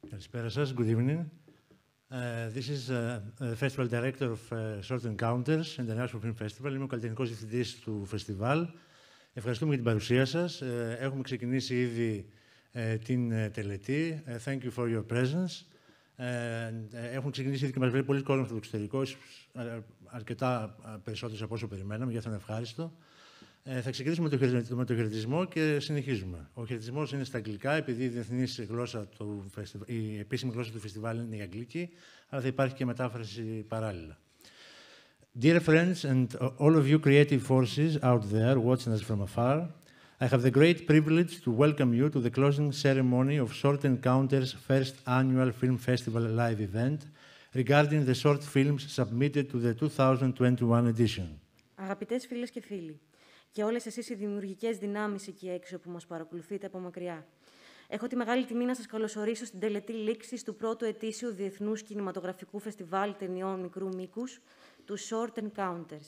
Καλησπέρα σας. Good evening. This is the Festival Director of Short Encounters International Film Festival. Είμαι ο καλλιτεχνικός διευθυντής του φεστιβάλ. Ευχαριστούμε για την παρουσία σας. Έχουμε ξεκινήσει ήδη την τελετή. Thank you for your presence. Έχουν ξεκινήσει ήδη και μας βλέπει πολλοί κόσμος από το εξωτερικό, αρκετά περισσότερους από όσο περιμέναμε, γι' αυτό είναι ευχάριστο. Θα ξεκινήσουμε με το χαιρετισμό και συνεχίζουμε. Ο χαιρετισμός είναι στα αγγλικά, επειδή η επίσημη γλώσσα του φεστιβάλ είναι η αγγλική, αλλά θα υπάρχει και μετάφραση παράλληλα. Dear friends and all of you creative forces out there watching us from afar, I have the great privilege to welcome you to the closing ceremony of Short Encounters' first annual film festival live event regarding the short films submitted to the 2021 edition. Αγαπητές φίλες και φίλοι, και όλες εσείς οι δημιουργικές δυνάμεις εκεί έξω που μας παρακολουθείτε από μακριά. Έχω τη μεγάλη τιμή να σας καλωσορίσω στην τελετή λήξης του πρώτου ετήσιου Διεθνούς Κινηματογραφικού Φεστιβάλ Ταινιών Μικρού Μήκους, του Short Encounters.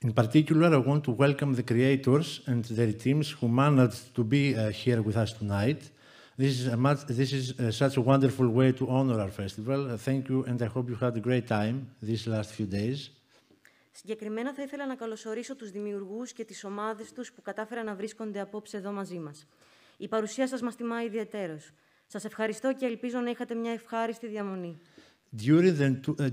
In particular, I want to welcome the creators and their teams who managed to be here with us tonight. This is such a wonderful way to honor our festival. Thank you, and I hope you had a great time these last few days. Συγκεκριμένα θα ήθελα να καλωσορίσω τους δημιουργούς και τις ομάδες τους που κατάφεραν να βρίσκονται απόψε εδώ μαζί μας. Η παρουσία σας μας τιμά ιδιαιτέρως. Σας ευχαριστώ και ελπίζω να είχατε μια ευχάριστη διαμονή.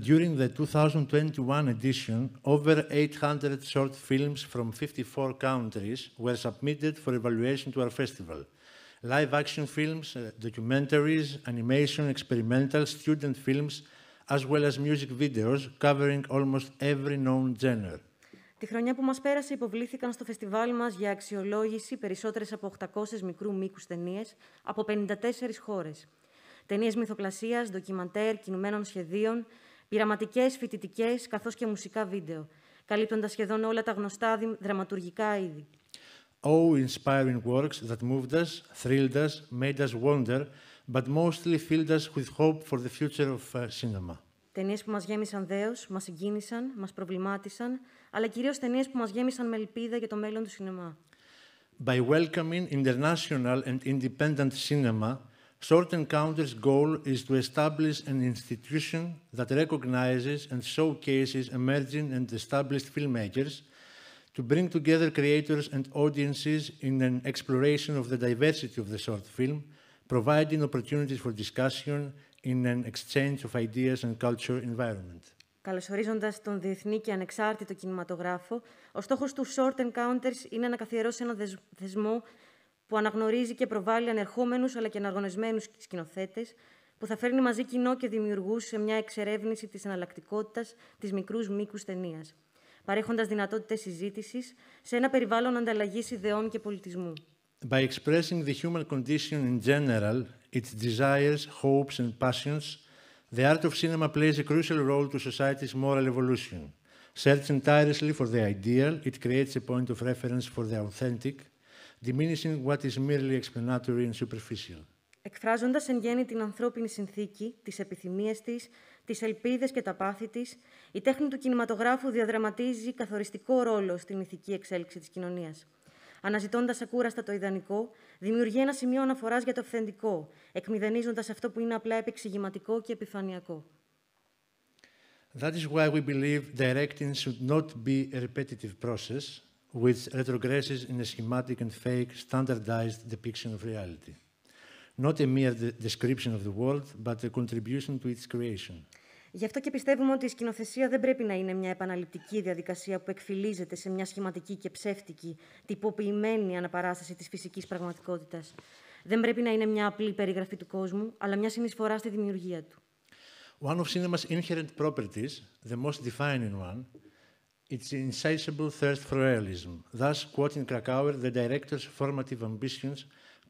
During the 2021 edition, over 800 short films from 54 countries were submitted for evaluation to our festival. Live action films, documentaries, animation, experimental, student films, as well as music videos covering almost every known genre. Τη χρονιά που μας πέρασε υποβλήθηκαν στο φεστιβάλ μας για αξιολόγηση περισσότερες από 800 μικρού μήκους ταινίες από 54 χώρες. Ταινίες μυθοπλασίας, ντοκιμαντέρ, κινουμένων σχεδίων, πειραματικές, φοιτητικές, καθώς και μουσικά βίντεο, καλύπτοντας σχεδόν όλα τα γνωστά δραματουργικά είδη. Awe-inspiring works that moved us, thrilled us, made us wonder, but mostly filled us with hope for the future of cinema. Ταινίες που μας γέμισαν δέος, μας συγκίνησαν, μας προβλημάτισαν, αλλά κυρίως ταινίες που μας γέμισαν με ελπίδα για το μέλλον του σινεμά. By welcoming international and independent cinema, Short Encounters' goal is to establish an institution that recognizes and showcases emerging and established filmmakers, to bring together creators and audiences in an exploration of the diversity of the short film, providing opportunities for discussion in an exchange of ideas and culture environment. Καλωσορίζοντας τον διεθνή και ανεξάρτητο κινηματογράφο, ο στόχος του Short Encounters είναι να καθιερώσει ένα θεσμό που αναγνωρίζει και προβάλλει ανερχόμενους αλλά και αναγνωρισμένους σκηνοθέτες, που θα φέρνει μαζί κοινό και δημιουργούς σε μια εξερεύνηση της εναλλακτικότητας της μικρούς μήκους ταινίας. παρέχοντας δυνατότητες συζήτησης σε ένα περιβάλλον ανταλλαγής ιδεών και πολιτισμού. By expressing the human condition in general, its desires, hopes and passions, the art of cinema plays a crucial role to society's moral evolution. Searching tirelessly for the ideal, it creates a point of reference for the authentic, diminishing what is merely explanatory and superficial. Εκφράζοντας εν γέννη την ανθρώπινη συνθήκη, τις επιθυμίες της, τις ελπίδες και τα πάθη της, η τέχνη του κινηματογράφου διαδραματίζει καθοριστικό ρόλο στην ηθική εξέλιξη της κοινωνίας. Αναζητώντας ακούραστα το ιδανικό, δημιουργεί ένα σημείο αναφοράς για το αυθεντικό, εκμηδενίζοντας αυτό που είναι απλά επεξηγηματικό και επιφανειακό. That is why we believe directing should not be a repetitive process, which retrogresses in a schematic and fake, standardized depiction of reality. Not a mere description of the world, but a contribution to its creation. Γι' αυτό και πιστεύουμε ότι η σκηνοθεσία δεν πρέπει να είναι μια επαναληπτική διαδικασία που εκφυλίζεται σε μια σχηματική και ψεύτικη, τυποποιημένη αναπαράσταση της φυσικής πραγματικότητας. Δεν πρέπει να είναι μια απλή περιγραφή του κόσμου, αλλά μια συνεισφορά στη δημιουργία του. One of cinema's inherent properties, the most defining one, its insatiable thirst for realism. Thus, quoting Krakauer, the director's formative ambitions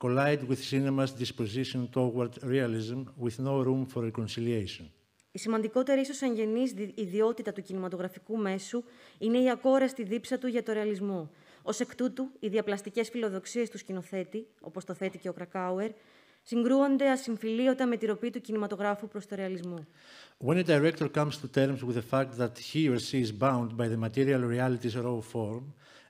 collide with cinema's disposition toward realism, with no room for reconciliation. Η σημαντικότερη ίσως εγγενής ιδιότητα του κινηματογραφικού μέσου είναι η ακόραστη δίψα του για το ρεαλισμό. Ως εκ τούτου, οι διαπλαστικές φιλοδοξίες του σκηνοθέτη, όπως το θέτει και ο Κρακάουερ, συγκρούονται ασυμφιλίωτα με τη ροπή του κινηματογράφου προς το ρεαλισμό. When a director comes to terms with the fact that he or she is bound by the material reality's raw form,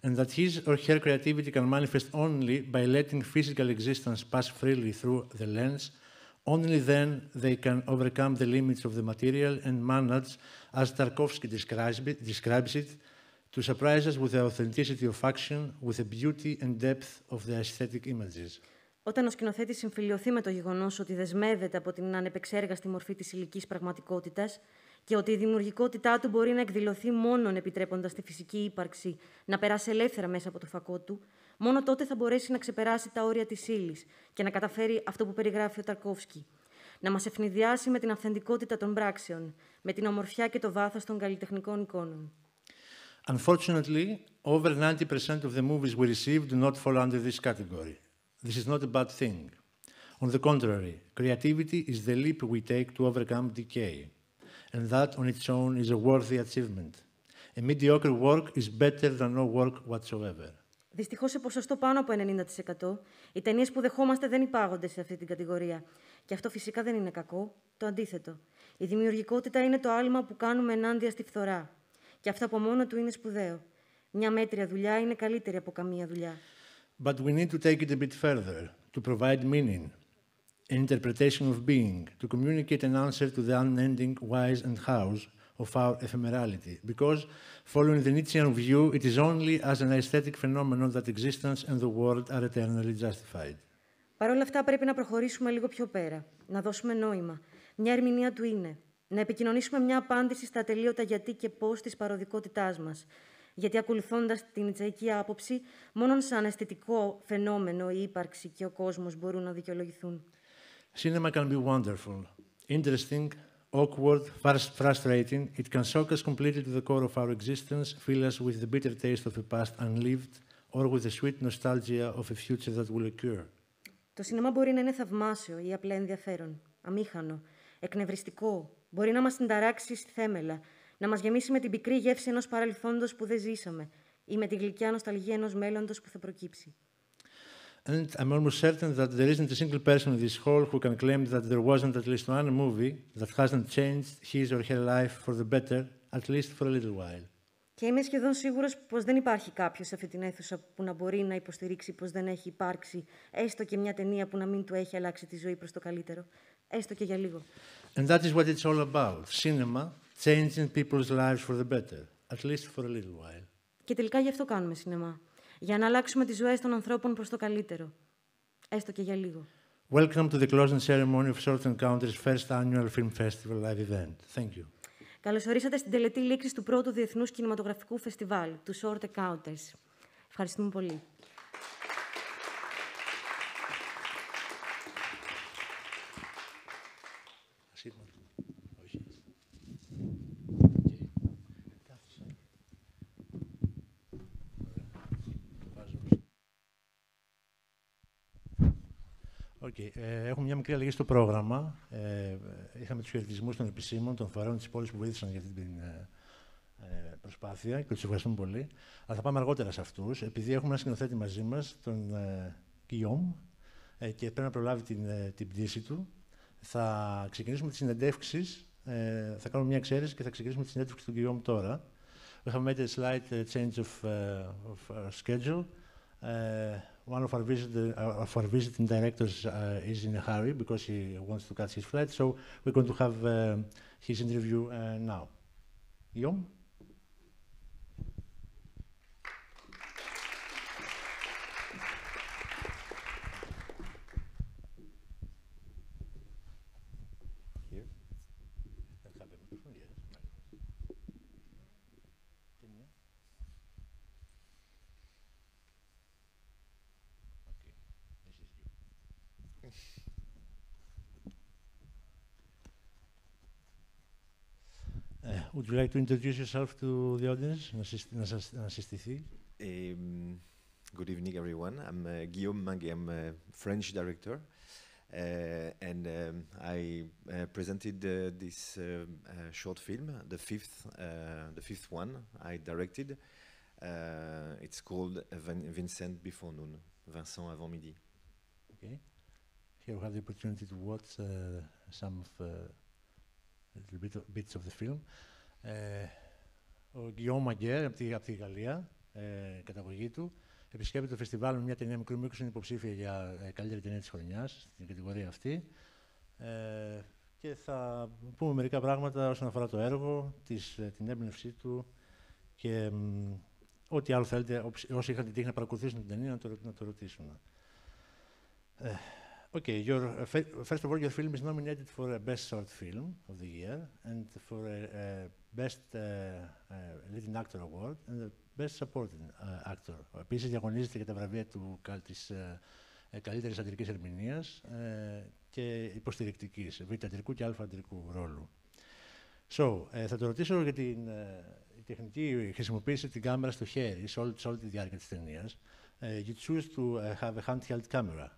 and that his or her creativity can manifest only by letting physical existence pass freely through the lens, only then they can overcome the limits of the material and manage, as Tarkovsky describes it, to surprise us with the authenticity of action, with the beauty and depth of the aesthetic images. Όταν ο σκηνοθέτης συμφιλιωθεί με το γεγονός ότι δεσμεύεται από την ανεπεξέργαστη μορφή της υλικής πραγματικότητας και ότι η δημιουργικότητά του μπορεί να εκδηλωθεί μόνον επιτρέποντας τη φυσική ύπαρξη να περάσει ελεύθερα μέσα από το φακό του, μόνο τότε θα μπορέσει να ξεπεράσει τα όρια της ύλης και να καταφέρει αυτό που περιγράφει ο Ταρκόφσκι. Να μας ευνηδιάσει με την αυθεντικότητα των πράξεων, με την ομορφιά και το βάθος των καλλιτεχνικών εικόνων. Unfortunately, over 90% of the movies we receive do not fall under this category. This is not a bad thing. On the contrary, creativity is the leap we take to overcome decay. And that on its own is a worthy achievement. A mediocre work is better than no work whatsoever. Δυστυχώς, σε ποσοστό πάνω από 90%, οι ταινίες που δεχόμαστε δεν υπάγονται σε αυτή την κατηγορία. Και αυτό φυσικά δεν είναι κακό, το αντίθετο. Η δημιουργικότητα είναι το άλμα που κάνουμε ενάντια στη φθορά. Και αυτό από μόνο του είναι σπουδαίο. Μια μέτρια δουλειά είναι καλύτερη από καμία δουλειά. But we need to take it a bit further, to provide meaning, an interpretation of being, to communicate an answer to the unending whys and hows of our ephemerality. Because, following the Nietzschean view, it is only as an aesthetic phenomenon that existence and the world are eternally justified. Παρ' όλα αυτά, πρέπει να προχωρήσουμε λίγο πιο πέρα, να δώσουμε νόημα, μια ερμηνεία του είναι, να επικοινωνήσουμε μια απάντηση στα ατελείωτα γιατί και πώς της παροδικότητάς μας. Γιατί ακολουθώντας την νοητσαϊκή άποψη, μόνο σαν αισθητικό φαινόμενο η ύπαρξη και ο κόσμος μπορούν να δικαιολογηθούν. Cinema can be wonderful, interesting, awkward, frustrating. It can shock us completely to the core of our existence, fill us with the bitter taste of a past unlived, or with the sweet nostalgia of a future that will occur. Το σινεμά μπορεί να είναι θαυμάσιο ή απλά ενδιαφέρον, αμήχανο, εκνευριστικό, μπορεί να μας συνταράξει στη θέμελα, να μας γεμίσει με την πικρή γεύση ενός παρελθόντος που δεν ζήσαμε ή με τη γλυκιά νοσταλγία ενός μέλλοντος που θα προκύψει. And I'm almost certain that there isn't a single person in this hall who can claim that there wasn't at least one movie that hasn't changed his or her life for the better, at least for a little while. Και είμαι σχεδόν σίγουρος πως δεν υπάρχει κάποιος σε αυτή την αίθουσα που να μπορεί να υποστηρίξει πως δεν έχει υπάρξει έστω και μια ταινία που να μην του έχει αλλάξει τη ζωή προς το καλύτερο, έστω και για λίγο. And that is what it's all about. Cinema changing people's lives for the better, at least for a little while. Και τελικά γι' αυτό κάνουμε σινεμά. Για να αλλάξουμε τις ζωές των ανθρώπων προς το καλύτερο, έστω και για λίγο. Welcome to the closing ceremony of Short Encounters' first annual film festival live event. Thank you. Καλωσορίσατε στην τελετή λήξης του πρώτου Διεθνούς Κινηματογραφικού Φεστιβάλ, του Short Encounters. Ευχαριστούμε πολύ. Okay. Έχουμε μια μικρή αλλαγή στο πρόγραμμα. Είχαμε τους χαιρετισμούς των επισήμων, των φορέων της πόλης που βοήθησαν για αυτή την προσπάθεια και τους ευχαριστούμε πολύ. Αλλά θα πάμε αργότερα σε αυτούς, επειδή έχουμε ένα σκηνοθέτη μαζί μας, τον Guillaume, και πρέπει να προλάβει την πτήση του. Θα ξεκινήσουμε τις συνεντεύξεις, θα κάνουμε μια εξαίρεση και θα ξεκινήσουμε τη συνέντευξη του Guillaume τώρα. We have made a slight change of our schedule. One of our visiting directors is in a hurry because he wants to catch his flight, so we're going to have his interview now. Guillaume? Would you like to introduce yourself to the audience? Να συστηθεί. Good evening, everyone. I'm Guillaume Minguet. I'm a French director. And I presented this short film, the fifth one I directed. It's called Vincent Before Noon, Vincent avant midi. Okay. Here we have the opportunity to watch some of bits of the film. Ο Guillaume Minguet από τη Γαλλία, καταγωγή του, επισκέπτεται το φεστιβάλ με μια ταινία μικρού μήκους, είναι υποψήφια για καλύτερη ταινία της χρονιάς στην κατηγορία αυτή. Και θα πούμε μερικά πράγματα όσον αφορά το έργο, την έμπνευσή του και ό,τι άλλο θέλετε, όσοι είχαν την τύχη να παρακολουθήσουν την ταινία, να το ρωτήσουν. Okay, first of all, your film is nominated for a Best Short Film of the Year and for a Best Leading Actor Award and a Best Supporting Actor. Επίσης, διαγωνίζεται για τα βραβεία της καλύτερης αντρικής ερμηνείας και υποστηρικτικής, β' αντρικού και α' αντρικού ρόλου. Θα το ρωτήσω για την τεχνική χρησιμοποίηση την κάμερα στο χέρι σε όλη τη διάρκεια της ταινίας. You choose to have a handheld camera.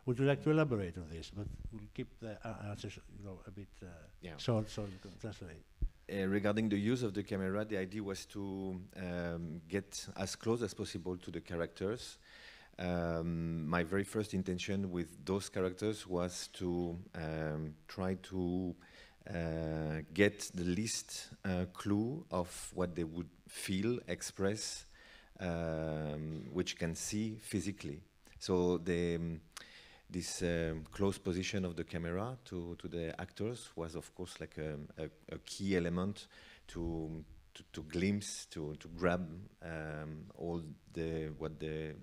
Would you like to elaborate on this? But we'll keep the answers, a bit short, so you can translate. Regarding the use of the camera, the idea was to get as close as possible to the characters. My very first intention with those characters was to try to get the least clue of what they would feel, express, which can see physically. So this close position of the camera to the actors was, of course, like a key element to glimpse, to grab all what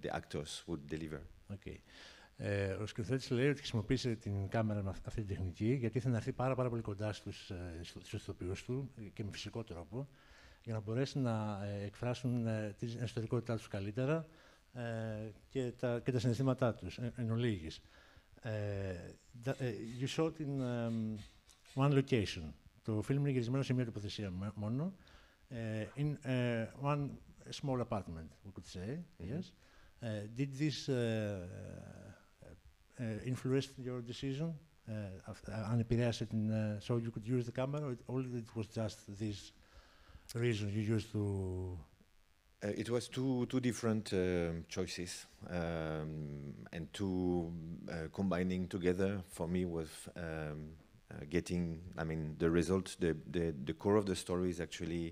the actors would deliver. Okay. Ο σκηνοθέτης λέει ότι χρησιμοποίησε την κάμερα με αυτή την τεχνική γιατί ήθελε να έρθει πάρα πολύ κοντά στους ηθοποιούς του και με φυσικό τρόπο για να μπορέσει να εκφράσουν την εσωτερικότητά τους καλύτερα και τα συναισθήματά τους, εν ολίγης. You shot in one location. Το φιλμ είναι γυρισμένο σε μια τοποθεσία μόνο. In one small apartment, we could say, yes. Did this influence your decision? Αν επηρέασε την... So you could use the camera, or it was just this reason you used to... It was two different choices, and combining together for me was getting. I mean, the result. The core of the story is actually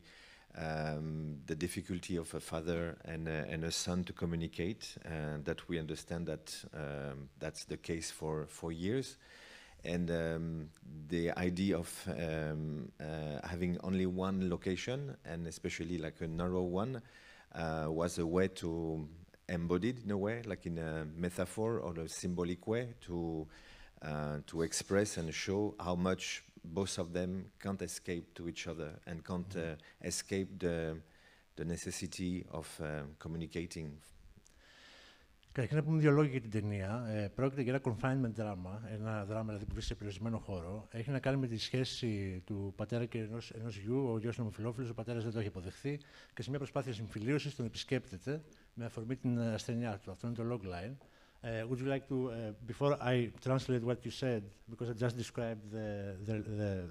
the difficulty of a father and a son to communicate, and that we understand that that's the case for years. And the idea of having only one location, and especially like a narrow one, was a way to embody it in a way, like in a metaphor or a symbolic way, to express and show how much both of them can't escape to each other and can't escape the necessity of communicating. Καταρχήν να πούμε δύο λόγια για την ταινία. Πρόκειται για ένα confinement drama, ένα δράμα δηλαδή που βρίσκεται σε περιορισμένο χώρο. Έχει να κάνει με τη σχέση του πατέρα και ενός γιου. Ο γιος είναι ομοφυλόφιλος, ο πατέρας δεν το έχει αποδεχθεί και σε μια προσπάθεια συμφιλίωσης τον επισκέπτεται με αφορμή την ασθενειά του. Αυτό είναι το logline. Would you like to, before I translate what you said, because I just described the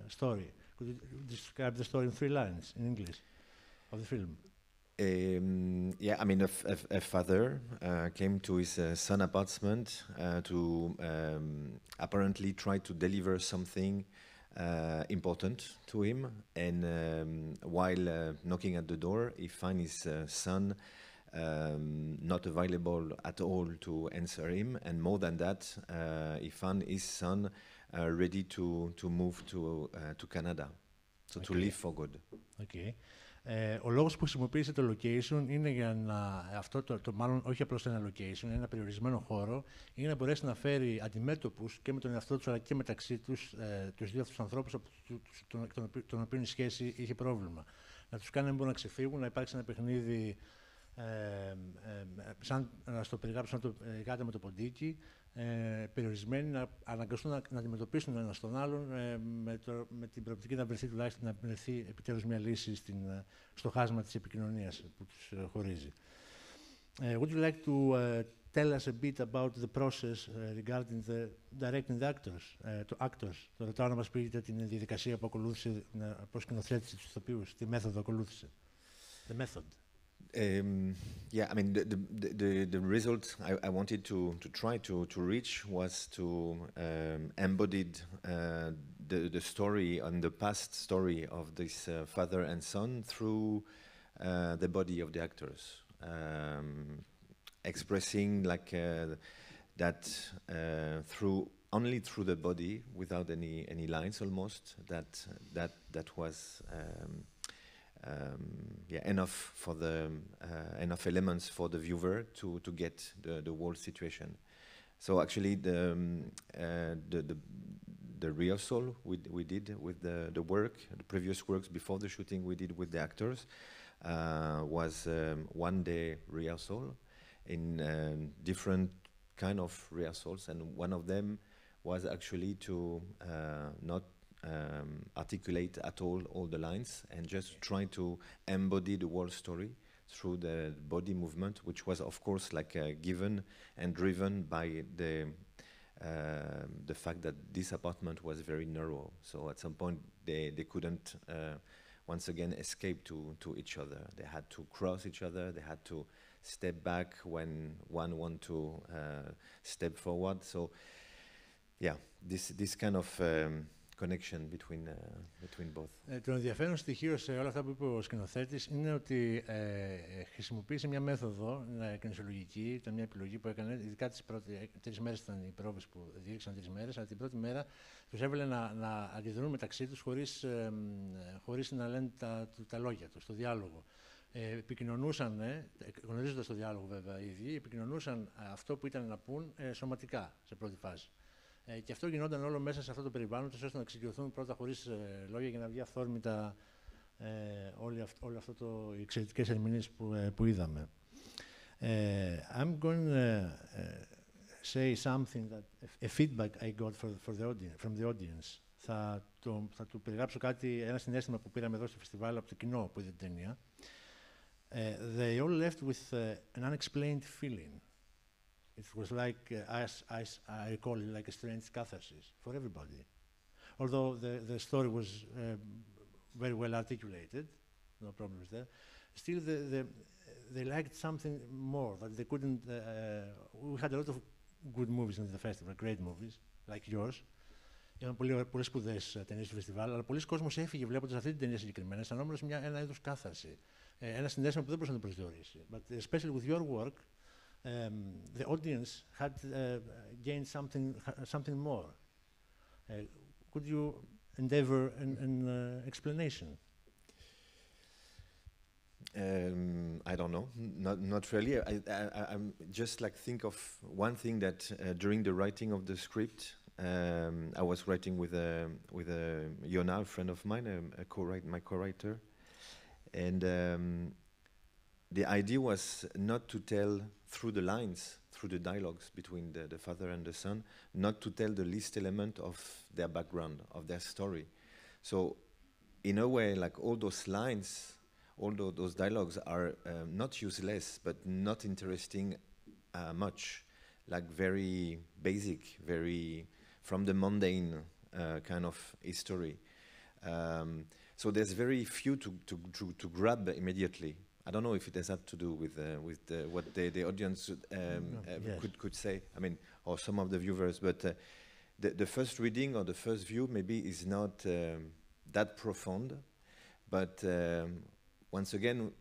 story, could you describe the story in 3 lines in English of the film? Yeah, I mean, a father came to his son's apartment to apparently try to deliver something important to him, and while knocking at the door, he finds his son not available at all to answer him, and more than that, he found his son ready to move to Canada, so to live for good. Okay. Ο λόγος που χρησιμοποίησε το location είναι για να, μάλλον όχι απλώς ένα location, ένα περιορισμένο χώρο, είναι να μπορέσει να φέρει αντιμέτωπους και με τον εαυτό τους αλλά και μεταξύ τους, τους δύο αυτούς ανθρώπους των οποίων η σχέση είχε πρόβλημα. Να τους κάνει να μπορούν να ξεφύγουν, να υπάρξει ένα παιχνίδι, σαν να στο περιγράψω σαν το γάτα με το ποντίκι, περιορισμένοι, να αναγκαστούν να αντιμετωπίσουν ένα στον άλλον με την προοπτική να βρεθεί τουλάχιστον να βρεθεί επιτέλους μια λύση στο χάσμα της επικοινωνίας που τους χωρίζει. Would you like to tell us a bit about the process regarding the directing the actors? Το ρωτάω να μας πείτε την διαδικασία που ακολούθησε προς σκηνοθέτηση τους ηθοποιούς, τη μέθοδο ακολούθησε. The method. Yeah, I mean, the result I wanted to try to reach was to embody the story and the past story of this father and son through the body of the actors, expressing like that only through the body, without any lines almost. That was. Yeah, enough for enough elements for the viewer to get the whole situation. So actually, the rehearsal we did with the work, the previous works before the shooting we did with the actors, was 1 day rehearsal in different kind of rehearsals, and one of them was actually to not articulate at all the lines and just try to embody the whole story through the body movement, which was of course like given and driven by the fact that this apartment was very narrow. So at some point they couldn't once again escape to each other. They had to cross each other. They had to step back when one wanted to step forward. So yeah, this kind of connection between both. Το ενδιαφέρον στοιχείο σε όλα αυτά που είπε ο σκηνοθέτης είναι ότι χρησιμοποίησε μια μέθοδο κινησιολογική, ήταν μια επιλογή που έκανε, ειδικά τις πρώτες 3 μέρες ήταν οι πρόβες που διήρξαν 3 μέρες, αλλά την πρώτη μέρα τους έβαλε να αντιδρούν μεταξύ τους χωρίς να λένε τα λόγια τους, το διάλογο. Επικοινωνούσαν, γνωρίζοντας το διάλογο βέβαια οι ίδιοι, επικοινωνούσαν αυτό που ήταν να πούν σωματικά σε πρώτη φάση. Και αυτό γινόταν όλο μέσα σε αυτό το περιβάλλον, ώστε να εξοικειωθούν πρώτα χωρίς λόγια για να βγει αυθόρμητα όλο αυτό οι εξαιρετικές ερμηνείες που είδαμε. I'm going to say something that a feedback I got from the audience. Θα του περιγράψω ένα συναίσθημα που πήραμε εδώ στο φεστιβάλ από το κοινό που είδε την ταινία. They all left with an unexplained feeling. It was like, I recall it like a strange catharsis for everybody. Although the story was very well articulated, no problems there, still they liked something more, that they couldn't... we had a lot of good movies in the festival, great movies, like yours. Είχαν πολλές σπουδαίες ταινίες στο φεστιβάλ, αλλά πολλοί κόσμος έφυγε βλέποντας αυτή την ταινία συγκεκριμένα, αισθανόμενος ένα είδος κάθαρση. Ένα συναίσθημα που δεν μπορούσε να το προσδιορίσει. But especially with your work, the audience had gained something more. Could you endeavor an explanation? I don't know. Not really. I'm just like think of one thing that during the writing of the script, I was writing with a Yona, a friend of mine, my co-writer, and the idea was not to tell through the lines, through the dialogues between the father and the son, not to tell the least element of their background, of their story. So in a way, like all those lines, all those dialogues are not useless, but not interesting much, like very basic, very from the mundane kind of history. So there's very few to grab immediately. I don't know if it has had to do with what the audience could say. I mean, or some of the viewers, but the first reading or the first view maybe is not that profound. But once again,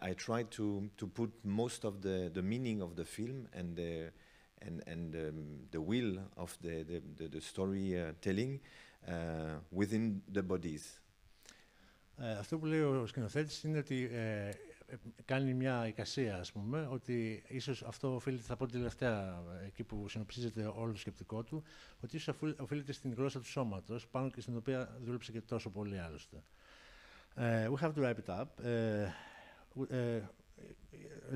I try to put most of the meaning of the film and the will of the storytelling within the bodies. Αυτό που λέει ο σκηνοθέτης είναι ότι κάνει μια εικασία, ας πούμε, ότι ίσως αυτό οφείλεται, θα πω τελευταία, εκεί που συνοψίζεται όλο το σκεπτικό του, ότι ίσως οφείλεται στην γλώσσα του σώματος, πάνω και στην οποία δούλεψε και τόσο πολύ άλλωστε. We have to wrap it up.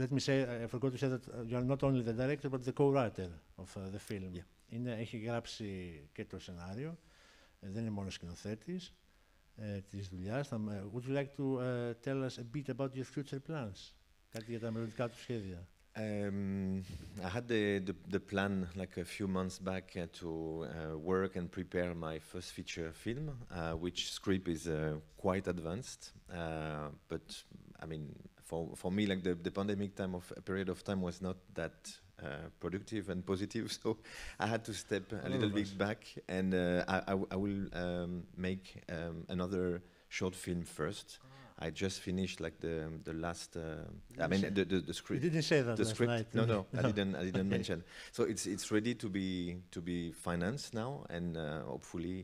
Let me say, I forgot to say that you are not only the director, but the co-writer of the film. Yeah. Έχει γράψει και το σενάριο, δεν είναι μόνο σκηνοθέτης της δουλειάς. Would you like to tell us a bit about your future plans? Κάτι για τα μελλοντικά του σχέδια. I had the plan like a few months back to work and prepare my first feature film, which script is quite advanced. But I mean, for me, like the pandemic time of a period of time was not that productive and positive, so I had to step a little bit back, and I will make another short film first. I just finished like the last. I mean the script. You didn't say that the last script. night. No, I didn't mention. So it's ready to be financed now, and hopefully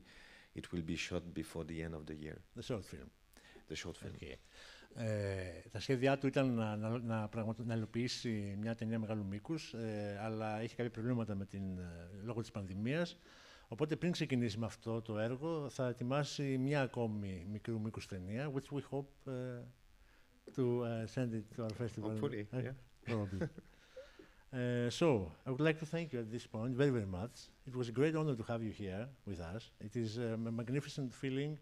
it will be shot before the end of the year. The short film. The short film. Okay. Τα σχέδιά του ήταν να υλοποιήσει μια ταινία μεγάλου μήκους, αλλά είχε κάποια προβλήματα λόγω της πανδημίας. Οπότε πριν ξεκινήσει με αυτό το έργο θα ετοιμάσει μια ακόμη μικρού μήκους ταινία, which we hope to send it to our festival. Hopefully, yeah. Probably. So, I would like to thank you at this point very, very much. It was a great honor to have you here with us. It is a magnificent feeling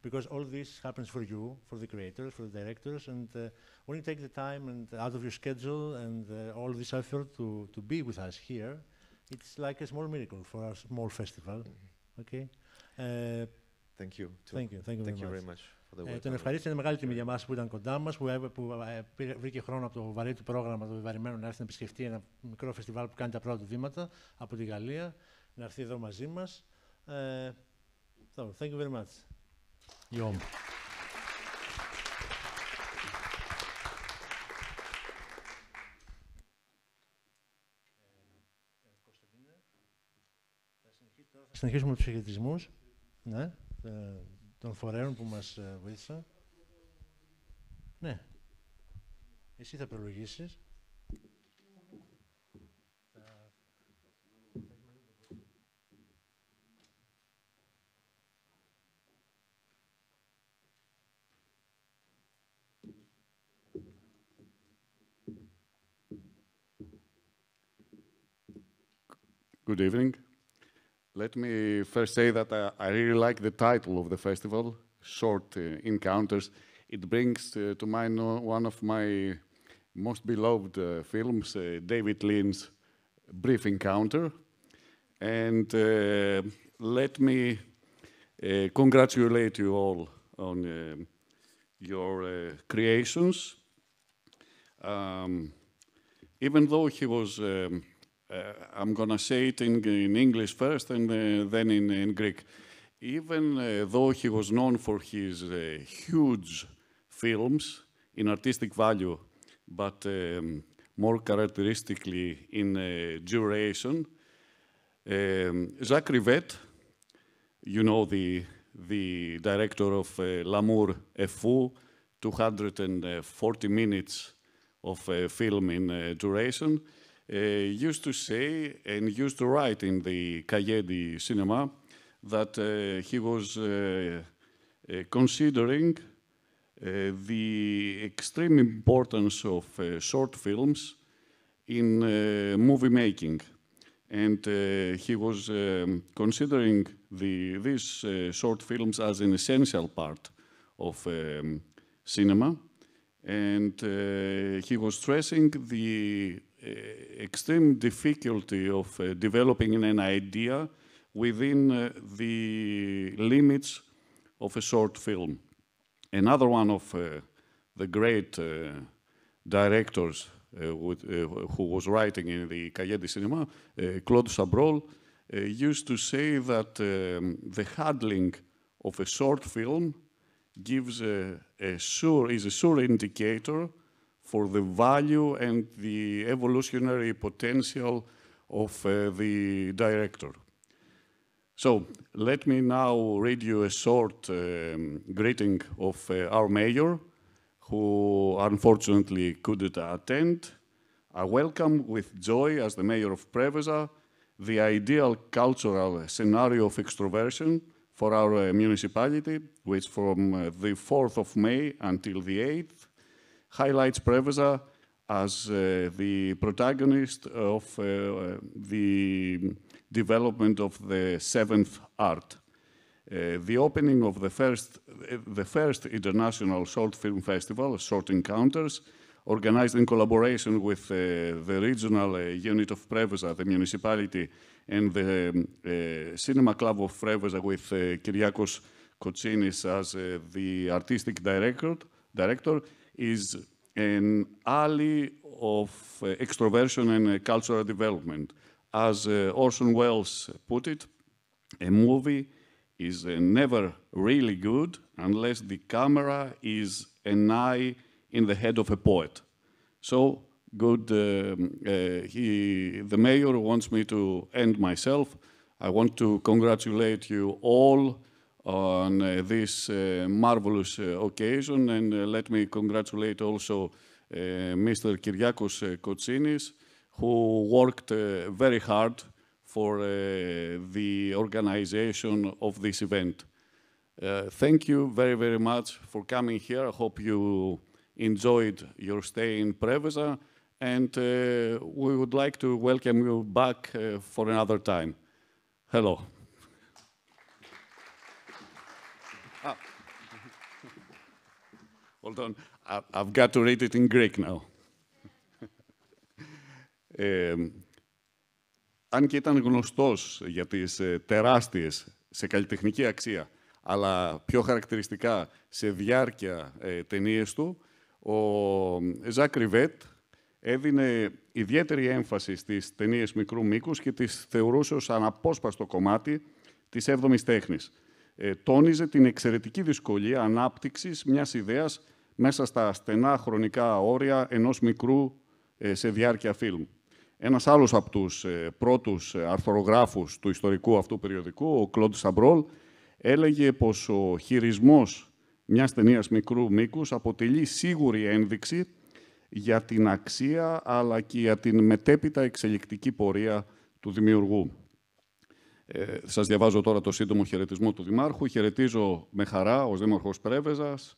because all this happens for you, for the creators, for the directors, and when you take the time and out of your schedule and all this effort to be with us here, it's like a small miracle for our small festival. Okay. Thank you. Thank you very much. For the work. Τον ευχαρίστησε, είναι μεγάλη τιμή για μας που ήταν κοντά μας, που βρήκε χρόνο από το βαρύ του πρόγραμμα, το βεβαρημένο, να έρθει να επισκεφτεί ένα μικρό φεστιβάλ που κάνει τα πρώτα του βήματα από τη Γαλλία, να έρθει εδώ μαζί μας. So, thank you very much. Yom. Θα συνεχίσουμε τους χαιρετισμούς των φορέων που μας βοήθησαν. Ναι. Εσύ θα προλογίσεις. Good evening. Let me first say that I really like the title of the festival, Short Encounters. It brings to mind one of my most beloved films, David Lean's Brief Encounter. And let me congratulate you all on your creations. Even though he was I'm going to say it in English first and then in Greek. Even though he was known for his huge films in artistic value, but more characteristically in duration, Jacques Rivette, you know, the director of L'amour est fou, 240 minutes of film in duration, used to say and used to write in the Cahiers du Cinéma that he was considering the extreme importance of short films in movie making. And he was considering these short films as an essential part of cinema. And he was stressing the extreme difficulty of developing an idea within the limits of a short film. Another one of the great directors who was writing in the Cahiers du Cinéma, Claude Chabrol, used to say that the handling of a short film gives is a sure indicator for the value and the evolutionary potential of the director. So let me now read you a short greeting of our mayor, who unfortunately couldn't attend. I welcome with joy, as the mayor of Preveza, the ideal cultural scenario of extroversion for our municipality, which from the 4th of May until the 8th highlights Preveza as the protagonist of the development of the 7th art. The opening of the first international short film festival, Short Encounters, organized in collaboration with the regional unit of Preveza, the municipality, and the Cinema Club of Preveza with Kyriakos Kotsinis as the artistic director, is an alley of extroversion and cultural development. As Orson Welles put it, a movie is never really good unless the camera is an eye in the head of a poet. So good, the mayor wants me to end myself. I want to congratulate you all on this marvelous occasion, and let me congratulate also Mr. Kyriakos Kotsinis, who worked very hard for the organization of this event. Thank you very, very much for coming here. I hope you enjoyed your stay in Preveza, and we would like to welcome you back for another time. Hello. Hold on, I've got to read it in Greek now. Αν και ήταν γνωστός για τις τεράστιες σε καλλιτεχνική αξία, αλλά πιο χαρακτηριστικά σε διάρκεια ταινίες του, ο Ζακ Ριβέτ έδινε ιδιαίτερη έμφαση στις ταινίες μικρού μήκους και τις θεωρούσε ως αναπόσπαστο κομμάτι της 7ης τέχνης. Τόνιζε την εξαιρετική δυσκολία ανάπτυξης μιας ιδέας μέσα στα στενά χρονικά όρια ενός μικρού σε διάρκεια φιλμ. Ένας άλλος από τους πρώτους αρθρογράφους του ιστορικού αυτού περιοδικού, ο Κλοντ Σαμπρόλ, έλεγε πως ο χειρισμός μιας ταινίας μικρού μήκους αποτελεί σίγουρη ένδειξη για την αξία αλλά και για την μετέπειτα εξελικτική πορεία του δημιουργού. Σας διαβάζω τώρα το σύντομο χαιρετισμό του Δημάρχου. Χαιρετίζω με χαρά ως Δήμαρχος Πρέβεζας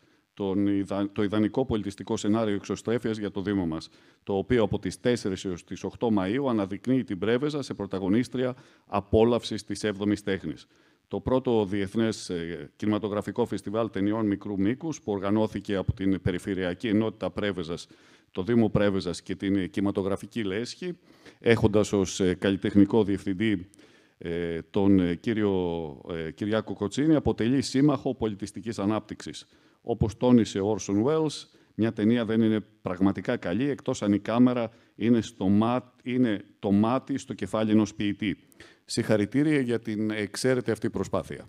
το ιδανικό πολιτιστικό σενάριο εξωστρέφειας για το Δήμο μας, το οποίο από τις 4 έως τις 8 Μαΐου αναδεικνύει την Πρέβεζα σε πρωταγωνίστρια απόλαυσης της 7ης τέχνης. Το πρώτο διεθνές κινηματογραφικό φεστιβάλ ταινιών μικρού μήκους, που οργανώθηκε από την Περιφερειακή Ενότητα Πρέβεζας, το Δήμο Πρέβεζας και την Κινηματογραφική Λέσχη, έχοντας ως καλλιτεχνικό διευθυντή τον κύριο Κυριάκο Κοτσίνη, αποτελεί σύμμαχο πολιτιστικής ανάπτυξης. Όπως τόνισε ο Orson Welles, μια ταινία δεν είναι πραγματικά καλή, εκτός αν η κάμερα είναι το μάτι στο κεφάλι ενός ποιητή. Συγχαρητήρια για την εξαίρετη αυτή προσπάθεια.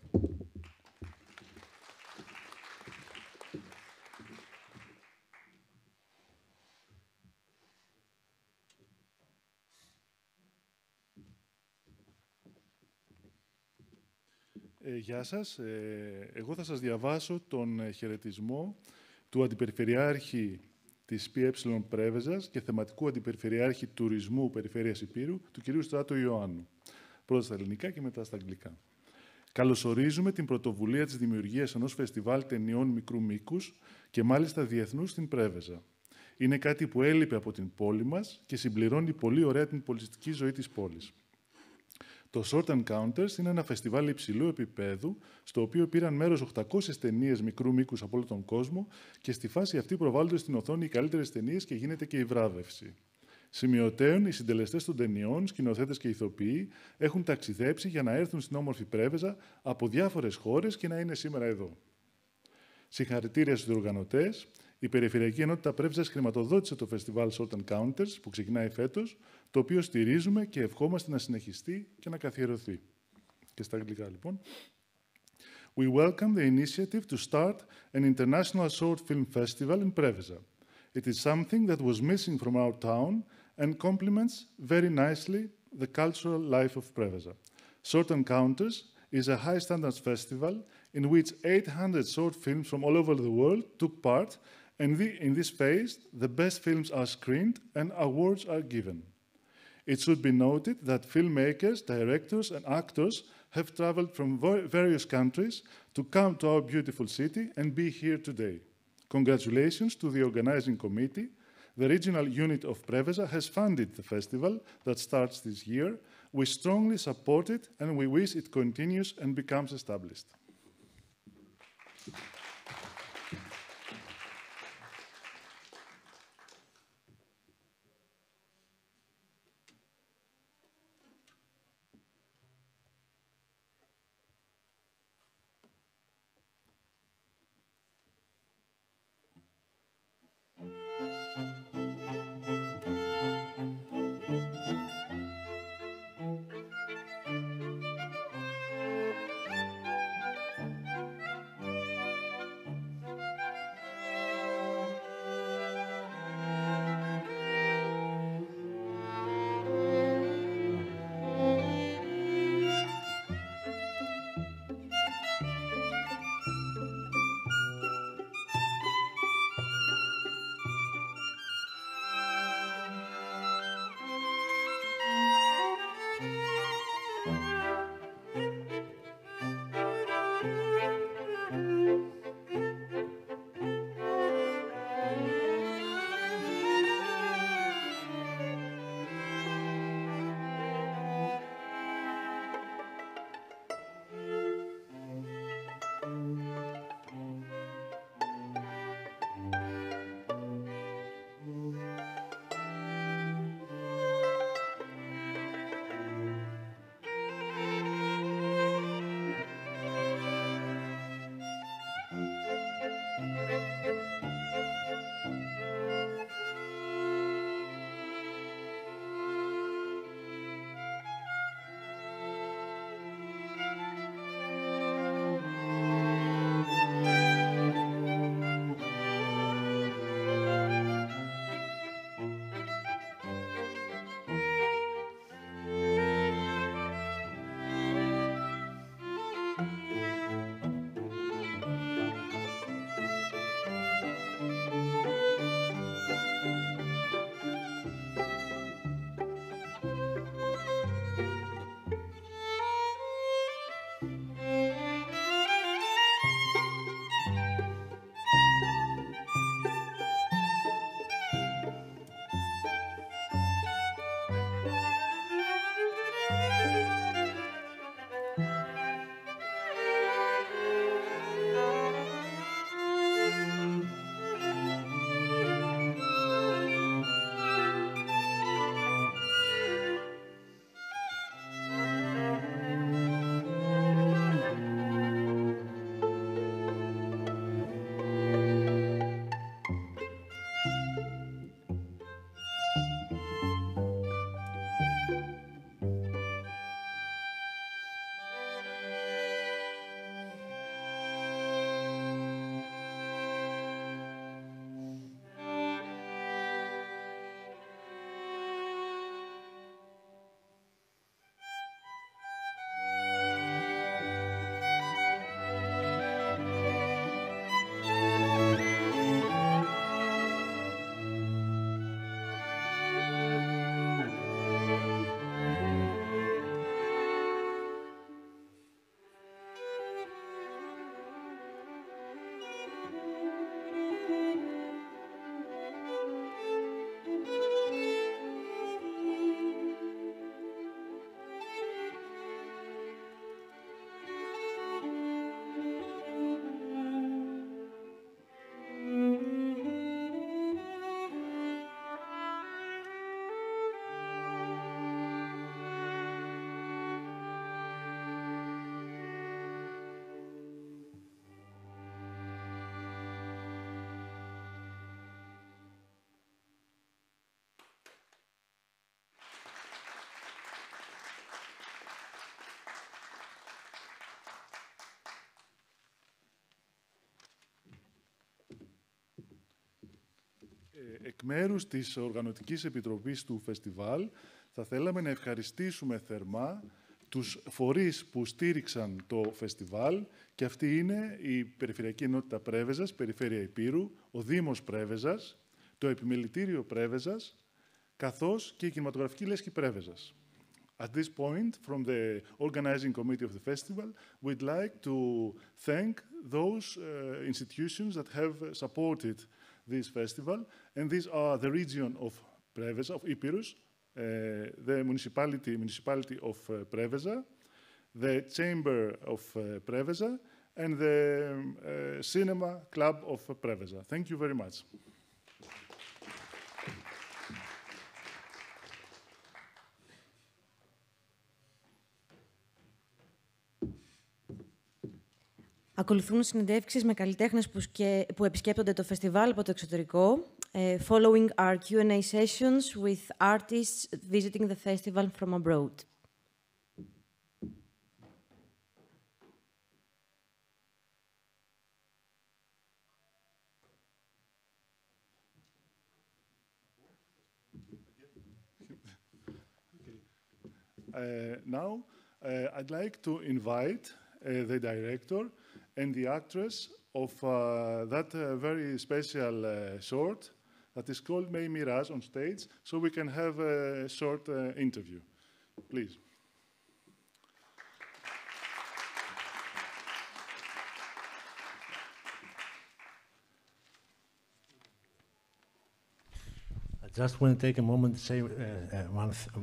Γεια σας. Εγώ θα σας διαβάσω τον χαιρετισμό του Αντιπεριφερειάρχη της ΠΕ Πρέβεζας και θεματικού Αντιπεριφερειάρχη Τουρισμού Περιφέρειας Ηπείρου, του κυρίου Στράτο Ιωάννου. Πρώτα στα ελληνικά και μετά στα αγγλικά. Καλωσορίζουμε την πρωτοβουλία της δημιουργίας ενός φεστιβάλ ταινιών μικρού μήκους και μάλιστα διεθνούς στην Πρέβεζα. Είναι κάτι που έλειπε από την πόλη μας και συμπληρώνει πολύ ωραία την πολιτιστική ζωή της πόλης. Το Short Encounters είναι ένα φεστιβάλ υψηλού επίπεδου, στο οποίο πήραν μέρος 800 ταινίες μικρού μήκους από όλο τον κόσμο και στη φάση αυτή προβάλλονται στην οθόνη οι καλύτερες ταινίες και γίνεται και η βράβευση. Σημειωτέων, οι συντελεστές των ταινιών, σκηνοθέτες και ηθοποιοί έχουν ταξιδέψει για να έρθουν στην όμορφη Πρέβεζα από διάφορες χώρες και να είναι σήμερα εδώ. Συγχαρητήρια στους διοργανωτές. Η Περιφερειακή Ενότητα Πρέβεζας χρηματοδότησε το φεστιβάλ Salt Encounters που ξεκινάει φέτος, το οποίο στηρίζουμε και ευχόμαστε να συνεχιστεί και να καθιερωθεί. Και στα αγγλικά, λοιπόν. We welcome the initiative to start an international short film festival in Preveza. It is something that was missing from our town and complements very nicely the cultural life of Preveza. Short Encounters is a high standards festival in which 800 short films from all over the world took part, and in this phase, the best films are screened and awards are given. It should be noted that filmmakers, directors, and actors have traveled from various countries to come to our beautiful city and be here today. Congratulations to the organizing committee. The regional unit of Preveza has funded the festival that starts this year. We strongly support it and we wish it continues and becomes established. Εκ μέρους της Οργανωτικής Επιτροπής του Φεστιβάλ, θα θέλαμε να ευχαριστήσουμε θερμά τους φορείς που στήριξαν το φεστιβάλ, και αυτή είναι η Περιφερειακή Ενότητα Πρέβεζας, Περιφέρεια Ηπείρου, ο Δήμος Πρέβεζας, το Επιμελητήριο Πρέβεζας, καθώς και η Κινηματογραφική Λέσχη Πρέβεζας. At this point, from the organizing committee of the festival, we'd like to thank those institutions that have supported this festival, and these are the region of Preveza, of Epirus, the municipality of Preveza, the Chamber of Preveza, and the Cinema Club of Preveza. Thank you very much. Ακολουθούν συνεντεύξεις με καλλιτέχνες που επισκέπτονται το φεστιβάλ από το εξωτερικό. Following our Q&A sessions with artists visiting the festival from abroad. Now, I'd like to invite the director and the actress of that very special short that is called May Mirage on stage, so we can have a short interview. Please. I just want to take a moment to say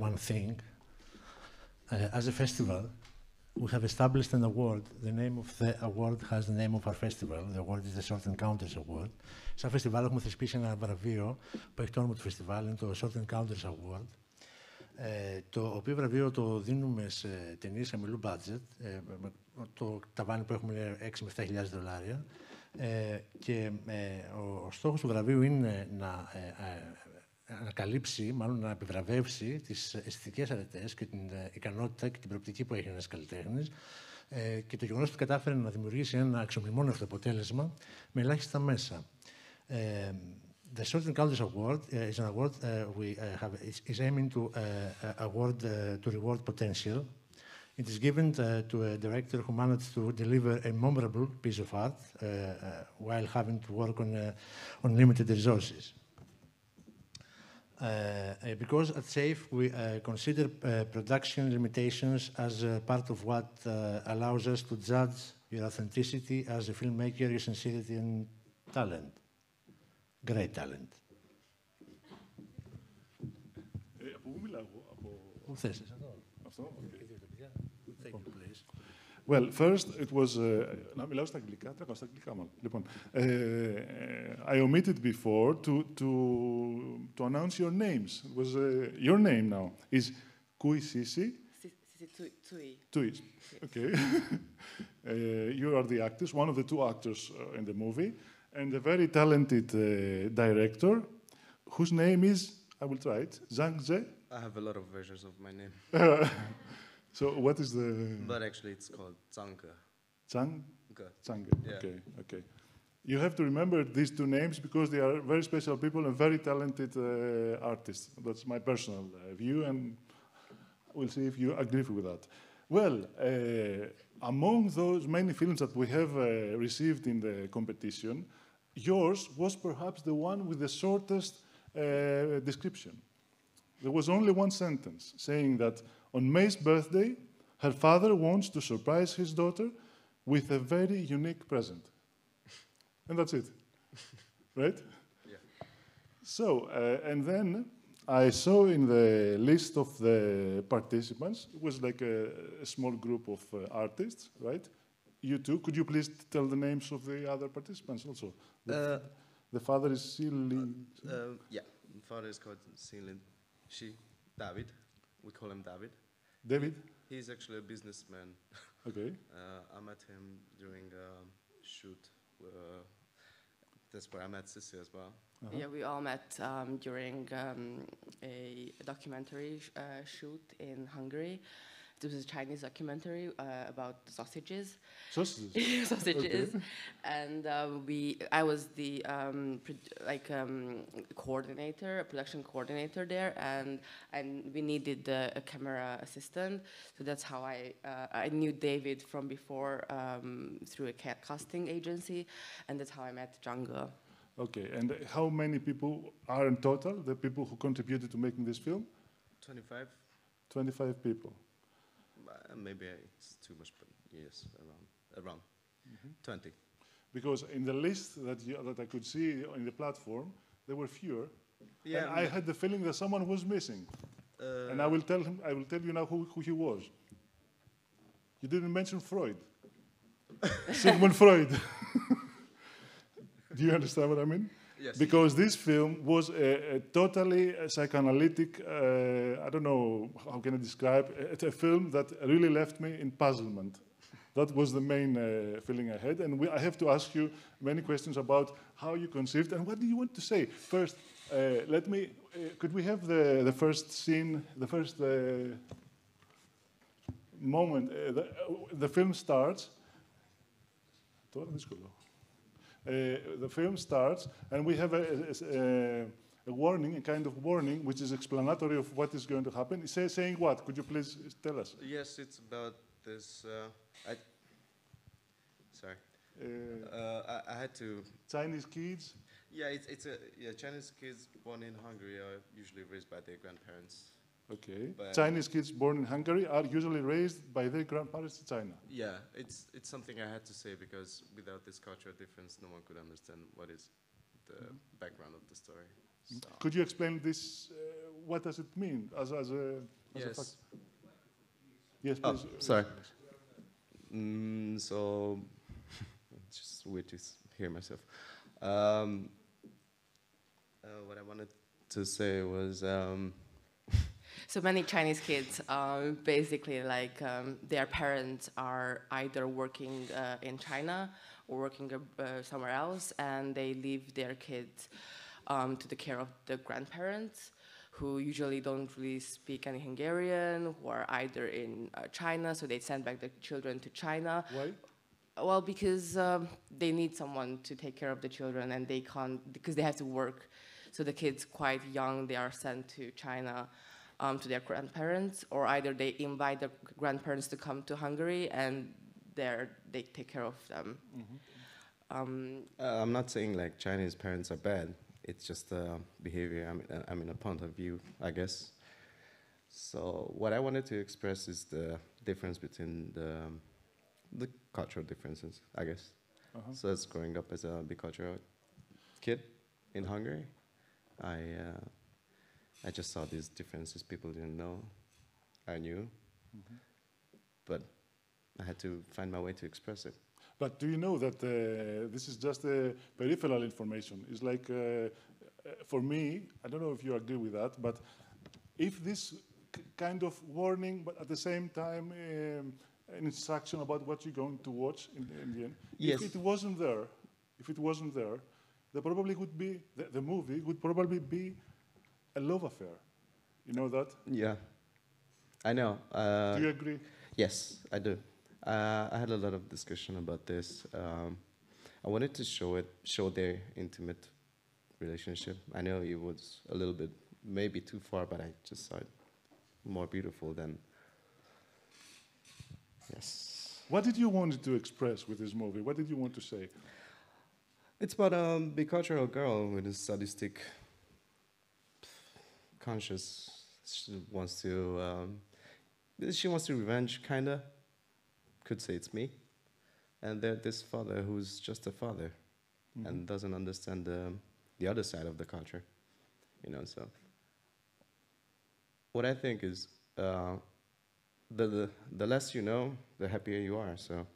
one thing. As a festival, we have established an award. The name of the award has the name of our festival. The award is the Short Encounters Award. Σαν φεστιβάλ έχουμε θεσπίσει ένα βραβείο που έχει το όνομα του φεστιβάλ, είναι το Short Encounters Award. Το οποίο βραβείο το δίνουμε σε ταινίες χαμηλού budget. Το ταβάνι που έχουμε είναι 6 με 7.000 δολάρια. Και ο στόχος του βραβείου είναι να ανακαλύψει, μάλλον να επιβραβεύσει τις αισθητικές αρετές και την ικανότητα και την προοπτική που έχει ένας καλλιτέχνης, και το γεγονός ότι κατάφερε να δημιουργήσει ένα αξιομνημόνευτο αποτέλεσμα με ελάχιστα μέσα. The Short Encounters Award is an award is aiming to award to reward potential. It is given to a director who managed to deliver a memorable piece of art while having to work on limited resources. Because at SAFE we consider production limitations as part of what allows us to judge your authenticity as a filmmaker, your sincerity and talent. Great talent. Από πού μιλάω εγώ? Πού θες εσύ εδώ? Αυτό? Thank you, please. Well, first it was... να μιλάω στα αγγλικά, τρέχω στα αγγλικά μάλλον. Λοιπόν, I omitted before to announce your names. It was your name now is Kui Sisi. Tui. Tui. Okay. You are the actors, one of the two actors in the movie, and a very talented director, whose name is, I will try it, Zhang Ze. I have a lot of versions of my name. So what is the... But actually it's called Zhangge. Zhangge, Yeah. okay, okay. You have to remember these two names because they are very special people and very talented artists. That's my personal view, and we'll see if you agree with that. Well, among those many films that we have received in the competition, yours was perhaps the one with the shortest description. There was only one sentence saying that on May's birthday, her father wants to surprise his daughter with a very unique present. And that's it, right? Yeah. So, and then I saw in the list of the participants, it was like a small group of artists, right? You too. Could you please tell the names of the other participants also? The father is Silin. Yeah, the father is called Silin. David. We call him David. David? He's actually a businessman. Okay. I met him during a shoot. That's where I met Sissy as well. Yeah, we all met during a documentary shoot in Hungary. there was a Chinese documentary about sausages. Sausages? Sausages. Okay. And I was the coordinator, a production coordinator there, and we needed a camera assistant. So that's how I knew David from before through a casting agency, and that's how I met Django. Okay, and how many people are in total, the people who contributed to making this film? 25. 25 people. Maybe it's too much, but yes, around 20. Because in the list that I could see on the platform, there were fewer. Yeah, and I had the feeling that someone was missing. And I will tell you now who he was. You didn't mention Freud. Sigmund Freud. Do you understand what I mean? Yes. Because this film was a totally psychoanalytic, I don't know, how can I describe, a film that really left me in puzzlement. That was the main feeling I had. And I have to ask you many questions about how you conceived and what do you want to say. First, could we have the first scene, the first moment? The film starts. The film starts, and we have a warning, a kind of warning, which is explanatory of what is going to happen. Saying what? Could you please tell us? Yes, it's about this. Sorry. I had to. Chinese kids. Yeah, Chinese kids born in Hungary are usually raised by their grandparents. Okay. But Chinese kids born in Hungary are usually raised by their grandparents in China. Yeah, it's something I had to say because without this cultural difference, no one could understand what is the background of the story. So. Could you explain this? What does it mean as a fact? Yes, please. Sorry. So, it's just weird to hear myself. What I wanted to say was. So many Chinese kids, basically, their parents are either working in China or working somewhere else, and they leave their kids to the care of the grandparents, who usually don't really speak any Hungarian, who are either in China, so they send back the children to China. Why? Well, because they need someone to take care of the children, and they can't, because they have to work. So the kids, quite young, they are sent to China. To their grandparents, or either they invite the grandparents to come to Hungary and they take care of them. I'm not saying like Chinese parents are bad. It's just behavior. I mean, a point of view, I guess. So what I wanted to express is the difference between the cultural differences, I guess. So as growing up as a bicultural kid in Hungary, I just saw these differences people didn't know. I knew, but I had to find my way to express it. But do you know that this is just peripheral information? It's like, for me, I don't know if you agree with that, but if this kind of warning, but at the same time an instruction about what you're going to watch in the end, yes. if it wasn't there, there probably would be, the movie would probably be a love affair. You know that? Yeah, I know. Do you agree? Yes, I do. I had a lot of discussion about this. I wanted to show their intimate relationship. I know it was a little bit, maybe too far, but I just saw it more beautiful than, yes. What did you want to express with this movie? What did you want to say? It's about a bicultural girl with a sadistic conscious. She wants to revenge, kinda. Could say it's me. And there's this father who's just a father and doesn't understand the other side of the culture, you know. So what I think is the less you know, the happier you are. So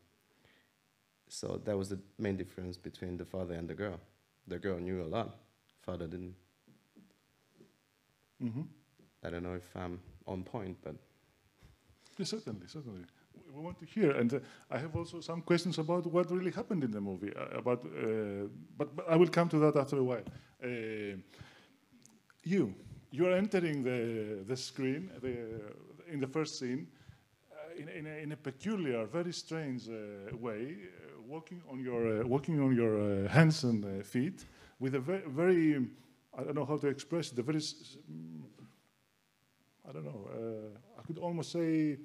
that was the main difference between the father and the girl. The girl knew a lot, father didn't. I don't know if I'm on point, but... Yes, certainly. We want to hear, and I have also some questions about what really happened in the movie, but I will come to that after a while. You are entering the screen in the first scene. in a peculiar, very strange way, walking on your hands and feet with a very, I don't know how to express it, a very, I don't know, I could almost say,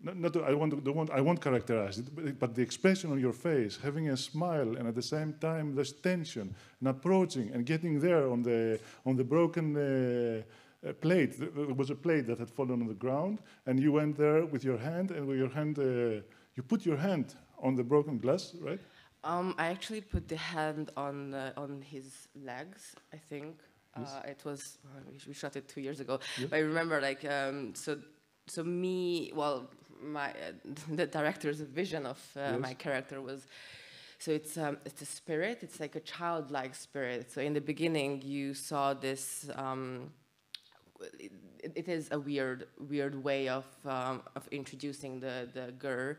I won't characterize it, but the expression on your face, having a smile, and at the same time there's tension, and approaching and getting there on the broken plate. There was a plate that had fallen on the ground, and you went there with your hand, and with your hand, you put your hand on the broken glass, right? I actually put the hand on his legs, I think. Yes. It was, we shot it 2 years ago. Yeah. But I remember, like, so me, well, the director's vision of Yes. my character was, so it's a spirit. It's like a childlike spirit. So in the beginning, you saw this. It is a weird way of introducing the girl.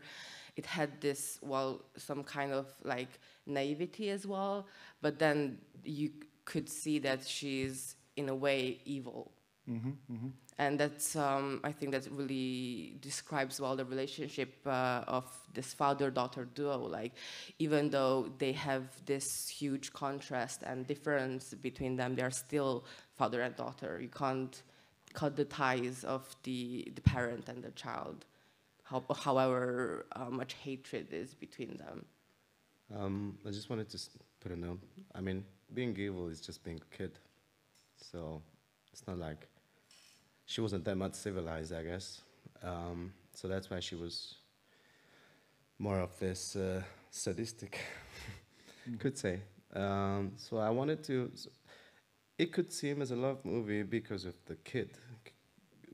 It had this, well, some kind of like naivety as well, but then you could see that she's in a way evil. Mm-hmm, mm-hmm. And that's, I think that really describes well the relationship of this father-daughter duo. Like, even though they have this huge contrast and difference between them, they are still father and daughter. You can't cut the ties of the parent and the child, however much hatred is between them. I just wanted to put a note. I mean, being evil is just being a kid. So it's not like she wasn't that much civilized, I guess. So that's why she was more of this sadistic, could say. So I wanted to, it could seem as a love movie because of the kid,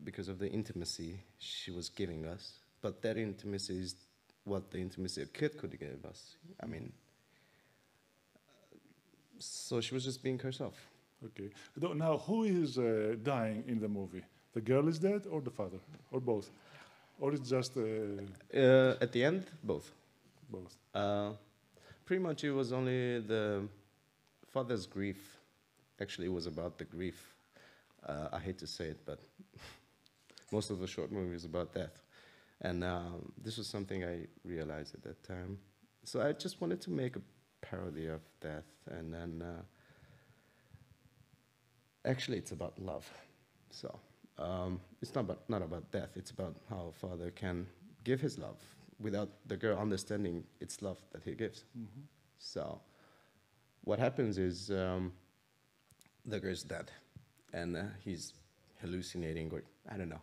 because of the intimacy she was giving us. But that intimacy is what the intimacy a kid could give us. I mean, so she was just being herself. Okay. Now, who is dying in the movie? The girl is dead, or the father, or both? Or it's just At the end, both. both? Pretty much it was only the father's grief. Actually, it was about the grief. I hate to say it, but most of the short movie is about death. And this was something I realized at that time. So I just wanted to make a parody of death. And then, actually, it's about love. So it's not about death. It's about how a father can give his love without the girl understanding it's love that he gives. Mm-hmm. So what happens is the girl's dead, and he's hallucinating, or I don't know.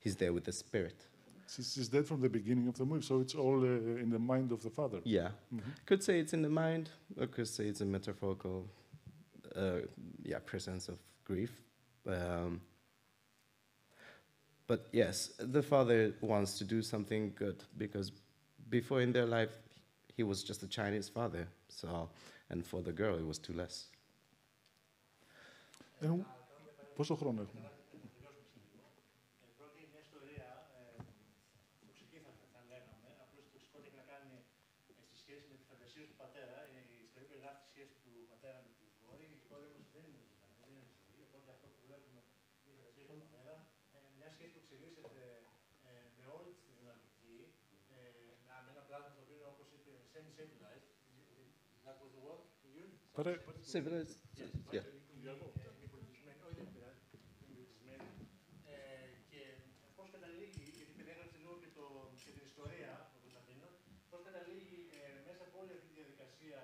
He's there with the spirit. She's dead from the beginning of the movie, so it's all in the mind of the father. Yeah, Mm-hmm. could say it's in the mind, or could say it's a metaphorical, presence of grief. But yes, the father wants to do something good because before in their life, he was just a Chinese father. So, and for the girl, it was too less. Πόσο χρόνο έχουμε? Πρώτη μια ιστορία που ξεκίθαρα, θα λέγαμε, απλώς το τοξικό έχει να κάνει στη σχέση με τη φαντασία του πατέρα. Η ιστορία περιγράφει τη σχέση του πατέρα με τη κόρη. Η κόρη όμως δεν είναι ζωντανή, δεν είναι ζωή. Οπότε αυτό που βλέπουμε είναι η φαντασία του πατέρα. Μια σχέση που εξελίσσεται με όλη τη δυναμική, με ένα πλάσμα το οποίο, όπως είπε, semi-civilized. That was the word to use? Civilized? Yeah. Πώς καταλήγει, γιατί περιέγραψε λίγο και την ιστορία του Κωνσταντίνου, πώς καταλήγει μέσα από όλη αυτή τη διαδικασία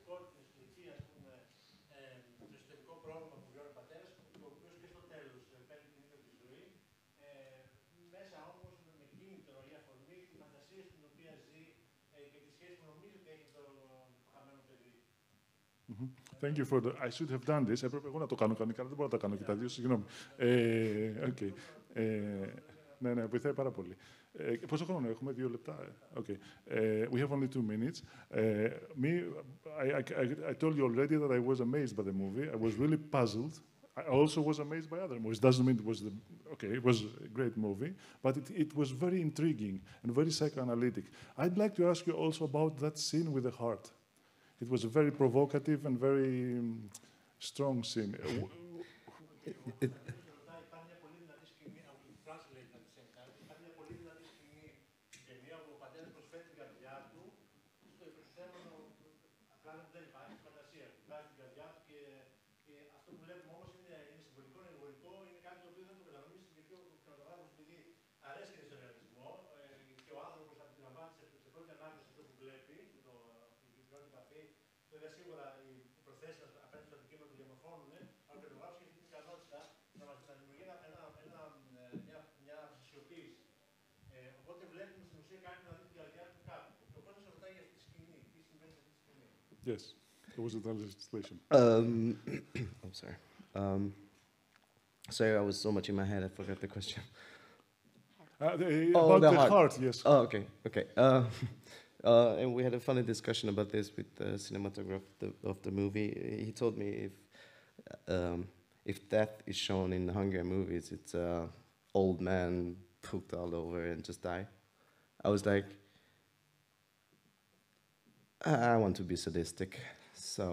το εσωτερικό πρόβλημα που βιώνει ο πατέρας, ο οποίος και στο τέλος παίρνει την ίδια τη ζωή, μέσα όμως με κίνητρο ή αφορμή τη φαντασία στην οποία ζει και τη σχέση που νομίζει ότι έχει το χαμένο παιδί. Thank you for the... I should have done this. Έπρεπε εγώ να το κάνω κανονικά, δεν μπορώ να τα κάνω και τα δύο, συγγνώμη. Okay. Ναι, βοηθάει πάρα πολύ. Πόσο χρόνο έχουμε, 2 λεπτά. Okay. We have only 2 minutes. I told you already that I was amazed by the movie. I was really puzzled. I also was amazed by other movies. Doesn't mean it was it was a great movie, but it was very intriguing and very psychoanalytic. I'd like to ask you also about that scene with the heart. It was a very provocative and very strong scene. δεν υπάρχει, φαντασία. Υπάρχει την καρδιά του και αυτό που βλέπουμε όμως είναι συμβολικό, είναι εγωικό, είναι κάτι το οποίο δεν το καταλαβαίνεις γιατί ο κινηματογράφος, επειδή αρέσκεται στον ρεαλισμό και ο άνθρωπος αντιλαμβάνεται σε πρώτη ανάγνωση αυτό που βλέπει, την πρώτη επαφή, βέβαια σίγουρα οι προθέσεις απέναντι στο αντικείμενο του διαμορφώνουν, αλλά ο κινηματογράφος έχει την ικανότητα να μας δημιουργεί μια ψυχιοποίηση. Οπότε βλέπουμε στην ουσία κάτι να δει την καρδιά του κάπου. Και ο κόσμος ρωτάει για αυτή τη σκηνή. Τι συμβαίνει σε αυτή τη σκηνή. Yes, there was a translation. I'm sorry. Sorry, I was so much in my head, I forgot the question. About the heart, yes. Oh, okay, okay. And we had a funny discussion about this with the cinematographer of the movie. He told me if death is shown in Hungarian movies, it's old man pooped all over and just die. I was like, I want to be sadistic, so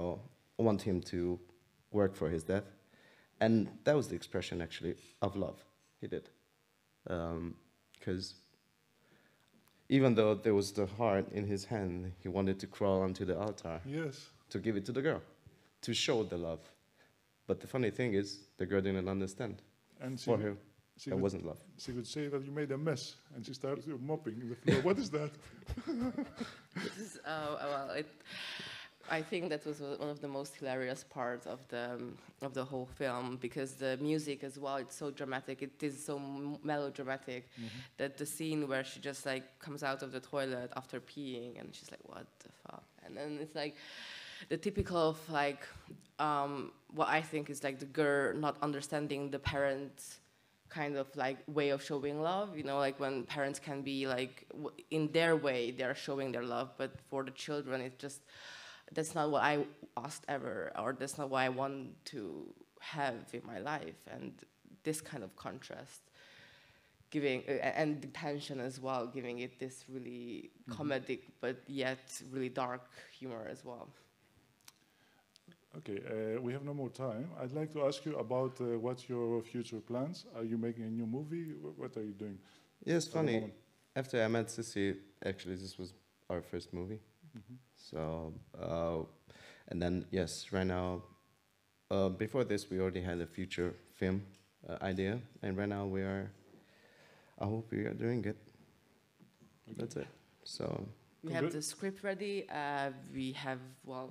I want him to work for his death. And that was the expression, actually, of love he did. Because even though there was the heart in his hand, he wanted to crawl onto the altar Yes. to give it to the girl, to show the love. But the funny thing is, the girl didn't understand. And For her, she that would, wasn't love. she would say that you made a mess, and she started mopping the floor. What is that? This is, well, I think that was one of the most hilarious parts of the whole film, because the music as well, it's so dramatic, it is so melodramatic, that the scene where she just like comes out of the toilet after peeing and she's like, what the fuck? And then it's like the typical of like, what I think is like the girl not understanding the parents' kind of like way of showing love, you know, like when parents can be like, in their way, they're showing their love, but for the children, it's just, that's not what I asked ever, or that's not what I want to have in my life. And this kind of contrast, giving, and the tension as well, giving it this really comedic, but yet really dark humor as well. Okay, we have no more time. I'd like to ask you about what's your future plans. Are you making a new movie? What are you doing? Yes, at the funny. moment? After I met Sissy, actually, this was our first movie. So, and then, yes, right now, before this, we already had a feature film idea, and right now I hope we are doing it. That's it. So, We have the script ready. We have, well,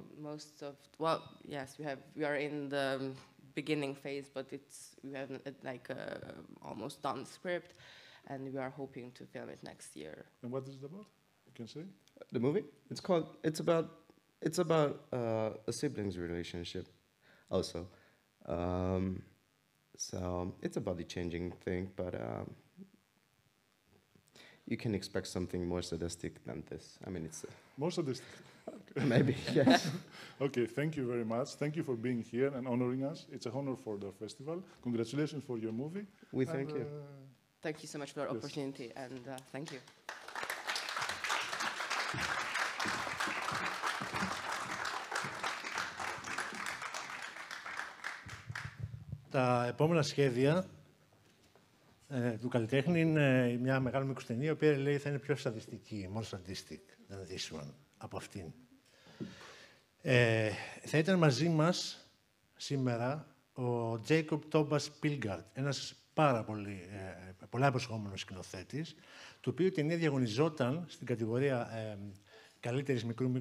we are in the beginning phase, but we have like almost done script, and we are hoping to film it next year. And what is it about? You can say? the movie, it's about a siblings relationship, also. So it's a body-changing thing, but you can expect something more sadistic than this. I mean, it's More sadistic. maybe, yes. Okay, thank you very much. Thank you for being here and honoring us. It's a honor for the festival. Congratulations for your movie. We thank you. Thank you so much for the Yes. opportunity, and thank you. Τα επόμενα σχέδια του καλλιτέχνη είναι μια μεγάλη μήκους ταινία, η οποία λέει θα είναι πιο σαδιστική, more sadistic than this one, από αυτήν. Θα ήταν μαζί μας σήμερα ο Jacob Thomas Pilgard, ένας πάρα πολύ πολλά υποσχόμενος σκηνοθέτης, του οποίου η ταινία διαγωνιζόταν στην κατηγορία καλύτερης μικρού,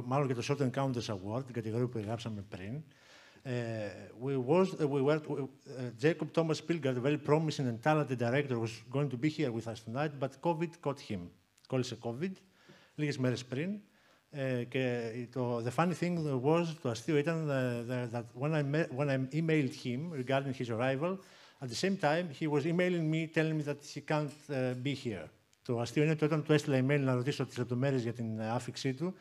μάλλον και το Short Encounters Award, την κατηγορία που περιγράψαμε πριν. Jacob Thomas Pilgard, a very promising and talented director, was going to be here with us tonight, but COVID caught him. Κόλλησε COVID λίγες μέρες πριν. Και the funny thing was, το αστείο ήταν that when I emailed him regarding his arrival, at the same time he was emailing me telling me that he can't be here. Το αστείο είναι ότι όταν του έστειλα email να ρωτήσω τις λεπτομέρειες για την άφιξή του,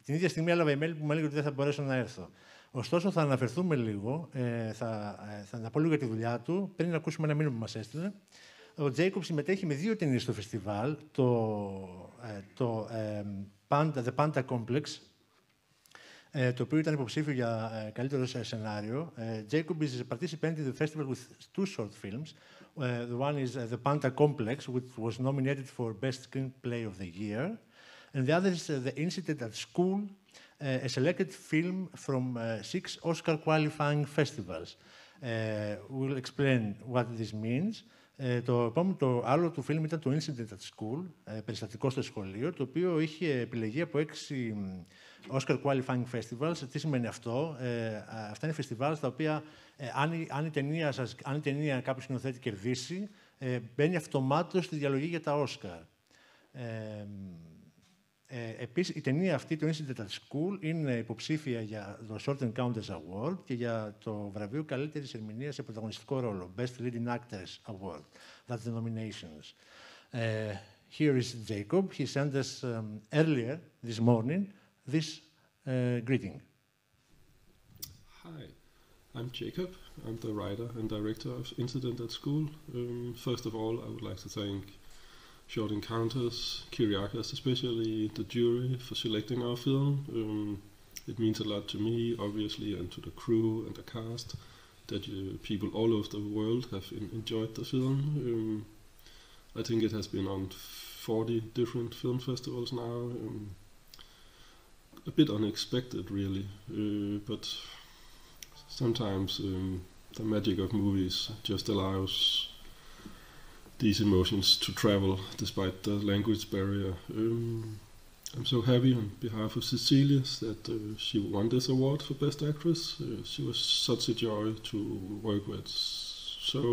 την ίδια στιγμή έλαβα email που μου έλεγε ότι δεν θα μπορέσω να έρθω. Ωστόσο, θα αναφερθούμε λίγο, θα πω λίγο για τη δουλειά του, πριν ακούσουμε ένα μήνυμα που μας έστειλε. Ο Jacob συμμετέχει με 2 ταινίες στο φεστιβάλ, The Panda Complex, το οποίο ήταν υποψήφιο για καλύτερο σενάριο. Jacob is a participant in the festival with 2 short films. The one is The Panda Complex, which was nominated for Best Screenplay of the Year. And the other is The Incident at School, a selected film from 6 Oscar qualifying festivals. We'll explain what this means. Το άλλο του φιλμ ήταν το Incident at School, περιστατικό στο σχολείο, το οποίο είχε επιλεγεί από 6 Oscar Qualifying Festivals. Τι σημαίνει αυτό? Αυτά είναι φεστιβάλ στα οποία αν η ταινία κάποιος σκηνοθέτη κερδίσει, μπαίνει αυτομάτως στη διαλογή για τα Oscar. Επίσης, η ταινία αυτή, το Incident at School, είναι υποψήφια για το Short Encounters Award και για το βραβείο καλύτερης ερμηνείας σε πρωταγωνιστικό ρόλο, Best Leading Actress Award. That's the nominations. Here is Jacob. He sent us earlier this morning this greeting. Hi, I'm Jacob. I'm the writer and director of Incident at School. First of all, I would like to thank Short Encounters, Kyriakos, especially the jury for selecting our film. It means a lot to me, obviously, and to the crew and the cast that people all over the world have enjoyed the film. I think it has been on 40 different film festivals now. A bit unexpected, really, but sometimes the magic of movies just allows these emotions to travel despite the language barrier. I'm so happy on behalf of Cecilia that she won this award for Best Actress. She was such a joy to work with, so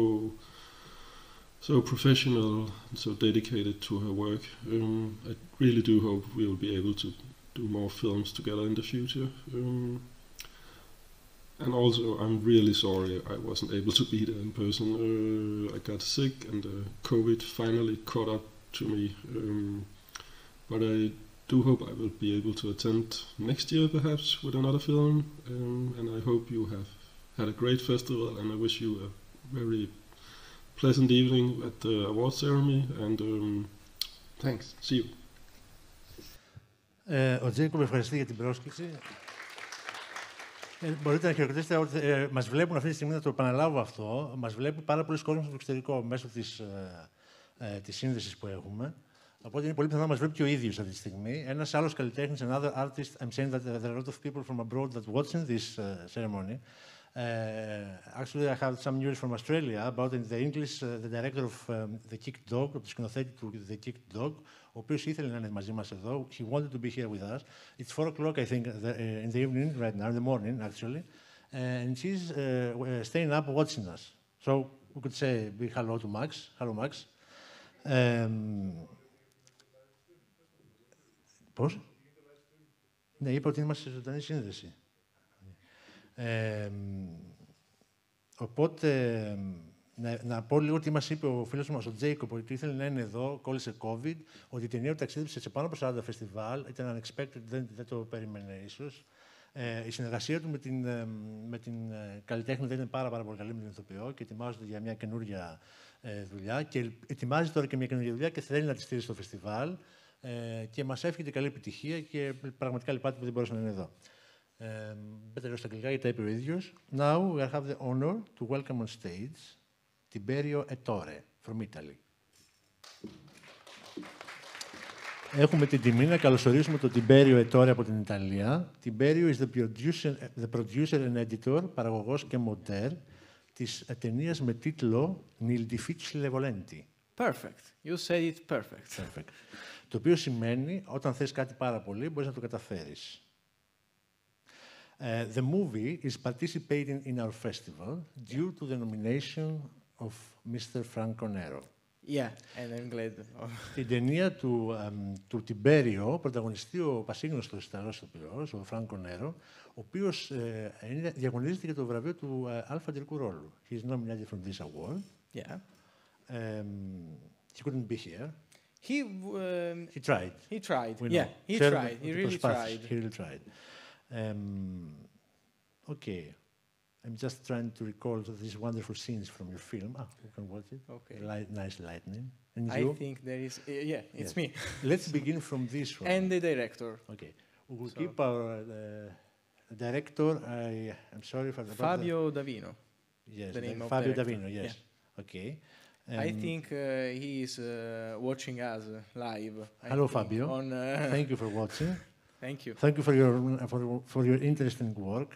professional and so dedicated to her work. I really do hope we will be able to do more films together in the future. And also, I'm really sorry I wasn't able to be there in person. I got sick and COVID finally caught up to me. But I do hope I will be able to attend next year perhaps with another film. And I hope you have had a great festival, and I wish you a very pleasant evening at the award ceremony. And thanks. See you. Ο Τζέικοβ ευχαριστεί για την πρόσκληση. Μπορείτε να χειροκροτήσετε ότι μας βλέπουν αυτή τη στιγμή, να το επαναλάβω αυτό, μας βλέπει πάρα πολλοί κόσμοι στο εξωτερικό μέσω της σύνδεσης που έχουμε. Οπότε είναι πολύ πιθανό να μας βλέπει και ο ίδιος αυτή τη στιγμή. Ένας άλλος καλλιτέχνης, another artist, I'm saying that there are a lot of people from abroad that watching this ceremony. Actually, I have some news from Australia about in the English, the director of The Kicked Dog, το σκηνοθέτη του The Kicked Dog, ο οποίος ήθελε να είναι μαζί μας εδώ. He wanted to be here with us. It's 4 o'clock, I think, in the evening, right now, in the morning, actually. And she's staying up watching us. So we could say big hello to Max. Hello, Max. Πώς? Ναι, είπα ότι είμαστε σε ζωντανή σύνδεση. Οπότε, να πω λίγο τι μας είπε ο φίλος μας, ο Τζέικοπ, ότι ήθελε να είναι εδώ, κόλλησε COVID, ότι η ταινία του ταξίδεψε σε πάνω από 40 φεστιβάλ, ήταν unexpected, δεν το περίμενε ίσως. Η συνεργασία του με την καλλιτέχνη δεν είναι πάρα πολύ καλή με την ηθοποιό και ετοιμάζονται για μια καινούργια δουλειά και ετοιμάζει τώρα και μια καινούργια δουλειά και θέλει να τη στείλει στο φεστιβάλ και μας εύχεται καλή επιτυχία και πραγματικά λυπάται που δεν μπορούσε να είναι εδώ. Better στα αγγλικά, γιατί τα είπε ο ίδιος. Now we have the honor to welcome on stage Tiberio Ettore from Italy. Έχουμε την τιμή να καλωσορίσουμε τον Tiberio Ettore από την Ιταλία. Tiberio is the producer and editor, παραγωγός και μοντέρ της ταινίας με τίτλο Nel difficile volenti. Perfect. You said it perfect. Το οποίο σημαίνει, όταν θες κάτι πάρα πολύ, μπορείς να το καταφέρεις. The movie is participating in our festival due to the nomination of Mr. Franco Nero. Yeah, and I'm glad. Την ταινία του Tiberio πρωταγωνιστεί ο πασίγνωστος Ιταλός ηθοποιός, ο Franco Nero, ο οποίος διαγωνίζεται για το βραβείο του αλφα αντρικού ρόλου. He is nominated from this award. Yeah. He couldn't be here. He tried. He tried. We Yeah, know. he tried. He really tried. He really tried. Okay. I'm just trying to recall these wonderful scenes from your film. You can watch it. Okay. Nice lightning. And I you? think there is. Yeah, it's me. Let's begin from this one. And the director. Okay. We will keep our director. I'm sorry for the Fabio Davino. Yes. The name of Fabio director. Davino. Yes. Yeah. Okay. I think he is watching us live. Hello, Fabio. Thank you for watching. Thank you. Thank you for your interesting work.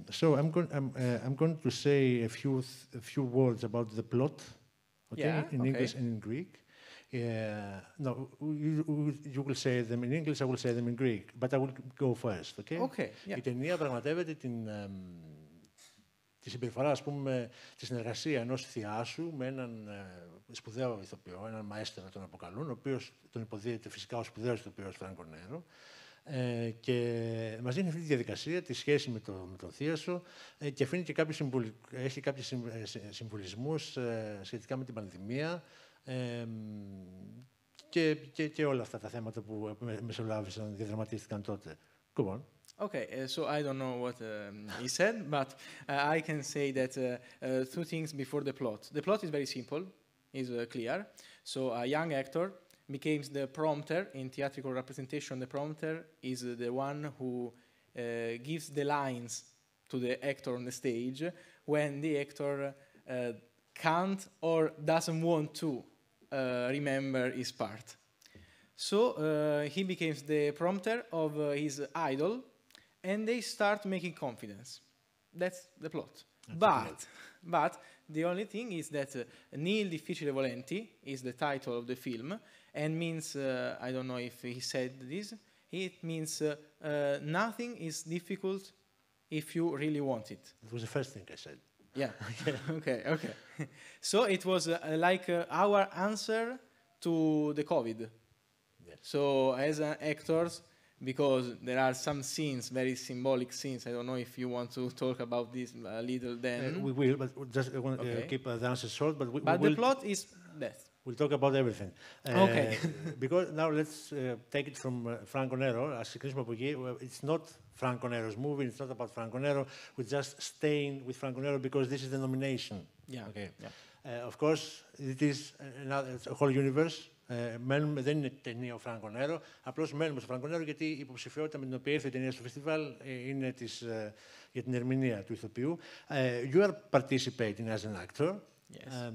So I'm going to say a few words about the plot, in English and in Greek. No, you will say them in English, I will say them in Greek, but I will go first, okay? Okay, yeah. Η ταινία πραγματεύεται τη συμπεριφορά, ας πούμε, τη συνεργασία ενός θειάσου με έναν σπουδαίο ηθοποιό, έναν μαέστρο τον αποκαλούν, ο οποίος τον υποδίεται φυσικά ο σπουδαίος ηθοποιός Φράνκο Νέρο, και μας δίνει αυτή τη διαδικασία, τη σχέση με τον θείασο, και αφήνει και έχει κάποιους συμβολισμούς σχετικά με την πανδημία, και όλα αυτά τα θέματα που μεσολάβησαν, διαδραματίστηκαν τότε. Go on. Okay, so I don't know what he said, but I can say that two things before the plot. The plot is very simple, is clear. So a young actor becomes the prompter in theatrical representation. The prompter is the one who gives the lines to the actor on the stage when the actor can't or doesn't want to remember his part. So he becomes the prompter of his idol, and they start making confidence. That's the plot. But the only thing is that Nil difficile volenti is the title of the film, and means, I don't know if he said this, it means nothing is difficult if you really want it. It was the first thing I said. Yeah, okay. So it was like our answer to the COVID. Yes. So as actors, because there are some scenes, very symbolic scenes, I don't know if you want to talk about this a little then. We will, but just keep the answer short. But the plot is that. We'll talk about everything. Okay. Because now let's take it from Franco Nero. It's not Franco Nero's movie. It's not about Franco Nero. We're just staying with Franco Nero because this is the nomination. Yeah. Okay. Yeah. Of course, it's a whole universe. Δεν είναι ταινία ο Φράνκο Νέρο. Απλώς μένουμε στο Φράνκο Νέρο γιατί η υποψηφιότητα με την οποία ήρθε η ταινία στο φεστιβάλ είναι για την ερμηνεία του ηθοποιού. You are participating as an actor. Yes.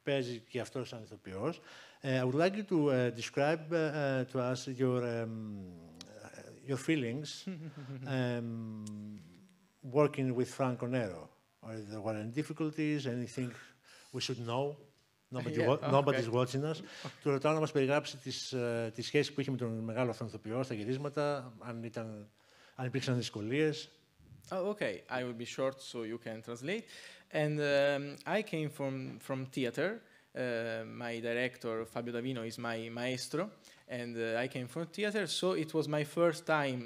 Παίζει και αυτό σαν ηθοποιός. I would like you to describe to us your feelings working with Franco Nero. Are there any difficulties? Anything we should know? Nobody's watching us. Του ρωτάω να μας περιγράψει τη σχέση που είχε με τον μεγάλο αυτόν ηθοποιό στα γυρίσματα, αν υπήρξαν δυσκολίες. Oh, okay. I will be short so you can translate. And I came from theater. My director, Fabio Davino, is my maestro. And I came from theater, so it was my first time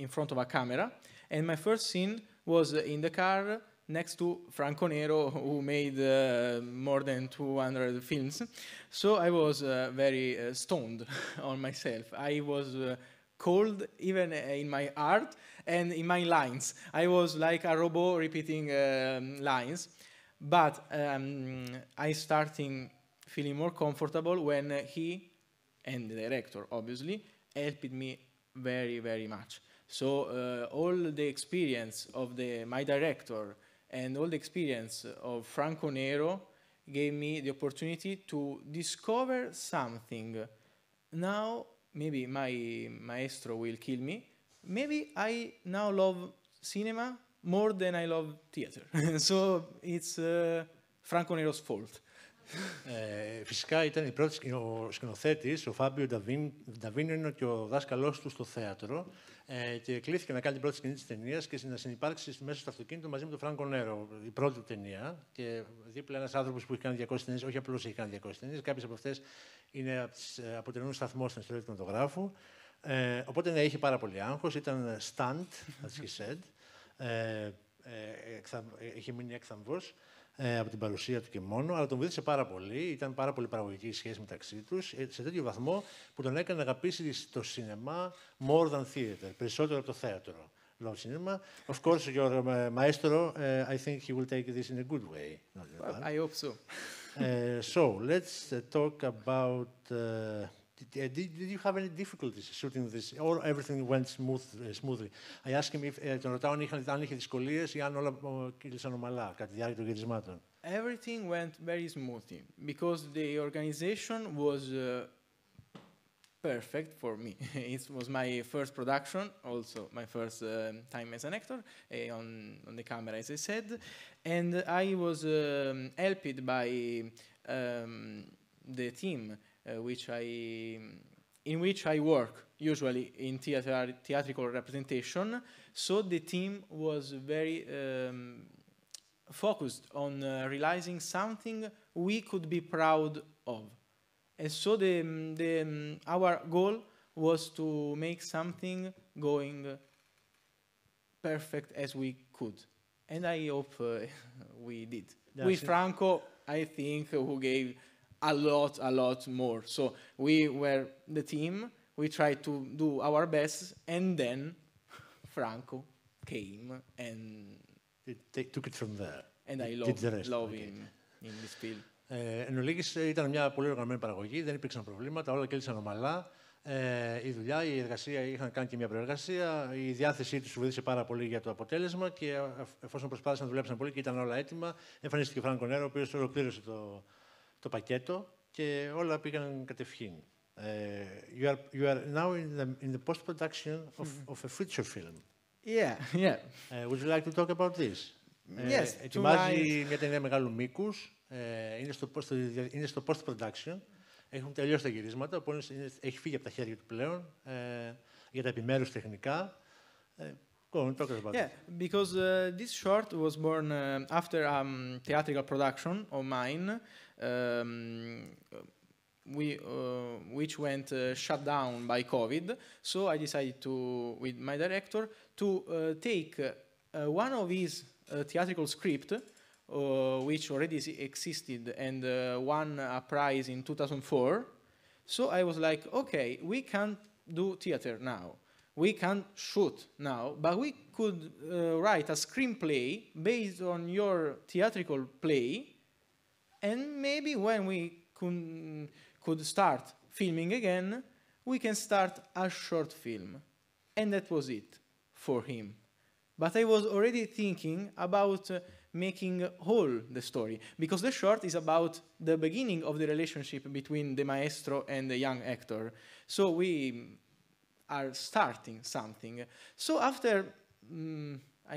in front of a camera. And my first scene was in the car next to Franco Nero, who made more than 200 films. So I was very stoned on myself. I was cold even in my heart and in my lines. I was like a robot repeating lines. But I started feeling more comfortable when he, and the director obviously, helped me very, very much. So all the experience of my director and all the experience of Franco Nero gave me the opportunity to discover something. Now, maybe my maestro will kill me. Maybe I now love cinema more than I love theater. So it's Franco Nero's fault. Φυσικά ήταν ο σκηνοθέτης, ο Φάμπιο Νταβίνο, είναι και ο δάσκαλός του στο θέατρο, και κλήθηκε να κάνει την πρώτη σκηνή της ταινίας και να συνυπάρξει μέσα στο αυτοκίνητο μαζί με τον Φράνκο Νέρο, η πρώτη του ταινία. Και δίπλα ένας άνθρωπος που έχει κάνει 200 ταινίες, όχι απλώς έχει κάνει 200 ταινίες, κάποιες από αυτές αποτελούν σταθμό στην ιστορία του κινηματογράφου. Οπότε ναι, είχε πάρα πολύ άγχος, ήταν stunt, as he said. Είχε μείνει έκθαμβος από την παρουσία του και μόνο, αλλά τον βοήθησε πάρα πολύ. Ήταν πάρα πολύ παραγωγική η σχέση μεταξύ τους, σε τέτοιο βαθμό που τον έκανε να αγαπήσει το σινεμά more than theater, περισσότερο από το θέατρο. Love cinema. Of course, your maestro, I think he will take this in a good way. I hope so. So let's talk about Did you have any difficulties shooting this, or everything went smoothly? I asked him if τον ρωτάω αν είχε δυσκολίες ή αν όλα κύλησαν ομαλά κατά τη διάρκεια των γυρισμάτων. Everything went very smoothly because the organization was perfect for me. It was my first production, also my first time as an actor on the camera, as I said, and I was helped by the team in which I work usually in theatrical representation. So the team was very focused on realizing something we could be proud of. And so our goal was to make something going perfect as we could. And I hope we did. Yes. With Franco, I think, who gave a lot more. So we were the team, we tried to do our best, and then Franco came and They took it from there. And I love him in this film. Εν ολίγης, ήταν μια πολύ οργανωμένη παραγωγή, δεν υπήρξαν προβλήματα, όλα κύλησαν ομαλά. Η δουλειά, η εργασία, είχαν κάνει και μια προεργασία. Η διάθεσή τους βοήθησε πάρα πολύ για το αποτέλεσμα και εφόσον προσπάθησαν να δουλέψαν πολύ και ήταν όλα έτοιμα, εμφανίστηκε ο Φράνκο Νέρο, ο οποίος ολοκλήρωσε το πακέτο και όλα πήγαν κατευχήν. You are now in the post-production of a feature film. Yeah. Would you like to talk about this? Yes. Ετοιμάζει μια ταινία μεγάλου μήκους. Είναι στο post-production. Έχουν τελειώσει τα γυρίσματα, οπότε έχει φύγει από τα χέρια του πλέον για τα επιμέρους τεχνικά. Go on, talk about it. Because this short was born after theatrical production of mine, which went shut down by COVID. So I decided with my director, to take one of his theatrical script, which already existed and won a prize in 2004. So I was like, okay, we can't do theater now. We can't shoot now, but we could write a screenplay based on your theatrical play, and maybe when we could start filming again, we can start a short film. And that was it for him. But I was already thinking about making whole the story, because the short is about the beginning of the relationship between the maestro and the young actor. So we are starting something. So after,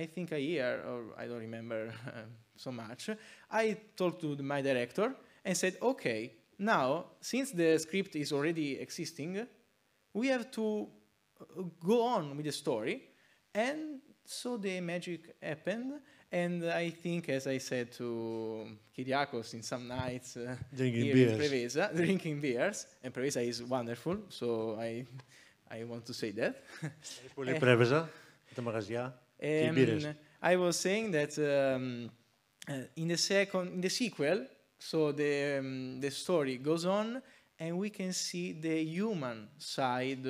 I think a year, or I don't remember so much, I talked to my director and said, okay, now, since the script is already existing, we have to go on with the story. And so the magic happened. And I think, as I said to Kyriakos in some nights drinking here in Preveza, drinking beers, and Preveza is wonderful, so I want to say that. I was saying that in the sequel, so the story goes on, and we can see the human side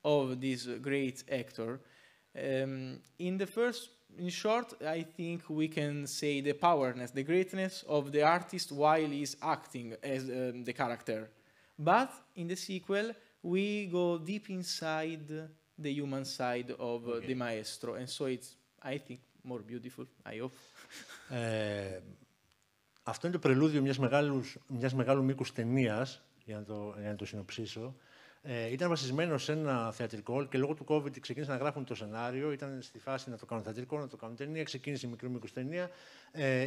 of this great actor. In short, I think we can say the powerness, the greatness of the artist while he's acting as the character. But in the sequel, we go deep inside the human side of the maestro, and so it's, I think, more beautiful, I hope. Αυτό είναι το πρελούδιο μιας μεγάλου μήκους ταινίας, για να το συνοψίσω. Ήταν βασισμένο σε ένα θεατρικό και λόγω του COVID ξεκίνησαν να γράφουν το σενάριο. Ήταν στη φάση να το κάνουν θεατρικό, να το κάνουν ταινία. Ξεκίνησε η μικρού μήκους ταινία,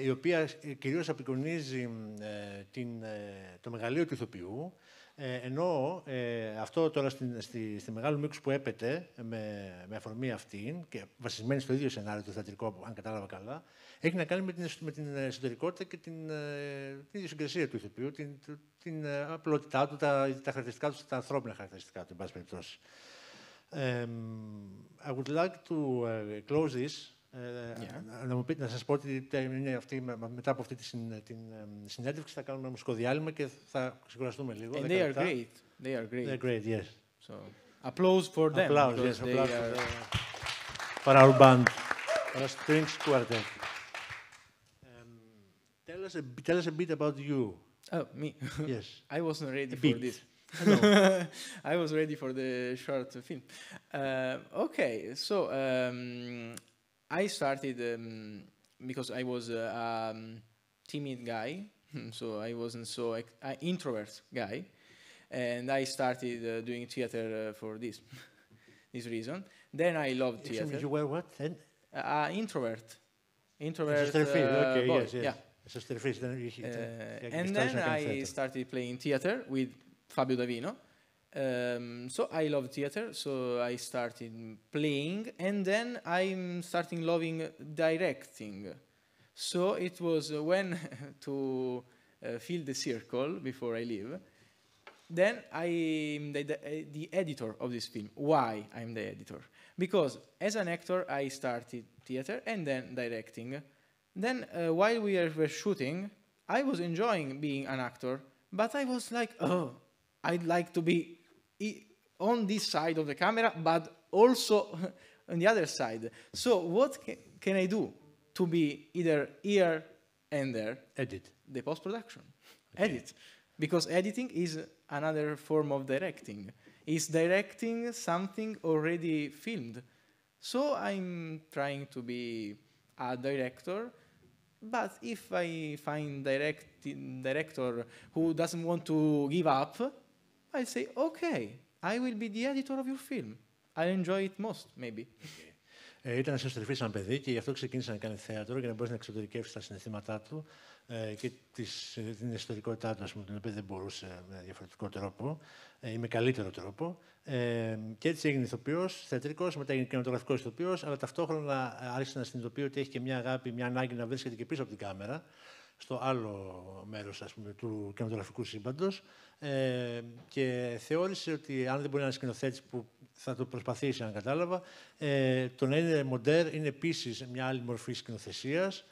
η οποία κυρίως απεικονίζει το μεγαλείο του ηθοποιού. Ενώ αυτό τώρα στη μεγάλου μήκους που έπεται με αφορμή αυτήν και βασισμένη στο ίδιο σενάριο το θεατρικό, αν κατάλαβα καλά, έχει να κάνει με την εσωτερικότητα και την ιδιοσυγκρασία του ηθοποιού, την απλότητά του, τα χαρακτηριστικά του, τα ανθρώπινα χαρακτηριστικά του, εν πάση περιπτώσει. I would like to close this. Να σας πω ότι μετά από αυτή τη συνέντευξη θα κάνουμε ένα μουσικό διάλειμμα και θα ξεκουραστούμε λίγο. And they are great. They are great. They're great, yes. So, applause for them. Applause, yes, applause for our band, for our strings quartet. Tell us a bit about you. Oh, me? Yes. I wasn't ready for this. I was ready for the short film. Okay, so I started because I was a timid guy, so I wasn't so an introvert guy, and I started doing theater for this reason. Then I loved theater. You were what? Introvert. Okay, boy. yes. Yeah. And then I started playing theater with Fabio Davino. So I love theater, so I started playing, and then I'm starting loving directing. So it was when to fill the circle before I leave. Then I'm the editor of this film. Why I'm the editor? Because as an actor, I started theater and then directing. Then while we were shooting, I was enjoying being an actor, but I was like, oh, I'd like to be on this side of the camera, but also on the other side. So what can I do to be either here and there? Edit. The post-production. Okay. Edit. Because editing is another form of directing. It's directing something already filmed. So I'm trying to be a director, but if I find director who doesn't want to give up, I say, okay, I will be the editor of your film. I enjoy it most, maybe. Okay. Ήταν εσωστρεφής σαν παιδί και γι' αυτό ξεκίνησε να κάνει θέατρο για να μπορέσει να εξωτερικεύσει τα συναισθήματά του και την ιστορικότητά του, την οποία δεν μπορούσε με διαφορετικό τρόπο ή με καλύτερο τρόπο. Και έτσι έγινε ηθοποιός, θεατρικός, μετά έγινε κινηματογραφικός ηθοποιός, αλλά ταυτόχρονα άρχισε να συνειδητοποιεί ότι έχει και μια αγάπη, μια ανάγκη να βρίσκεται και πίσω από την κάμερα, στο άλλο μέρος, ας πούμε, του κινηματογραφικού σύμπαντος, και θεώρησε ότι αν δεν μπορεί να είναι σκηνοθέτης που θα το προσπαθήσει, αν κατάλαβα, το να είναι μοντέρ είναι επίσης μια άλλη μορφή σκηνοθεσίας,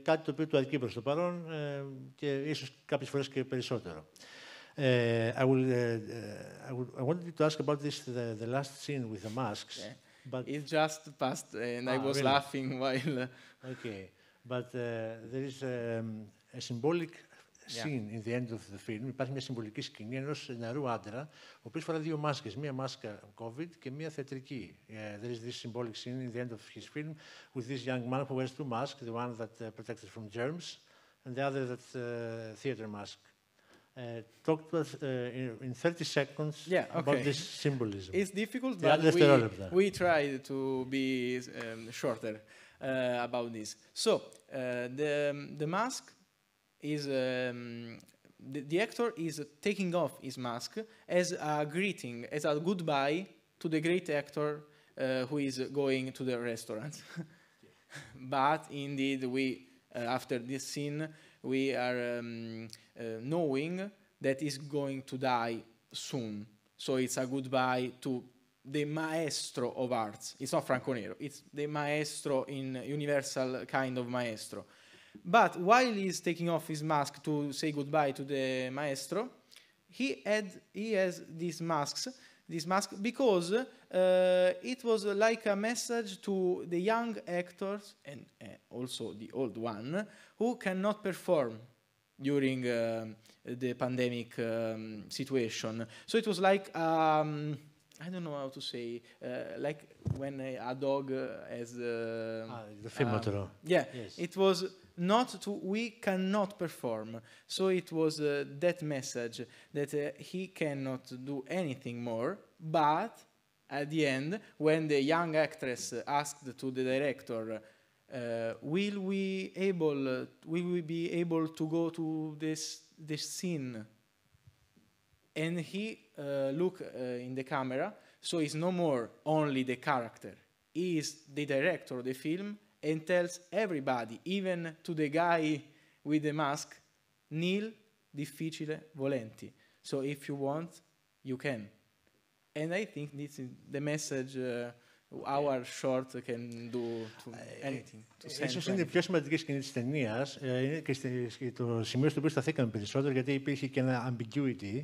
κάτι το οποίο του αρκεί προς το παρόν και ίσως κάποιες φορές και περισσότερο. I wanted to ask about this, the last scene with the masks. Yeah. But it just passed and I was laughing while... Okay, but there is a symbolic scene in the end of the film. Υπάρχει μια συμβολική σκηνή ενός νεαρού άντρα, ο οποίος φορά δύο μάσκες, μία μάσκα COVID και μία θεατρική. There is this symbolic scene in the end of his film with this young man who wears two masks, the one that protects from germs and the other that's theater mask. Talk to us in 30 seconds about this symbolism. It's difficult, but we try to be shorter about this. So, the mask is, the actor is taking off his mask as a greeting, as a goodbye to the great actor who is going to the restaurant. But indeed, we, after this scene, we are knowing that he's going to die soon. So it's a goodbye to the maestro of arts. It's not Franco Nero, it's the maestro in universal kind of maestro. But while he's taking off his mask to say goodbye to the maestro, he has these mask because it was like a message to the young actors and also the old one who cannot perform during the pandemic situation. So it was like, I don't know how to say, like when a dog has... the film yeah, yes. It was not to, we cannot perform. So it was that message that he cannot do anything more, but at the end, when the young actress asked to the director, will we be able to go to this scene? And he looked in the camera, so he's no more only the character. He is the director of the film and tells everybody, even to the guy with the mask, nil difficile volenti. So if you want, you can. And I think this is the message our short can do to anything. Ίσως είναι η πιο σημαντική σκηνή της ταινίας και το σημείο στο οποίο σταθήκαμε περισσότερο, γιατί υπήρχε και ένα ambiguity,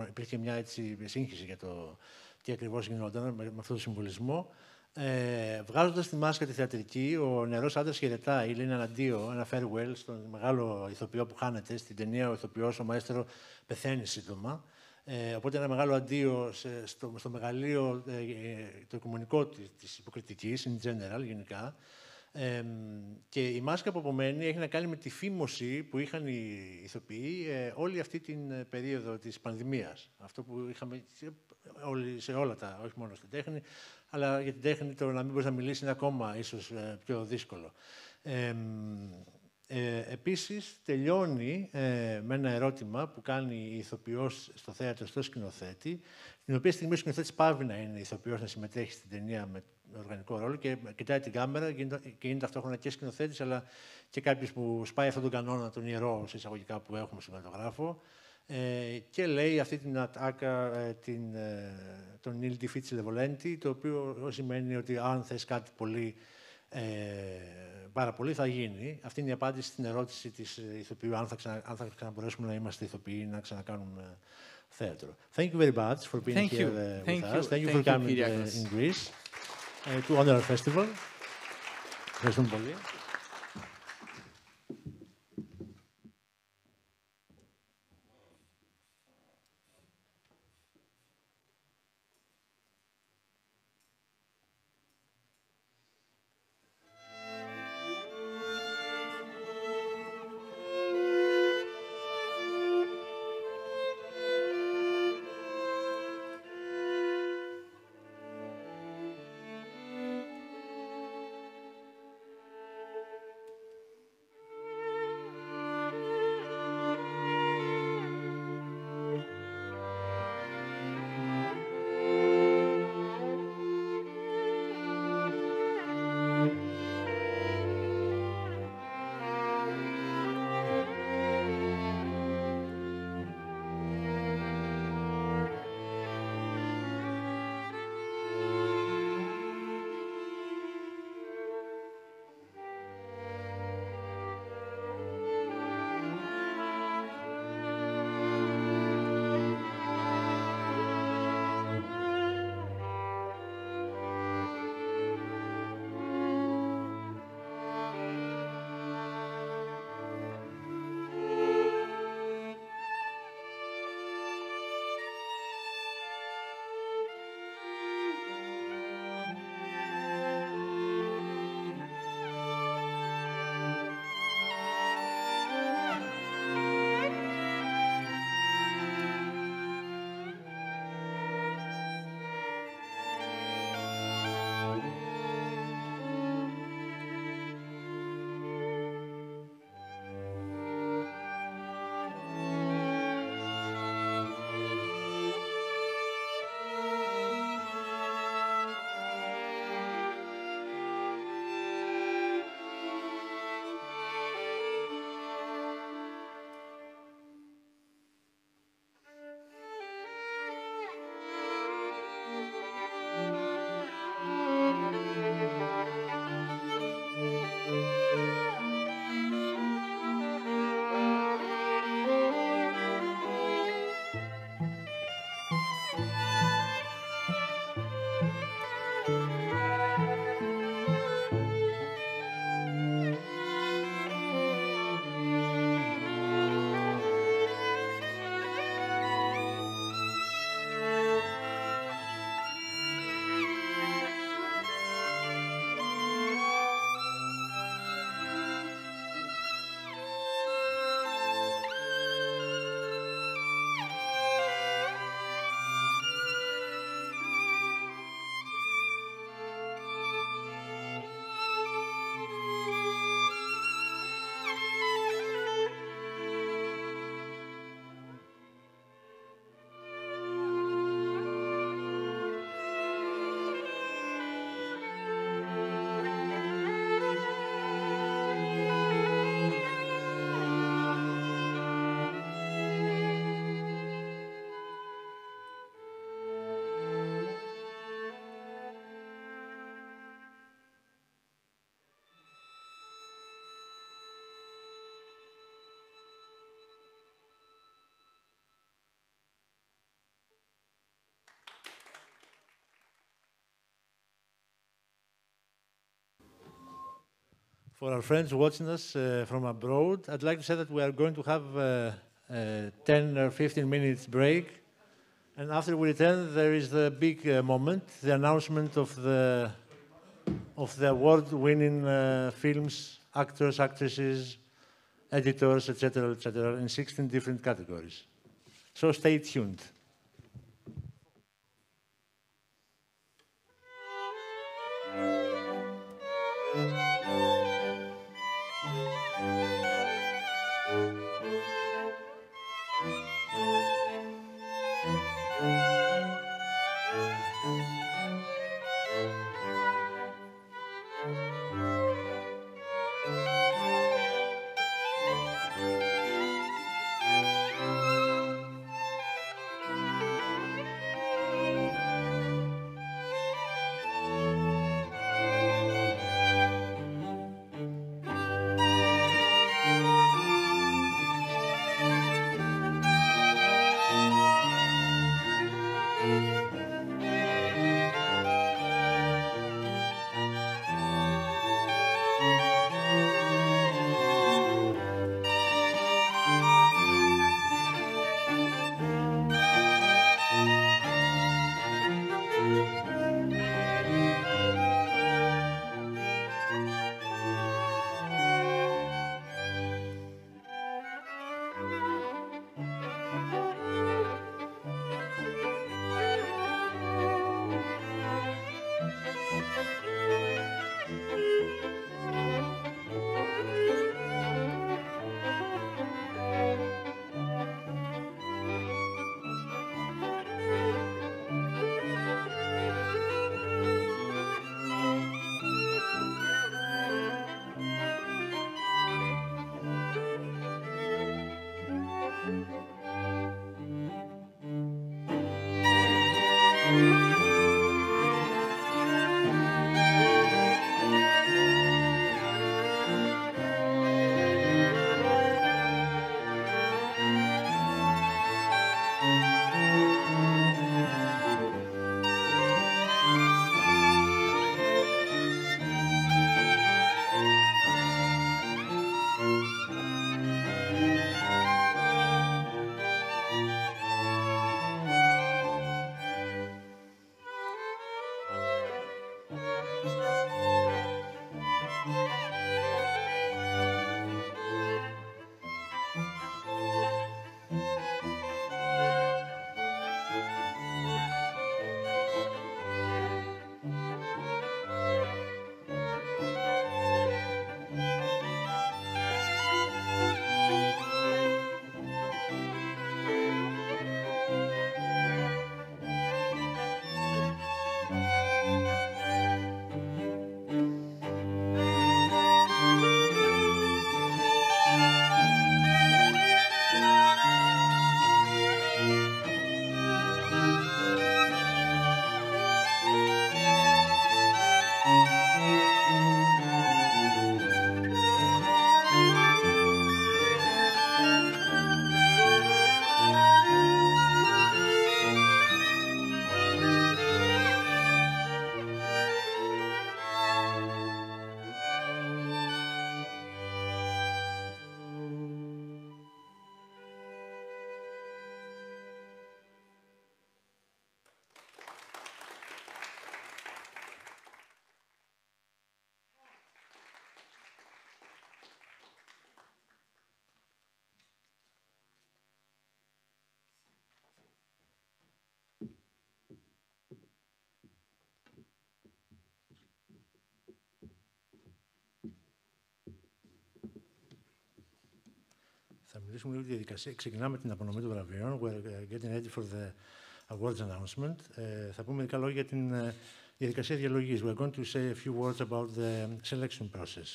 υπήρχε μια έτσι σύγχυση για το τι ακριβώς γινόταν με αυτόν τον συμβολισμό. Βγάζοντας τη μάσκα τη θεατρική, ο νεαρός άντρας χαιρετάει, λέει ένα αντίο, ένα farewell στον μεγάλο ηθοποιό που χάνεται. Στην ταινία ο ηθοποιός, ο μαέστρο, πεθαίνει σύντομα. Οπότε ένα μεγάλο αντίο στο μεγαλείο το οικουμενικό της υποκριτικής, in general, γενικά. Και η μάσκα που απομένει έχει να κάνει με τη φήμωση που είχαν οι ηθοποιοί όλη αυτή την περίοδο της πανδημίας. Αυτό που είχαμε σε όλα τα, όχι μόνο στην τέχνη, αλλά για την τέχνη το να μην μπορείς να μιλήσεις είναι ακόμα ίσως πιο δύσκολο. Επίσης, τελειώνει με ένα ερώτημα που κάνει η ηθοποιός στο θέατρο, στο σκηνοθέτη, την οποία στιγμή ο σκηνοθέτης πάβει να είναι ηθοποιός, να συμμετέχει στην ταινία με οργανικό ρόλο και κοιτάει την κάμερα και είναι ταυτόχρονα και σκηνοθέτης, αλλά και κάποιος που σπάει αυτόν τον κανόνα, τον ιερό σε εισαγωγικά που έχουμε στον κινηματογράφο, και λέει αυτή την ατάκα, τον «Il difficile volenti», το οποίο σημαίνει ότι αν θες κάτι πολύ, πάρα πολύ, θα γίνει. Αυτή είναι η απάντηση στην ερώτηση της ηθοποιού, αν θα ξαναμπορέσουμε να είμαστε ηθοποιοί, να ξανακάνουμε θέατρο. Thank you very much for being here with us. Thank you for coming in Greece to honor our festival. Ευχαριστούμε πολύ. For our friends watching us from abroad, I'd like to say that we are going to have a 10 or 15 minutes break And after we return, there is the big moment, the announcement of the award-winning films, actors, actresses, editors, etc., in 16 different categories. So stay tuned. Θα μιλήσουμε λίγο τη διαδικασία. Ξεκινάμε την απονομή των βραβείων. We're getting ready for the awards announcement. Θα πούμε μερικά λόγια για την διαδικασία διαλογής. We're going to say a few words about the selection process.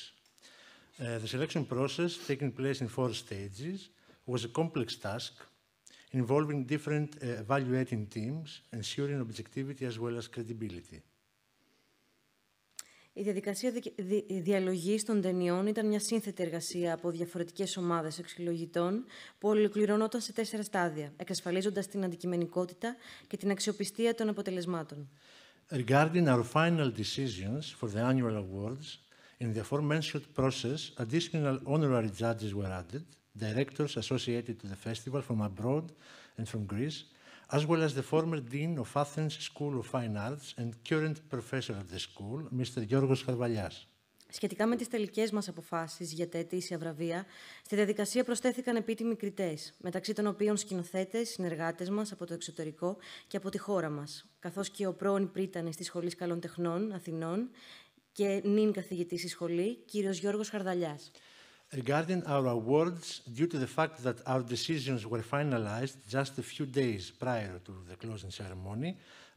The selection process, taking place in 4 stages, was a complex task involving different evaluating teams, ensuring objectivity as well as credibility. Η διαδικασία διαλογής των ταινιών ήταν μια σύνθετη εργασία από διαφορετικές ομάδες αξιολογητών που ολοκληρωνόταν σε 4 στάδια, εξασφαλίζοντας την αντικειμενικότητα και την αξιοπιστία των αποτελεσμάτων. Regarding our final decisions for the annual awards, in the aforementioned process, additional honorary judges were added, directors associated to the festival from abroad and from Greece, as well as the former Dean of Athens School of Fine Arts and current professor at the school, Mr. Γιώργος Χαρδαλιάς. Σχετικά με τις τελικές μας αποφάσεις για τα ετήσια βραβεία, στη διαδικασία προσθέθηκαν επίτιμοι κριτές, μεταξύ των οποίων σκηνοθέτες, συνεργάτες μας από το εξωτερικό και από τη χώρα μας, καθώς και ο πρώην πρίτανης της Σχολής Καλών Τεχνών Αθηνών και νυν καθηγητής στη σχολή, κύριος Γιώργος Χαρδαλιάς. Regarding our awards, due to the fact that our decisions were finalized just a few days prior to the closing ceremony,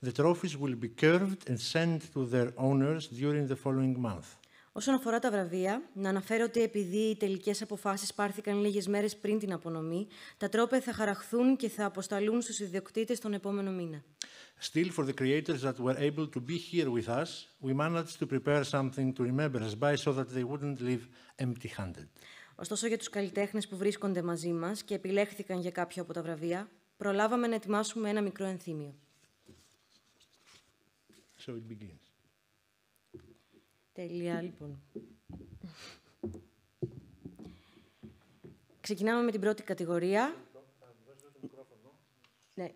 the trophies will be curved and sent to their owners during the following month. Όσον αφορά τα βραβεία, να αναφέρω ότι επειδή οι τελικές αποφάσεις πάρθηκαν λίγες μέρες πριν την απονομή, τα τρόπαια θα χαραχθούν και θα αποσταλούν στους ιδιοκτήτες τον επόμενο μήνα. Still, for the creators that were able to be here with us, we managed to prepare something to remember us by so that they wouldn't leave empty-handed. Ωστόσο, για τους καλλιτέχνες που βρίσκονται μαζί μας και επιλέχθηκαν για κάποιο από τα βραβεία, προλάβαμε να ετοιμάσουμε ένα μικρό ενθύμιο. So it begins. Τέλεια, λοιπόν. Ξεκινάμε με την πρώτη κατηγορία. Ναι.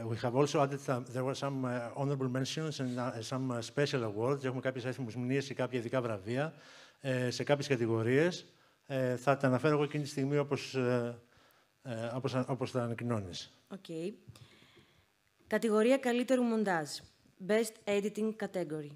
We have also added there were some honorable mentions and some special awards. Έχουμε κάποιες αριθμούς μνήες και κάποια ειδικά βραβεία σε κάποιες κατηγορίες. Θα τα αναφέρω εγώ εκείνη τη στιγμή όπως τα ανακοινώνεις. Okay. Κατηγορία καλύτερου μοντάζ. Best Editing Category.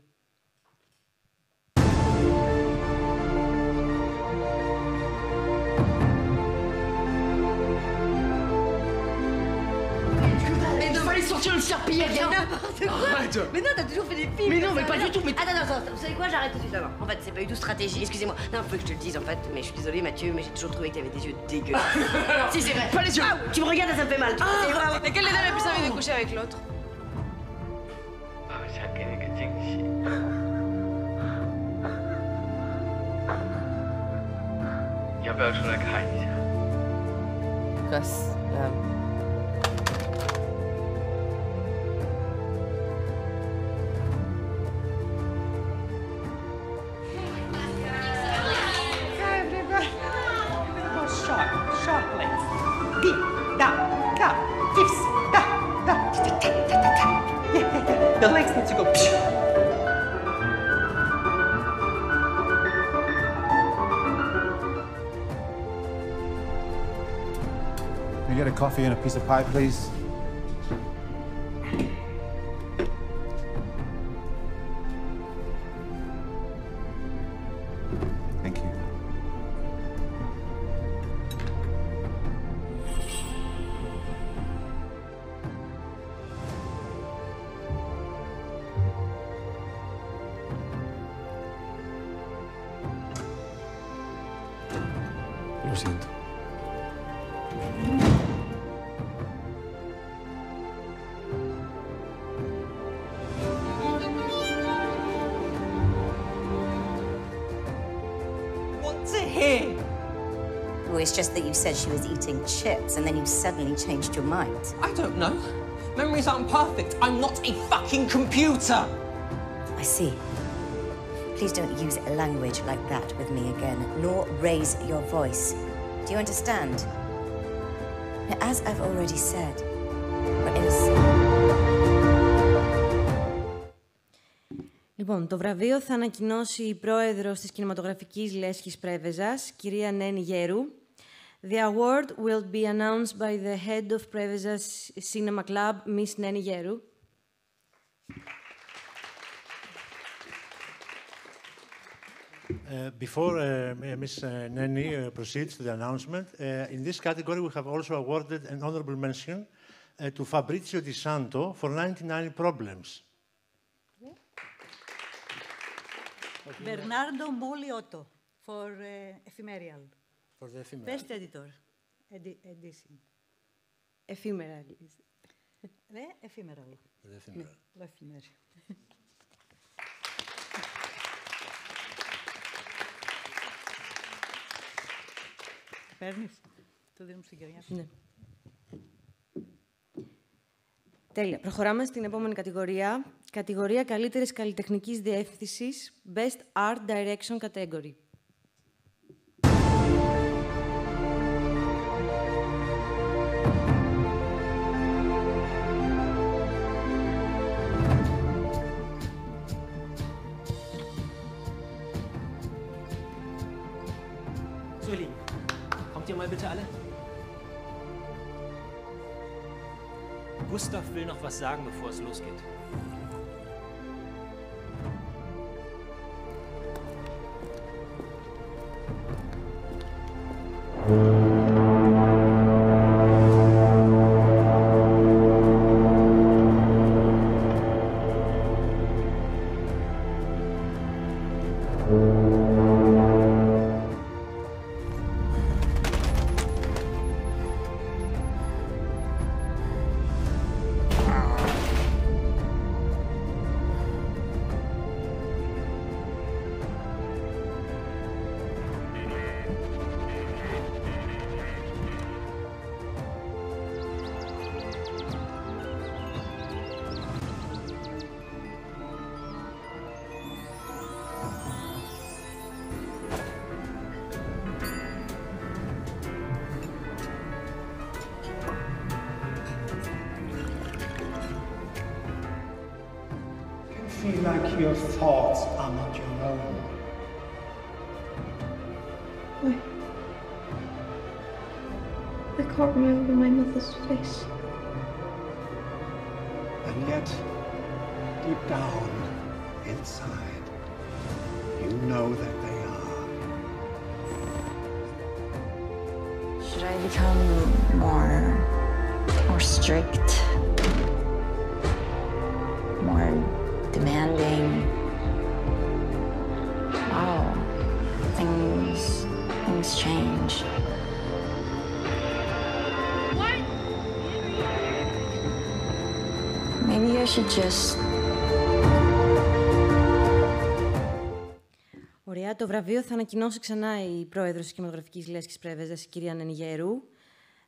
Sortir le serpillier, n'importe quoi. Arrête. Mais non, t'as toujours fait des films. Mais non, mais pas du tout. Mais... Attends, vous savez quoi, j'arrête tout de suite. Alors, en fait, c'est pas du tout stratégie. Excusez-moi. Non, faut que je te le dise, en fait. Mais je suis désolée, Mathieu, mais j'ai toujours trouvé que t'avais des yeux dégueulasses. Si, c'est vrai. Pas les yeux. Ah, tu me regardes et ça me fait mal. C'est vrai. Laquelle des dames a plus envie de coucher avec l'autre? 我想给你个惊喜。你要不要出来看一下？ Gus. The legs need to go. Can I get a coffee and a piece of pie, please? Thank you. Lo siento. What's it here? Well, it's just that you said she was eating chips and then you suddenly changed your mind. I don't know. Memories aren't perfect. I'm not a fucking computer. I see. Please don't use language like that with me again, nor raise your voice. Do you understand? Now, as I've already said, we're innocent. Λοιπόν, το βραβείο θα ανακοινώσει η πρόεδρος της Κινηματογραφικής Λέσχης Πρέβεζας, κυρία Νένη Γέρου. The award will be announced by the head of Preveza's Cinema Club, Miss Neni Geru. Before Ms. Neni proceeds to the announcement, in this category we have also awarded an honorable mention to Fabrizio Di Santo for 99 Problems. Bernardo Moliotto for Ephemeral. For the ephemeral. Best editor. Edition. Ephemeral. Ephemeral. The ephemeral. Ναι, ephemeral. Παίρνεις. Το δίνουμε στην κυρία. Ναι. Τέλεια. Προχωράμε στην επόμενη κατηγορία. Κατηγορία καλύτερης καλλιτεχνικής διεύθυνσης, Best Art Direction Category. Frühling. Kommt ihr mal bitte alle? Gustav will noch was sagen, bevor es losgeht. Feel like your thoughts are not your own. Why? I can't remember my mother's face. And yet, deep down, inside, you know that they are. Should I become more strict? More demanding? Wow, things change. What? Maybe I should just... Ωραία, το βραβείο θα ανακοινώσει ξανά η πρόεδρος της Κινηματογραφικής Λέσχης Πρέβεζας, η κυρία Νένη Γερού.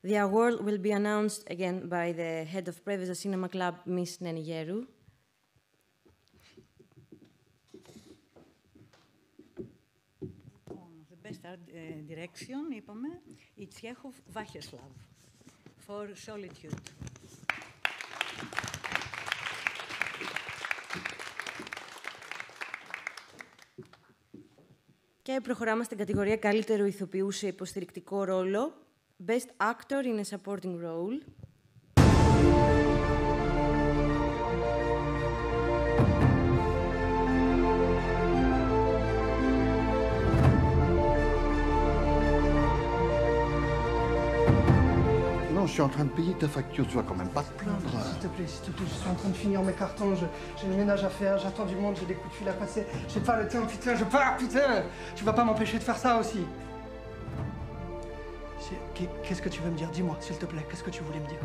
The award will be announced again by the head of Preveza Cinema Club, Miss Neni Geru. The best art direction, είπαμε, η Τσιέχοφ Βάχεσλαβ, for Solitude. Και προχωράμε στην κατηγορία καλύτερου ηθοποιού σε υποστηρικτικό ρόλο. Best Actor in a Supporting Role. Non, je suis en train de payer ta facture, tu vas quand même pas te plaindre. S'il te plaît, je suis en train de finir mes cartons, j'ai le ménage à faire, j'attends du monde, j'ai des coups de fil à passer. J'ai pas le temps, putain, je pars, putain. Tu vas pas m'empêcher de faire ça aussi. Qu'est-ce que tu veux me dire? Dis-moi, s'il te plaît, qu'est-ce que tu voulais me dire?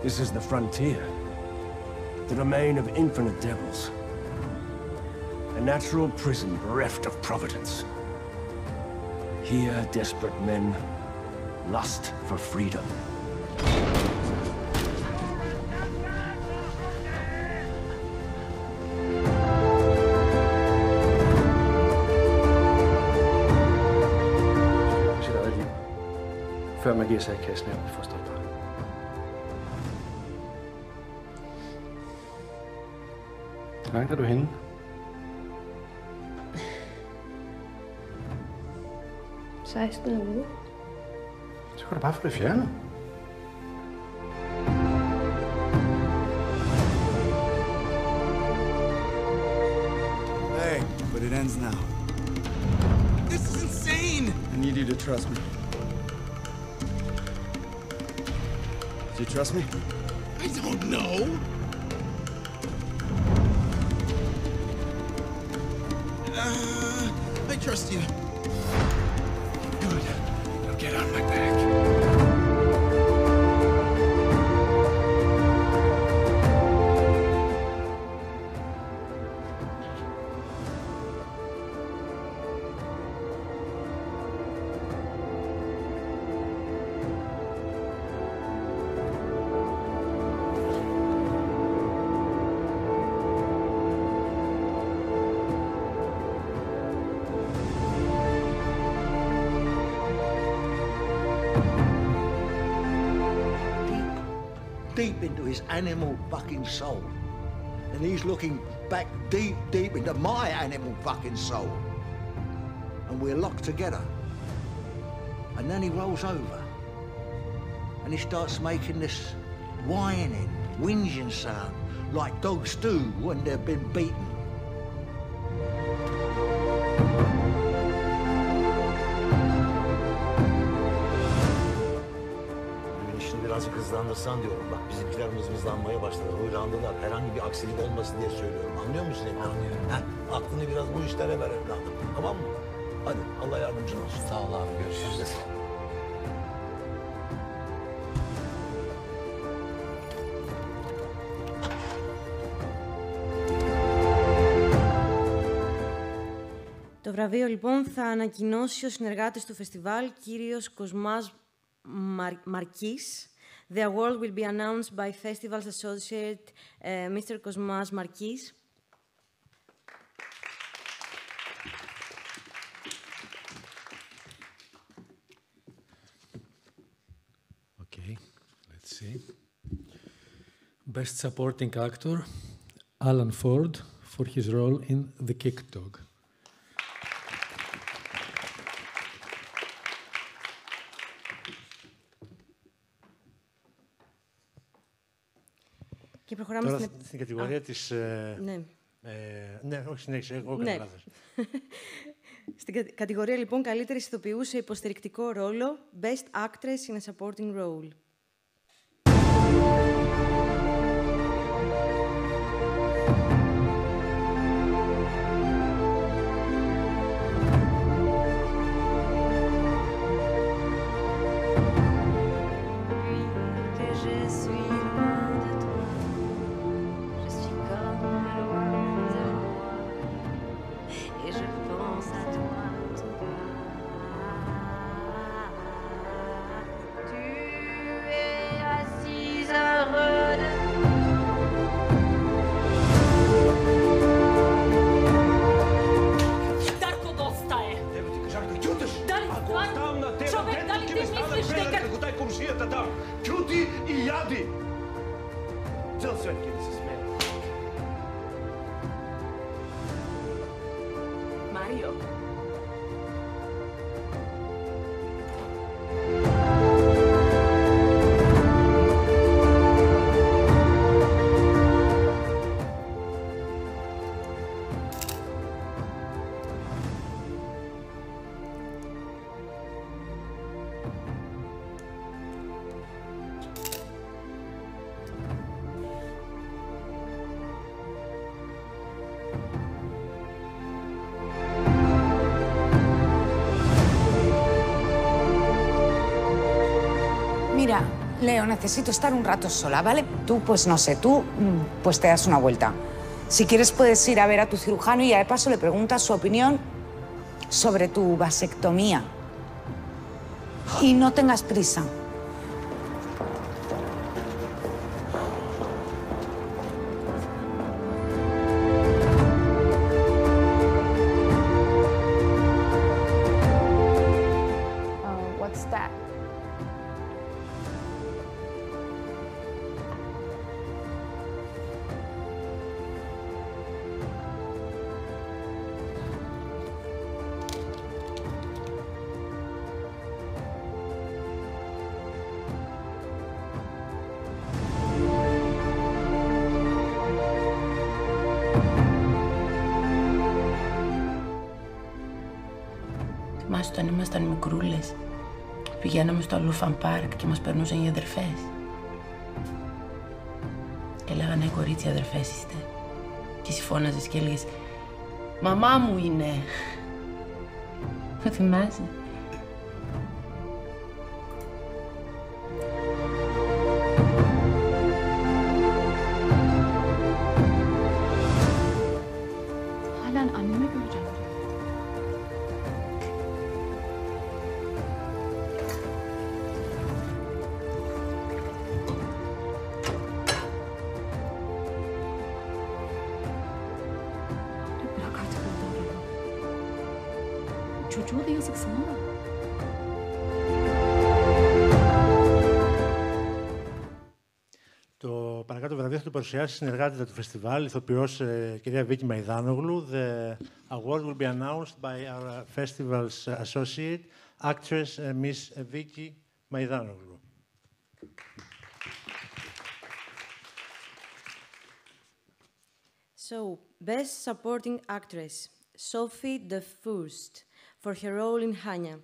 This is the frontier, the domain of infinite devils. A natural prison bereft of providence. Here, desperate men lust for freedom. Sit eget liv, før man giver sig i kassen her, forstår du? Hvor langt er du henne? Så kan du bare få det fjernet. Hey, but it ends now. This is insane! I need you to trust me. Do you trust me? I don't know. I trust you. Good. Now get on my back. Deep into his animal fucking soul, And he's looking back deep, deep into my animal fucking soul. And we're locked together. And then he rolls over. And he starts making this whining, whinging sound, like dogs do when they've been beaten. İşini birazcık hızlandırsan diyorum. Bak bizimkiler hızlanmaya başladı. Huylandılar. Herhangi bir aksilik olmasın diye söylüyorum. Anlıyor musun evladım? Anlıyorum. Aklını biraz bu işlere ver evladım. Tamam mı? Hadi Allah yardımcın olsun. Sağ ol abi. Görüşürüz. Το βραβείο λοιπόν θα ανακοινώσει ο συνεργάτης του φεστιβάλ, κύριος Κοσμάς Marquis. The award will be announced by Festivals Associate Mr. Cosmas Marquis. Okay, let's see. Best Supporting Actor, Alan Ford, for his role in The Kick Dog. Και προχωράμε τώρα στην κατηγορία της... Ναι, όχι συνέχισε, εγώ έκανα λάθος. Στην κατηγορία λοιπόν καλύτερης ηθοποιού σε υποστηρικτικό ρόλο, Best Actress in a Supporting Role. Mira, Leo, necesito estar un rato sola, ¿vale? Tú, pues no sé, tú, pues te das una vuelta. Si quieres puedes ir a ver a tu cirujano y ya de paso le preguntas su opinión sobre tu vasectomía. Y no tengas prisa. What's that? Θυμάσαι όταν ήμασταν μικρούλες, πηγαίναμε στο Λούφαν Πάρκ και μας περνούσαν οι αδερφές. Και λέγανε κορίτσια αδερφές είστε. Και εσύ φώναζες και έλεγες «Μαμά μου είναι». Το θυμάσαι? Halen annemi göreceğim. Bırak artık böyle davranma. Çocuğa da yazık sana da. Το Το παρακάτω βραβείο θα το παρουσιάσει συνεργάτητα του φεστιβάλ, ηθοποιός κυρία Βίκη Μαϊδάνογλου. The award will be announced by our festival's associate, actress Miss Viki Maidanoglu. So, Best Supporting Actress, Sophie de Furst, for her role in Hanya.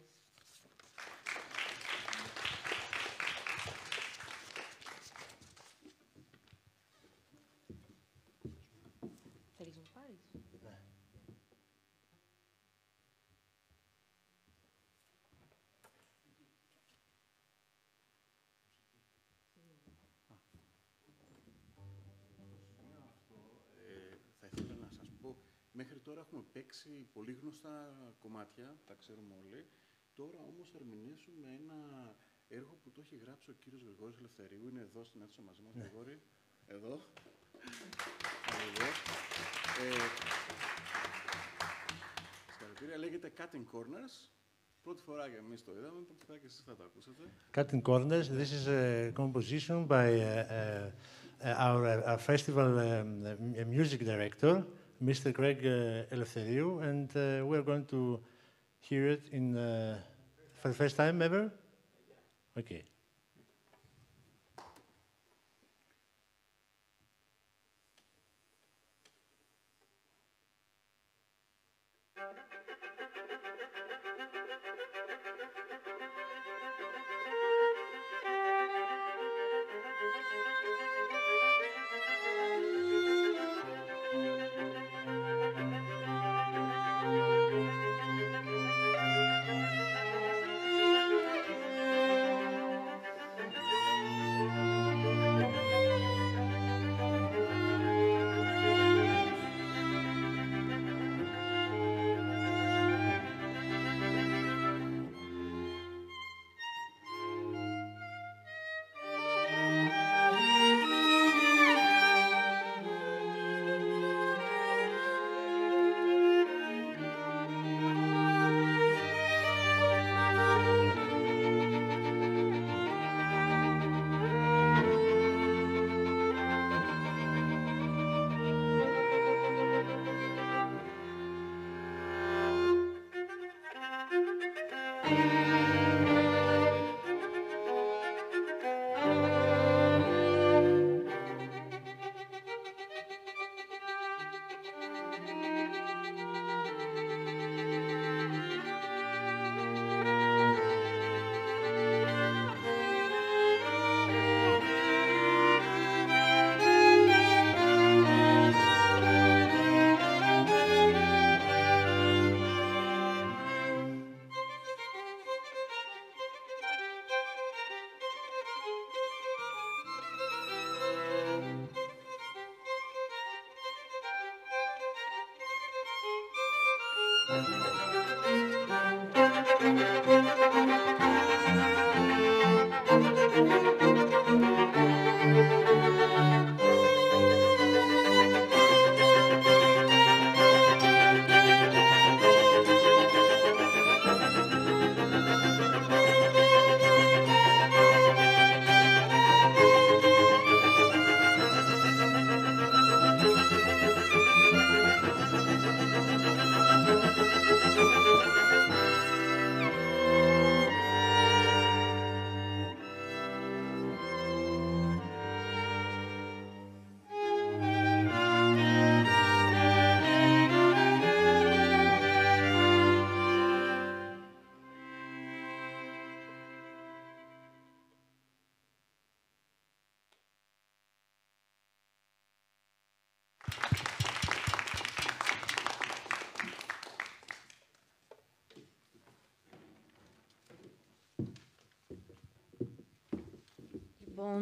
Μέχρι τώρα έχουμε παίξει πολύ γνωστά κομμάτια, τα ξέρουμε όλοι. Τώρα όμως θα ερμηνεύσουμε ένα έργο που το έχει γράψει ο κύριος Γρηγόρης Ελευθερίου. Είναι εδώ στην αίθουσα μαζί μας, Γρηγόρη. Εδώ. Συγχαρητήρια. Λέγεται Cutting Corners. Πρώτη φορά και εμείς το είδαμε, πρώτη φορά και εσείς θα το ακούσετε. Cutting Corners. This is a composition by our festival music director, Mr. Greg Eleftheriou, and we are going to hear it for the first time ever? Okay.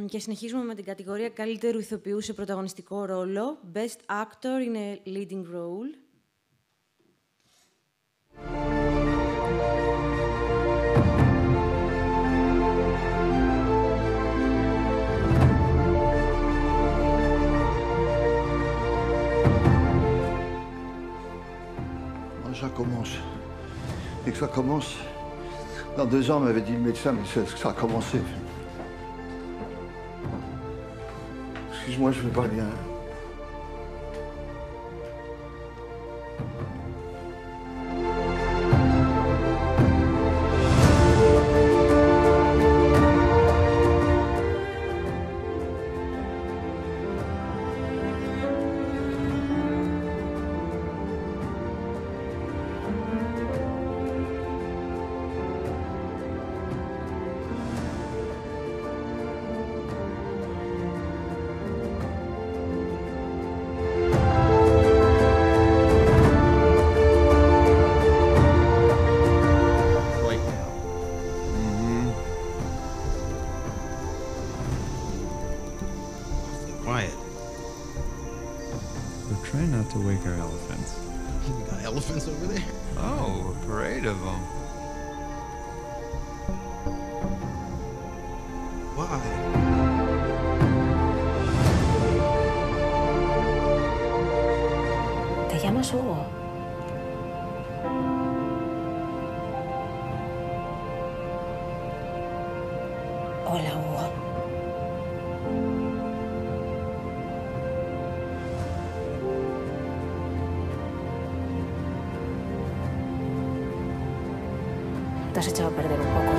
Και συνεχίζουμε με την κατηγορία καλύτερου ηθοποιού σε πρωταγωνιστικό ρόλο. Best Actor in a Leading Role. Ça commence. Et que ça commence. Dans 2 ans, m'avait dit le médecin, mais ça a commencé. Excuse-moi, je vais pas bien. Quiet. We're trying not to wake our elephants. You got elephants over there? Oh, a parade of them. Why? ¿Te llamas Hugo? Hola, Hugo. Te has echado a perder un poco.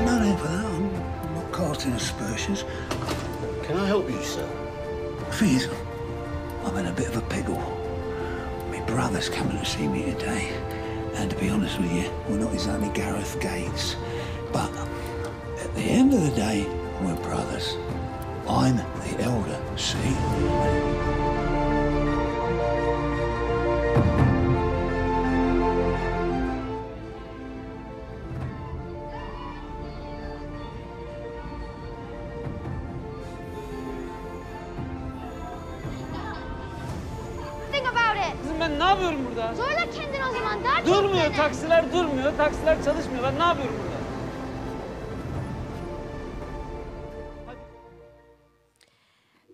No need for that. I'm not casting aspersions. Can I help you, sir? The thing is, I'm in a bit of a pickle. My brother's coming to see me today. And to be honest with you, we're not exactly Gareth Gates. But at the end of the day, we're brothers. I'm the elder, see? Think about it. Kızım ben ne yapıyorum burada? Zorla kendini o zaman. Daha çok Durmuyor, dene. taksiler durmuyor, taksiler çalışmıyor. Ben ne yapıyorum burada?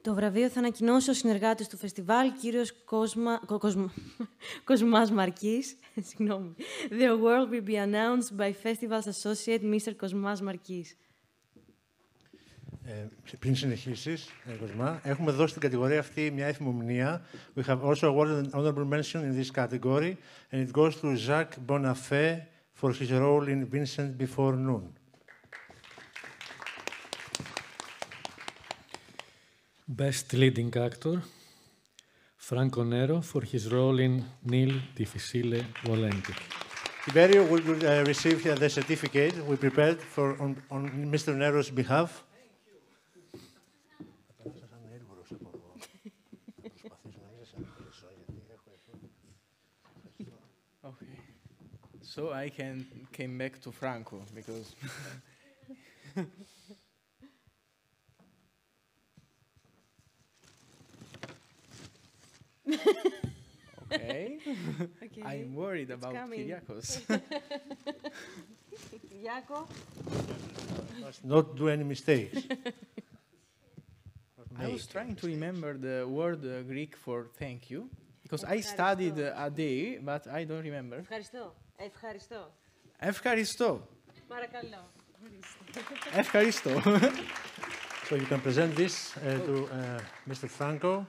Το βραβείο θα ανακοινώσει ο συνεργάτης του φεστιβάλ, κύριος Κοσμάς Μαρκής. Συγγνώμη. The award will be announced by Festivals Associate Mr. Κοσμάς Μαρκής. Πριν συνεχίσεις, Κοσμά, έχουμε δώσει στην κατηγορία αυτή μια εφημομηνία. We have also awarded an honorable mention in this category, and it goes to Jacques Bonafé for his role in Vincent Before Noon. Best Leading Actor, Franco Nero for his role in Nil Difficile Volenti. Tiberio will receive the certificate we prepared on Mr. Nero's behalf. Okay. So I came back to Franco because okay. I'm worried about Kyriakos. Kyriako. Must not do any mistakes. I was trying to remember the word Greek for thank you because I studied a day, but I don't remember. Ευχαριστώ. Ευχαριστώ. Ευχαριστώ. Παρακαλώ. Ευχαριστώ. So you can present this to Mr. Franco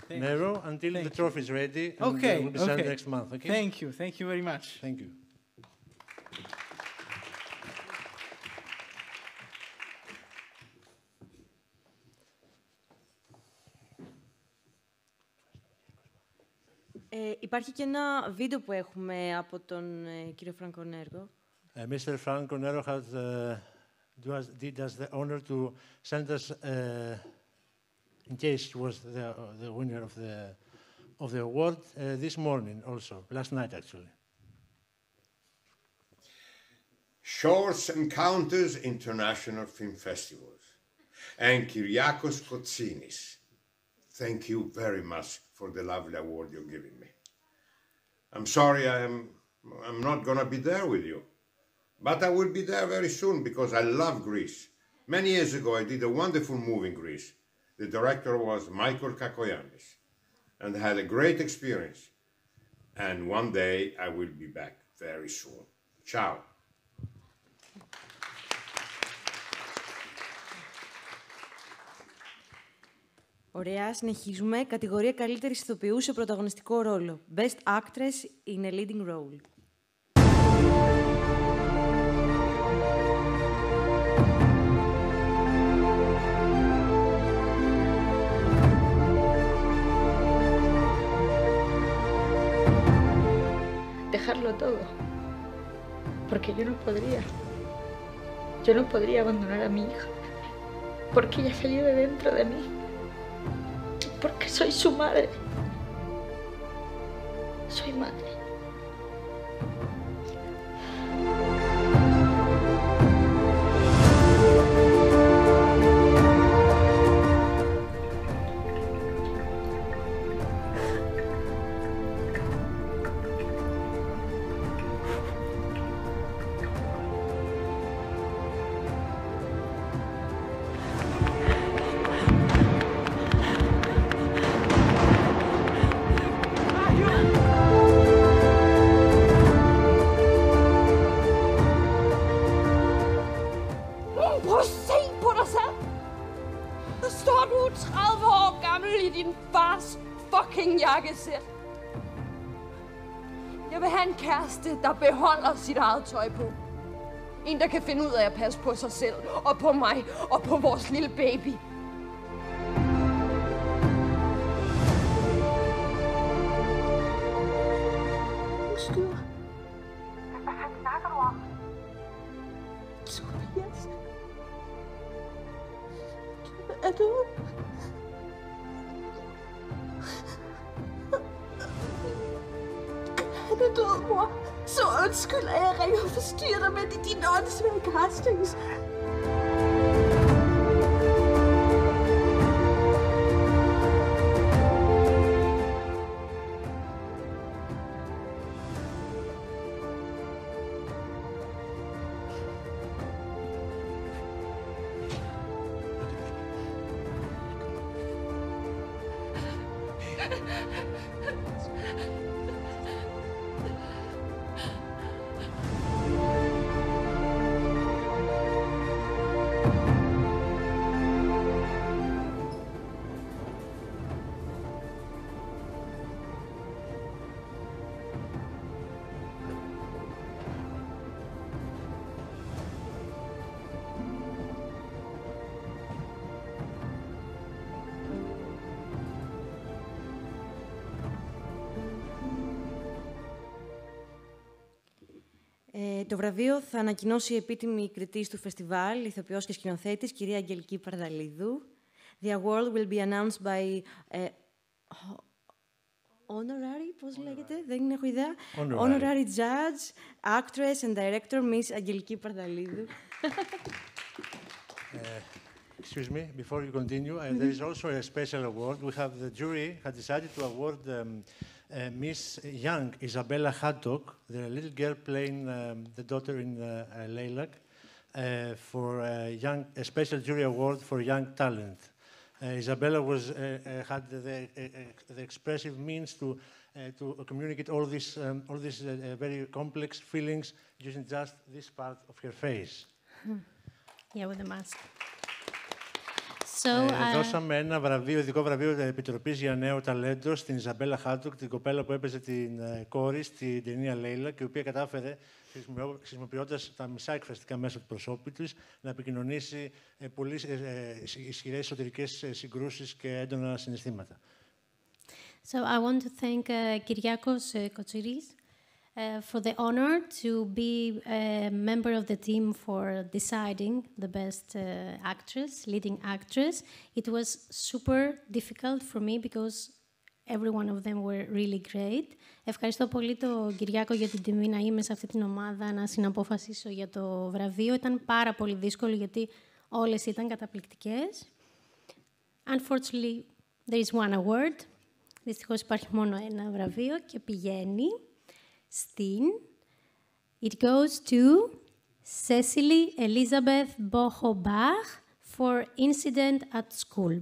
Nero until the trophy is ready. And Okay. will be sent next month. Okay. Thank you. Thank you very much. Thank you. Υπάρχει και ένα βίντεο που έχουμε από τον κύριο Franco Nero. Mr. Franco Nero did us the honor to send us, in case he was the winner of the award, this morning also, last night actually. Shorts Encounters International Film Festivals and Kyriakos Kotsinis. Thank you very much for the lovely award you're giving me. I'm sorry I'm not going to be there with you, but I will be there very soon because I love Greece. Many years ago I did a wonderful movie in Greece. The director was Michael Kakoyannis and had a great experience. And one day I will be back very soon. Ciao. Ωραία, συνεχίζουμε. Κατηγορία καλύτερης ηθοποιού σε πρωταγωνιστικό ρόλο. Best Actress in a Leading Role. Dejarlo todo, porque yo no podría. Yo no podría abandonar a mi hija, porque ella salió de dentro de mí, porque soy su madre. Soy madre. Prøv at se på dig selv! Der står du 30 år gammel i din fars fucking jakkesæt. Jeg vil have en kæreste, der beholder sit eget tøj på. En, der kan finde ud af at passe på sig selv, og på mig, og på vores lille baby. Undskyld. Hvad fanden snakker du om? Tobias. Er du? Han er død, mor. Så undskyld, at jeg ringer og forstyrrer dig med dine åndssvage castings. Το βραβείο θα ανακοινώσει η επίτιμη κριτής του φεστιβάλ, ηθοποιός και σκηνοθέτης, κυρία Αγγελική Παρδαλίδου. The award will be announced by honorary, πώς λέγεται, δεν έχω ιδέα. Honorary judge, actress and director, Miss Αγγελική Παρδαλίδου. Excuse me, before you continue, there is also a special award. We have the jury had decided to award Miss Young Isabella Haddock, the little girl playing the daughter in Leylak, for a special jury award for young talent. Isabella had the expressive means to communicate all these very complex feelings using just this part of her face. Yeah, with the mask. Δώσαμε ένα βραβείο, ειδικό βραβείο Επιτροπής για νέο ταλέντο στην Ιζαμπέλα Χάντοκ, την κοπέλα που έπαιζε την κόρη στην ταινία Λέιλα και η οποία κατάφερε, χρησιμοποιώντας τα μισά εκφραστικά μέσα του προσώπου της, να επικοινωνήσει πολύ ισχυρές εσωτερικές συγκρούσεις και έντονα συναισθήματα. So I want to thank Kyriakos Kotsiris for the honor to be a member of the team for deciding the best actress, leading actress. It was super difficult for me because every one of them were really great. Ευχαριστώ πολύ τον Κυριάκο για την τιμή να είμαι σε αυτή την ομάδα, να συναποφασίσω για το βραβείο. Ήταν πάρα πολύ δύσκολο γιατί όλες ήταν καταπληκτικές. Unfortunately, there is one award. Δυστυχώς υπάρχει μόνο ένα βραβείο και πηγαίνει στην... It goes to Cecily Elizabeth Boho-Bach for Incident at School.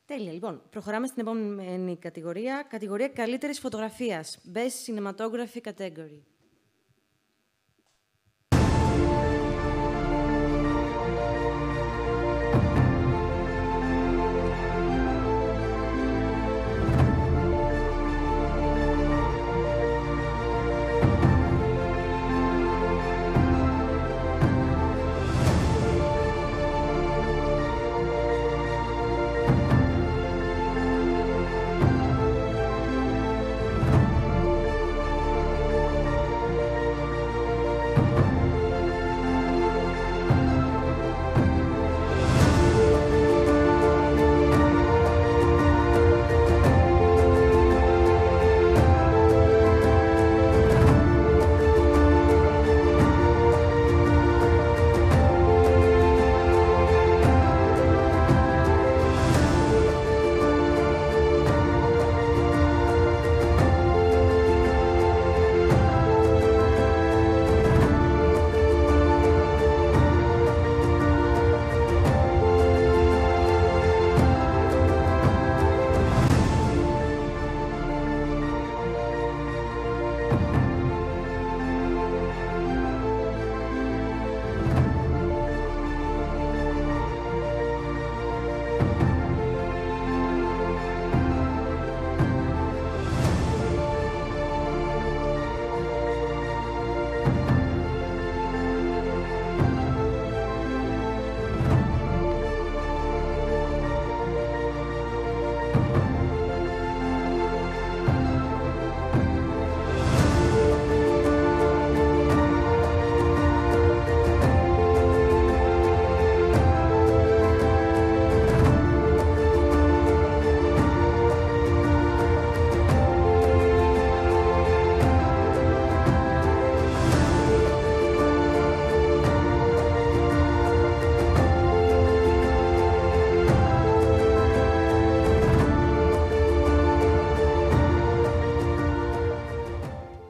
Τέλεια. Λοιπόν, προχωράμε στην επόμενη κατηγορία. Κατηγορία καλύτερης φωτογραφίας. Best Cinematography Category.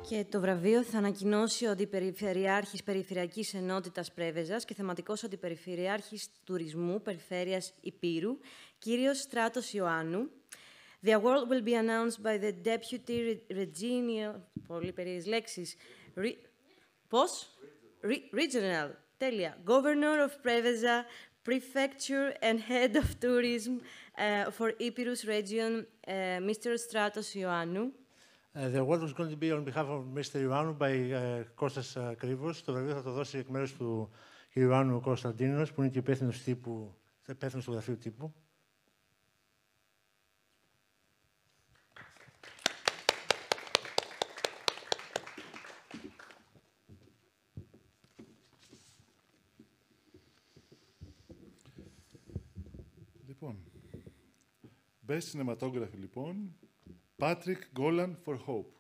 Και το βραβείο θα ανακοινώσει ο Αντιπεριφερειάρχης Περιφερειακής Ενότητας Πρέβεζας και θεματικός Αντιπεριφερειάρχης Τουρισμού Περιφέρειας Ηπείρου, κύριος Στράτος Ιωάννου. The award will be announced by the Deputy Regional... Πολύ περίεργες λέξεις. Regional. Τέλεια. Governor of Preveza, Prefecture and Head of Tourism for Epirus Region, Mr. Stratos Ioannou. The award was going to be on behalf of Mr. Ioannou by Kostas Krivos. Το βραβείο θα το δώσει εκ μέρους του κ. Ιωάννου ο Κωνσταντίνος, που είναι και υπεύθυνος του γραφείου τύπου. Λοιπόν, Best Cinematography, λοιπόν, Patrick Golan for Hope.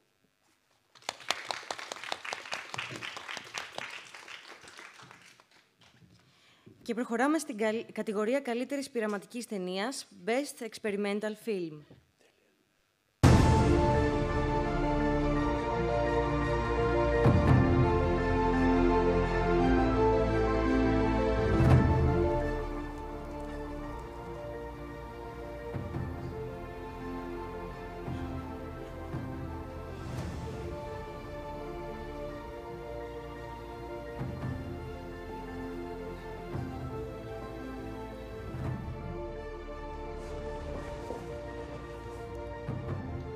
Και προχωράμε στην κατηγορία καλύτερης πειραματικής ταινίας, Best Experimental Film.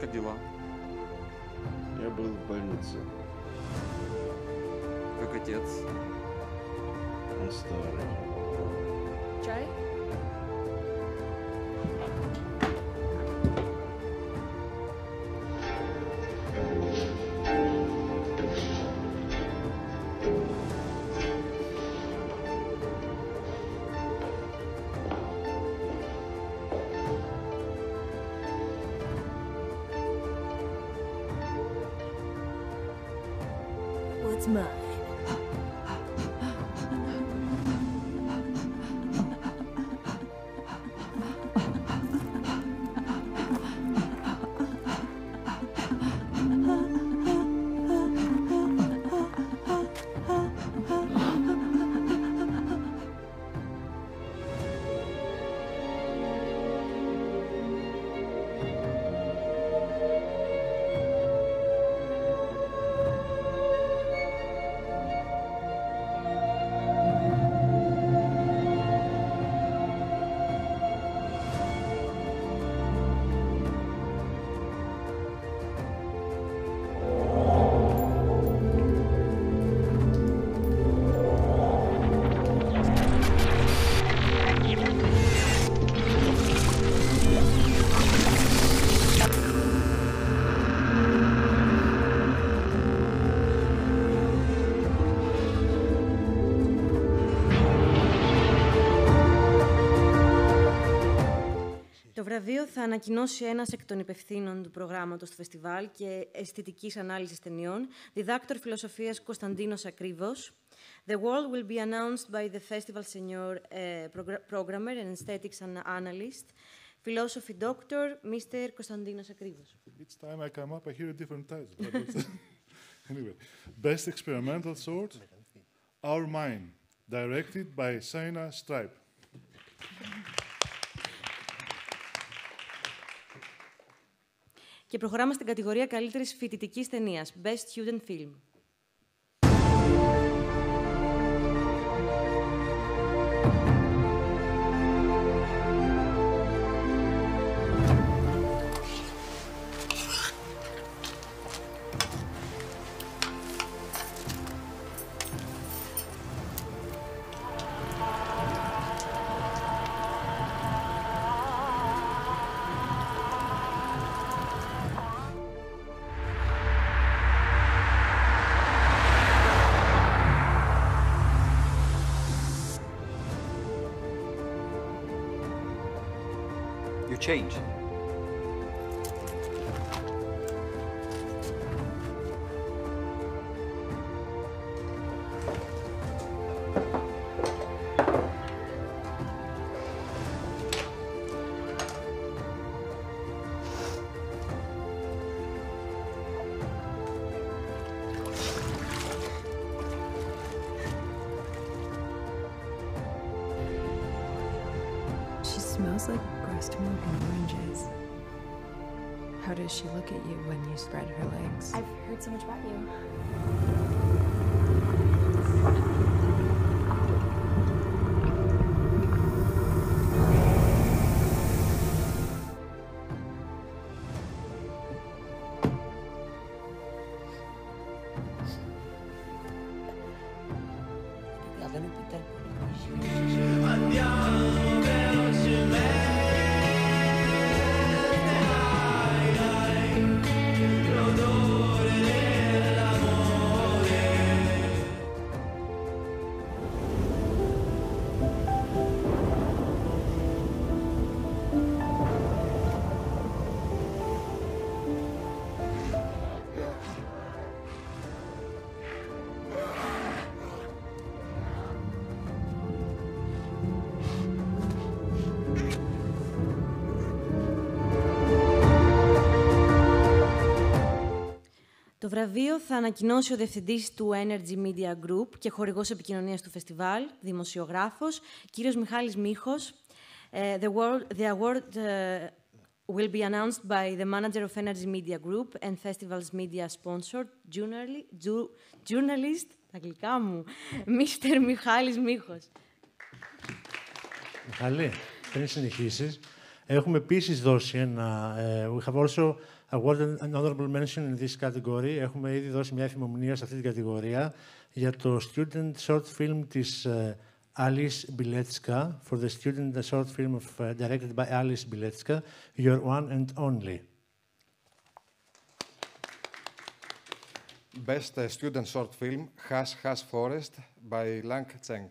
Как дела? Я был в больнице. Как отец? Он старый. Чай? What's mine? Το βραβείο θα ανακοινώσει ένας εκ των υπευθύνων του προγράμματος του φεστιβάλ και αισθητικής ανάλυσης ταινιών, διδάκτορ φιλοσοφίας Κωνσταντίνος Ακρίβος. The award will be announced by the festival senior programmer and aesthetics analyst, philosophy doctor, Mr. Κωνσταντίνος Ακρίβος. Each time I come up, I hear a different title. Anyway, Best Experimental Short, Our Mine, directed by Saina Stripe. Και προχωράμε στην κατηγορία καλύτερης φοιτητικής ταινίας, Best Student Film. Change. smells like breast milk and oranges. How does she look at you when you spread her legs? I've heard so much about you. Το βραβείο θα ανακοινώσει ο διευθυντής του Energy Media Group και χορηγός επικοινωνίας του φεστιβάλ, δημοσιογράφος, κύριος Μιχάλης Μίχος. The award will be announced by the manager of Energy Media Group and festival's media sponsor, journalist, τα αγγλικά μου, Mr. Μιχάλης Μίχος. Μιχάλη, πριν συνεχίσεις, έχουμε επίσης δώσει ένα... we have also awarded an honorable mention in this category. Έχουμε ήδη δώσει μια εφημομνία σε αυτή την κατηγορία για το student short film της Alice Bilecka, for the student short film directed by Alice Bilecka, Your One and Only. Best student short film, Has Forest by Lang Cheng.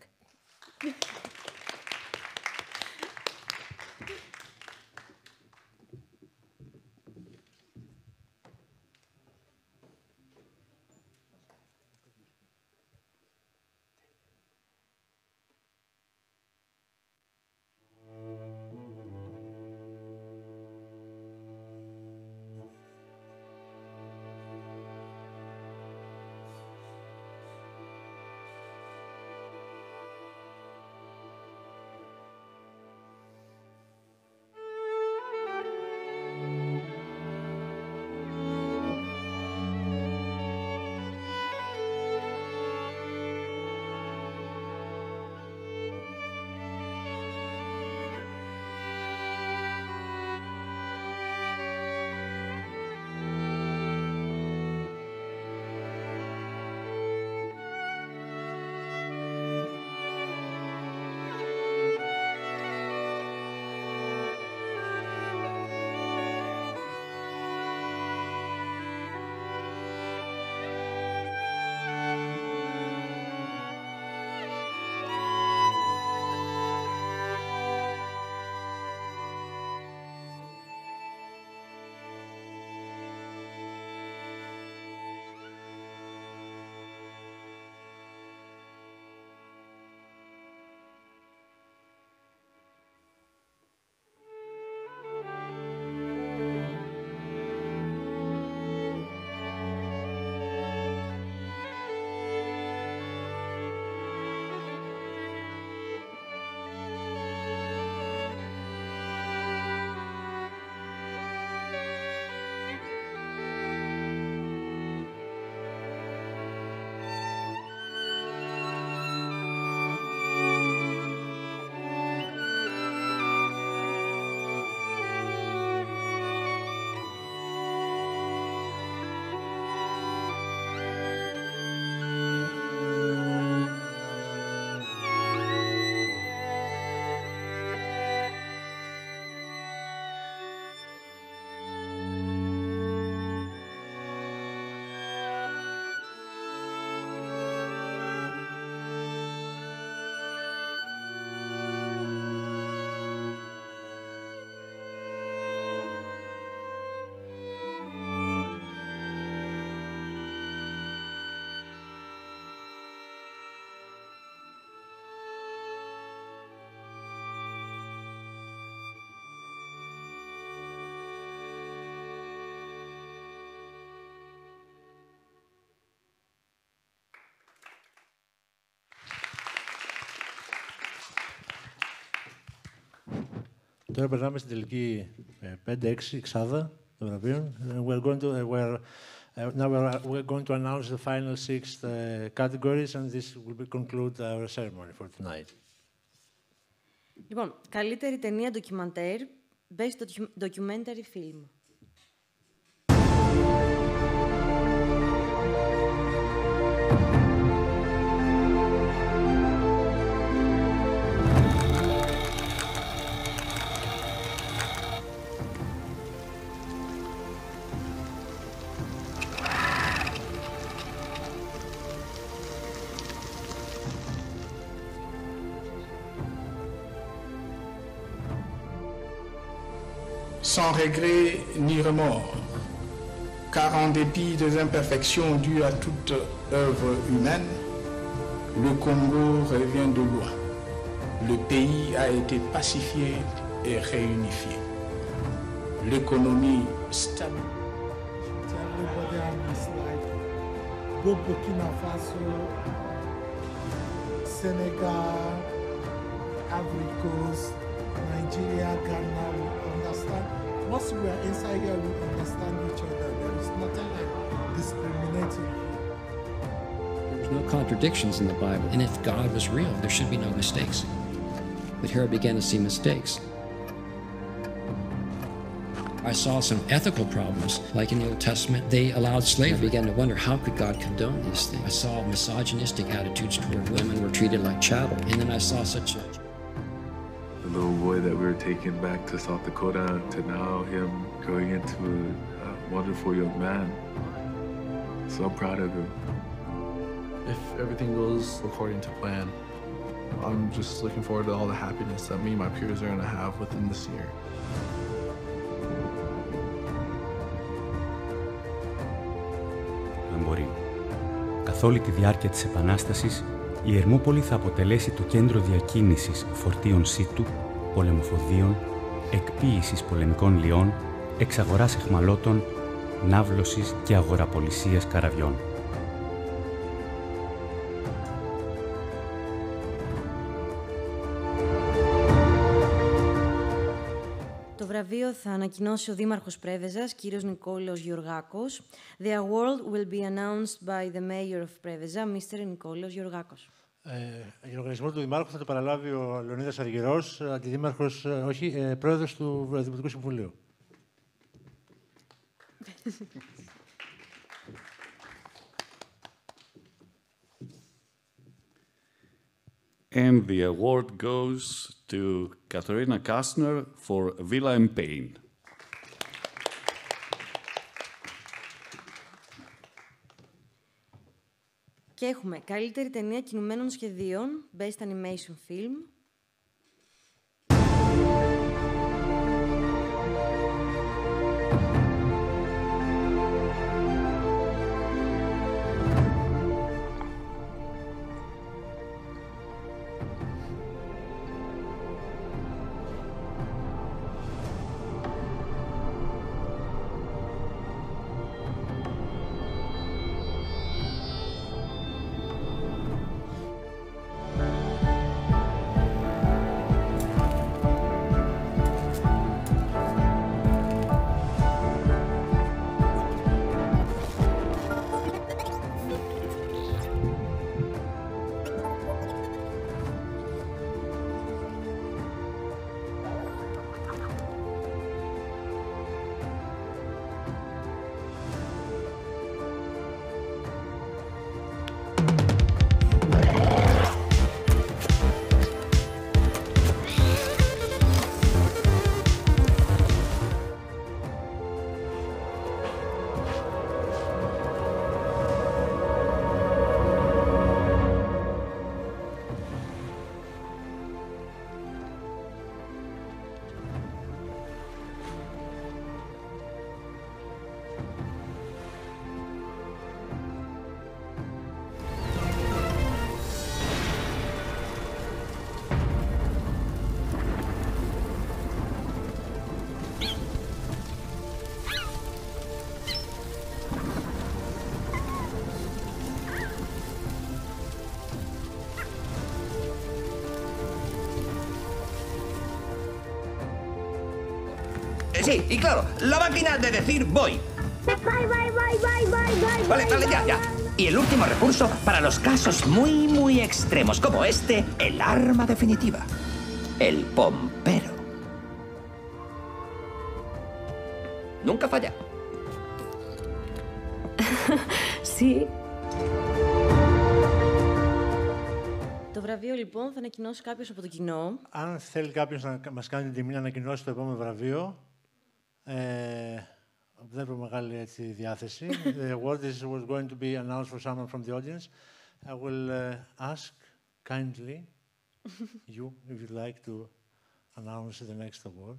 Τώρα περνάμε στην τελική 5-6 εξάδα των βραβείων. Now we're going to announce the final 6 categories, and this will conclude our ceremony for tonight. Λοιπόν, καλύτερη ταινία ντοκιμαντέρ, Best Documentary Film. Sans regret ni remords, car en dépit des imperfections dues à toute œuvre humaine, le Congo revient de loin. Le pays a été pacifié et réunifié. L'économie stable. Everybody on this like go Burkina Faso, Senegal, Ivory Coast, Nigeria, Ghana, we understand. Once we are inside here, we understand each other. There is nothing like discriminating. There's no contradictions in the Bible. And if God was real, there should be no mistakes. But here I began to see mistakes. I saw some ethical problems, like in the Old Testament, they allowed slavery. I began to wonder, how could God condone these things? I saw misogynistic attitudes toward women were treated like chattel. And then I saw such a... The little boy that we were taking back to South Dakota to now him growing into a wonderful young man. So proud of him. If everything goes according to plan, I'm just looking forward to all the happiness that me and my peers are going to have within this year. Δεν μπορεί. Καθ' όλη τη διάρκεια της Επανάστασης, η Ερμούπολη θα αποτελέσει το κέντρο διακίνησης φορτίων σίτου, πολεμοφοδίων, εκποίησης πολεμικών λιών, εξαγοράς αιχμαλώτων, ναύλωσης και αγοραπολισίας καραβιών. Το βραβείο θα ανακοινώσει ο Δήμαρχος Πρέβεζας, κύριος Νικόλαος Γεωργάκος. The award will be announced by the mayor of Πρέβεζα, Mr. Νικόλαος Γεωργάκος. Για οργανισμό του Δημάρχου θα το παραλάβει ο Λεωνίδας Αργυρός, αντιδήμαρχος, πρόεδρος του Δημοτικού Συμβουλίου. And the award goes to Katharina Kastner for Villa in Pain. Και έχουμε καλύτερη ταινία κινουμένων σχεδίων, Best Animation Film. Sí, y claro, la máquina de decir voy. Vale, ya. Y el último recurso para los casos muy extremos, como este, el arma definitiva. El pompero. Nunca falla. Sí. Το βραβείο λοιπόν θα ανακοινώσει κάποιος από το κοινό. Αν θέλει κάποιος να μας κάνει την τιμή να ανακοινώσει το επόμενο βραβείο, βλέπω μεγάλη έτσι, διάθεση. The award was going to be announced for someone from the audience. I will ask kindly you if you'd like to announce the next award.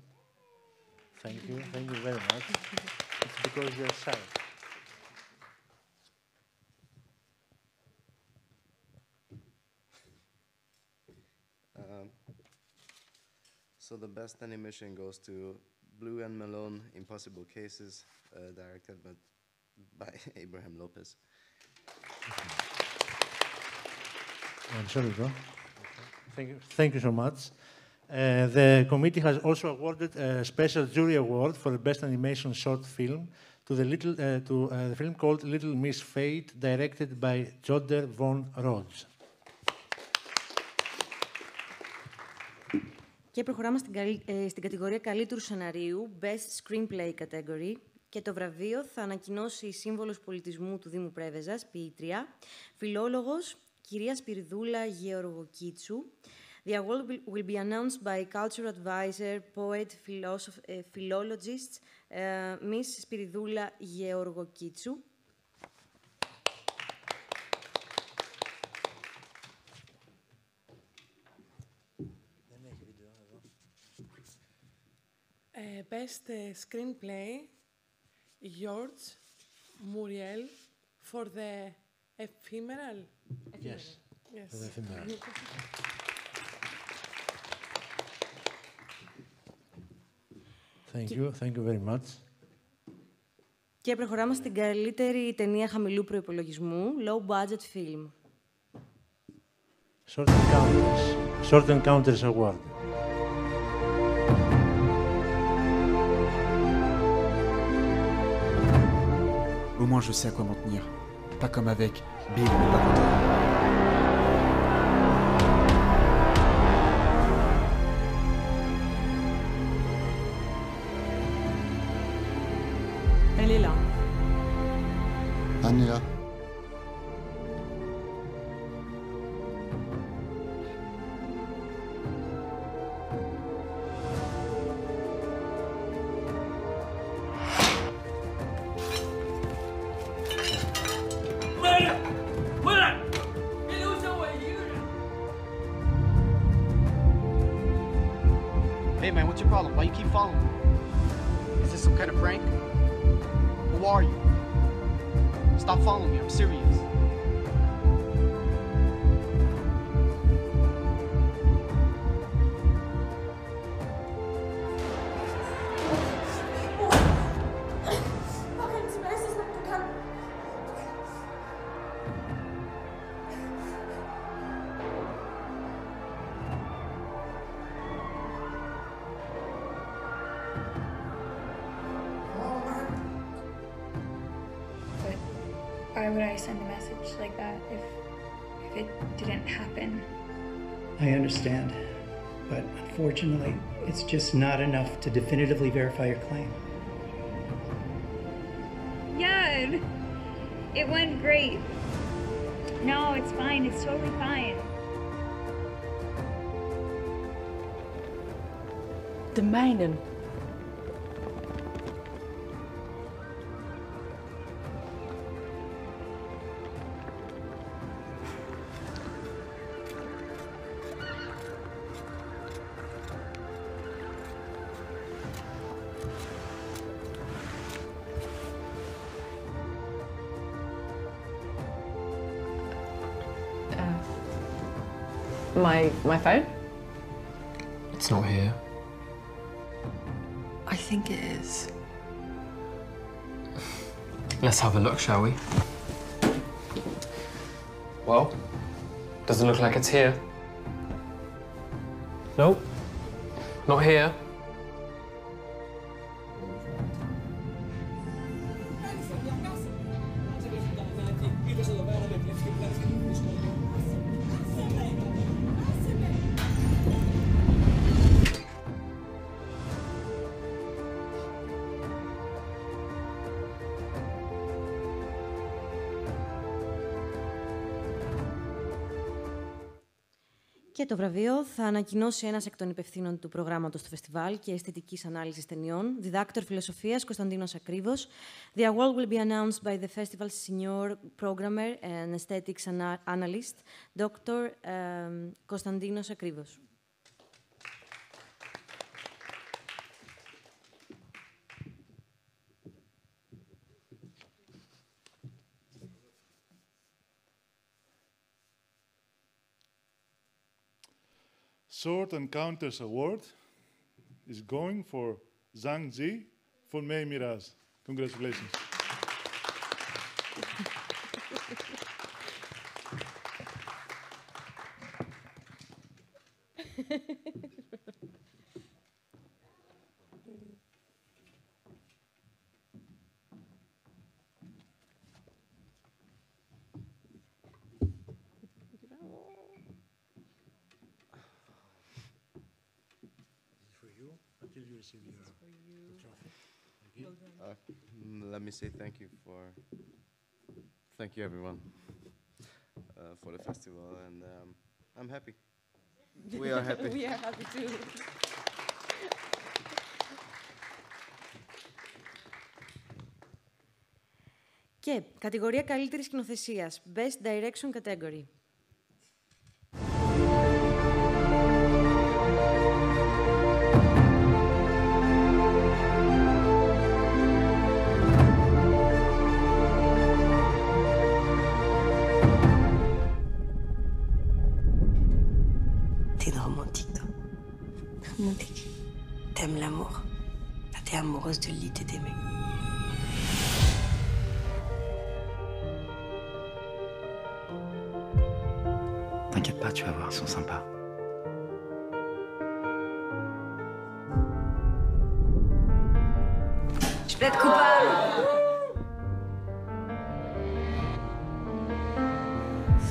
Thank you very much. It's because you're shy. So the best animation goes to Blue and Malone, Impossible Cases, directed by Abraham Lopez. I'm sorry, bro. Thank you so much. The committee has also awarded a special jury award for the best animation short film to the film called Little Miss Fate, directed by Jodder von Rhodes. Και προχωράμε στην κατηγορία καλύτερου σεναρίου, Best Screenplay Category, και το βραβείο θα ανακοινώσει η σύμβολος πολιτισμού του Δήμου Πρέβεζας, ποιήτρια, φιλόλογος, κυρία Σπυριδούλα Γεωργοκίτσου. The award will be announced by culture advisor, poet, philologist, Miss Σπυριδούλα Γεωργοκίτσου. Best Screenplay, George Muriel for the Ephemeral. Yes. For the Ephemeral. Thank you very much. Και προχωράμε στην καλύτερη ταινία χαμηλού προϋπολογισμού, Low Budget Film. Short Encounters Award. Au moins, je sais à quoi m'en tenir. Pas comme avec Bill, pas content. Elle est là. Anne est là. Hey man, what's your problem? Why you keep following me? Is this some kind of prank? Who are you? Stop following me, I'm serious. Why would I send a message like that if it didn't happen? I understand, but unfortunately, it's just not enough to definitively verify your claim. Yeah, it went great. No, it's fine. It's totally fine. De mijnen. My phone? It's not here. I think it is. Let's have a look, shall we? Well, doesn't look like it's here. Nope, not here. Και το βραβείο θα ανακοινώσει ένας εκ των υπευθύνων του προγράμματος του φεστιβάλ και αισθητικής ανάλυσης ταινιών, διδάκτορ φιλοσοφίας Κωνσταντίνος Ακρίβος. The award will be announced by the festival's senior programmer and aesthetics analyst, Dr. Κωνσταντίνος Ακρίβος. Sword and Counters Award is going for Zhang Ji for May Miraz. Congratulations. Let me say thank you everyone for the festival, and I'm happy. We are happy. We are happy too. Και κατηγορία καλύτερης σκηνοθεσίας, Best Direction Category. T'aimes l'amour. T'es amoureuse de l'idée d'aimer. T'inquiète pas, tu vas voir, ils sont sympas. Je plaide coupable.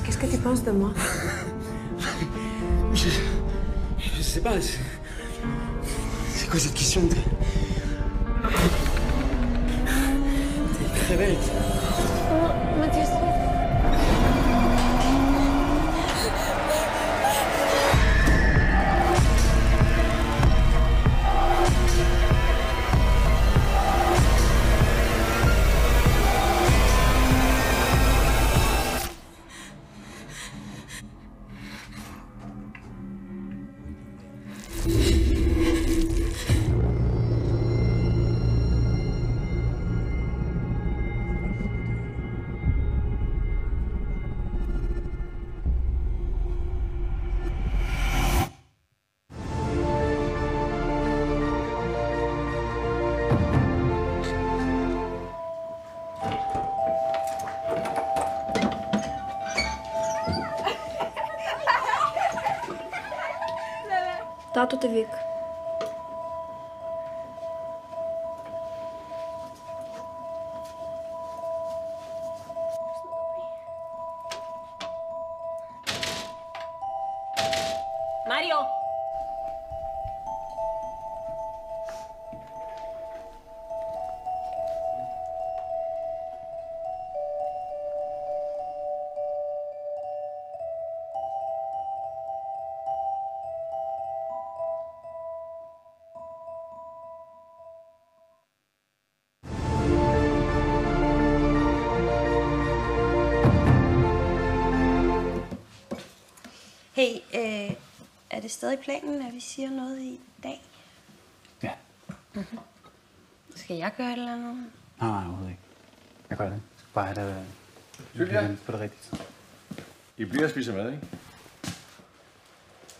Qu'est-ce que tu penses de moi? Je sais pas, c'est quoi cette question? T'es très belle. Mathias. Tato te Vic. Mario! Hey, er det stadig planen, at vi siger noget i dag? Ja. Mm-hmm. Skal jeg gøre et eller andet? Nej, overhovedet ikke. Jeg gør det. Jeg skal bare have det Sylvia? på det rigtige. I bliver og spiser mad, ikke?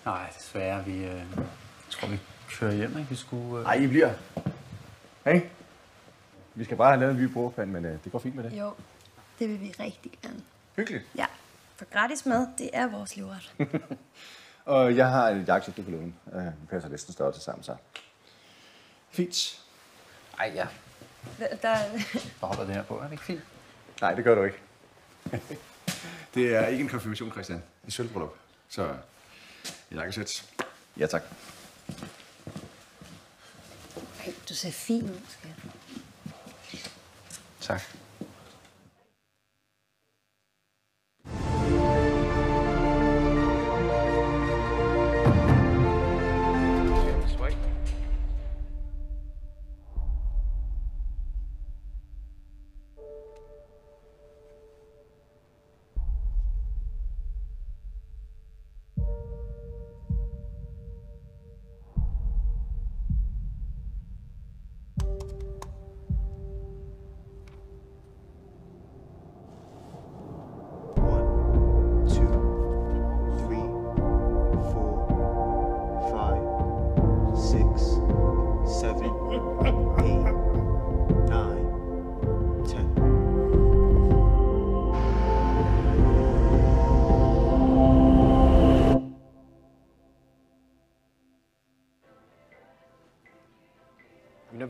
Nej, desværre. Jeg tror, vi kører hjem, ikke? Vi skulle... Nej, I bliver. Hey? Vi skal bare have lavet en ny bordplan, men det går fint med det. Jo, det vil vi rigtig gerne. Hyggeligt. Ja, for gratis mad, det er vores livret. Og jeg har et jakkesæt på lån. Vi passer næsten størrelse sammen, så... Fint. Ej, ja. Der... Bare holder det her på, er det ikke fint? Nej, det gør du ikke. Det er ikke en konfirmation, Christian. Det er sølvbryllup. Så et jakkesæt. Ja, tak. Hey, du ser fin ud, skat. Tak.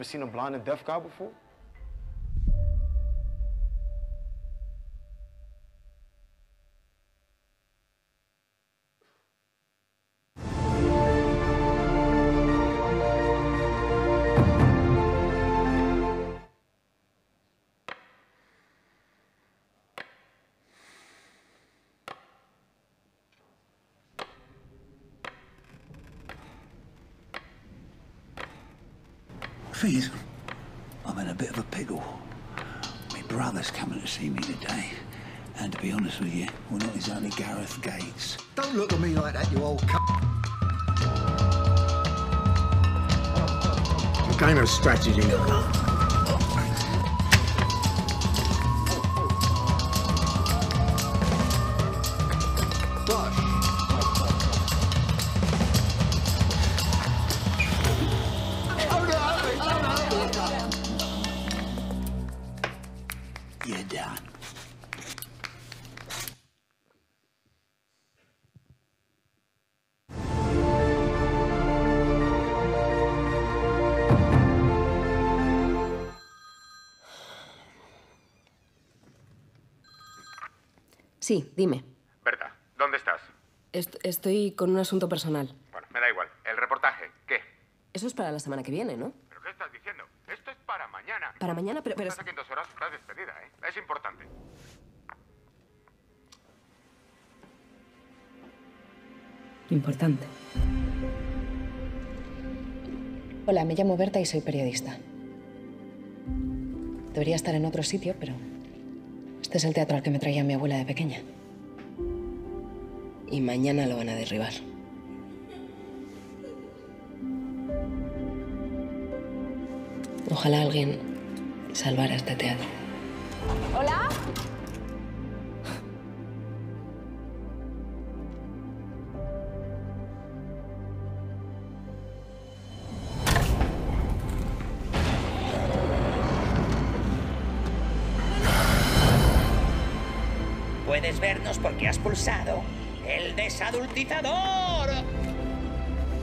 ever seen a blind and deaf guy before? Thing is, I'm in a bit of a pickle. My brother's coming to see me today. And to be honest with you, we're not exactly Gareth Gates. Don't look at me like that, you old c***. What kind of strategy? You're done. Sí, dime. Berta, ¿dónde estás? Estoy con un asunto personal. Bueno, me da igual. ¿El reportaje? ¿Qué? Eso es para la semana que viene, ¿no? ¿Pero qué estás diciendo? Esto es para mañana. Para mañana, pero... Estás aquí en 2 horas, estás despedida, ¿eh? Es importante. Importante. Hola, me llamo Berta y soy periodista. Debería estar en otro sitio, pero este es el teatro al que me traía mi abuela de pequeña. Y mañana lo van a derribar. Ojalá alguien salvara este teatro. ¿Hola? Puedes vernos porque has pulsado el desadultizador.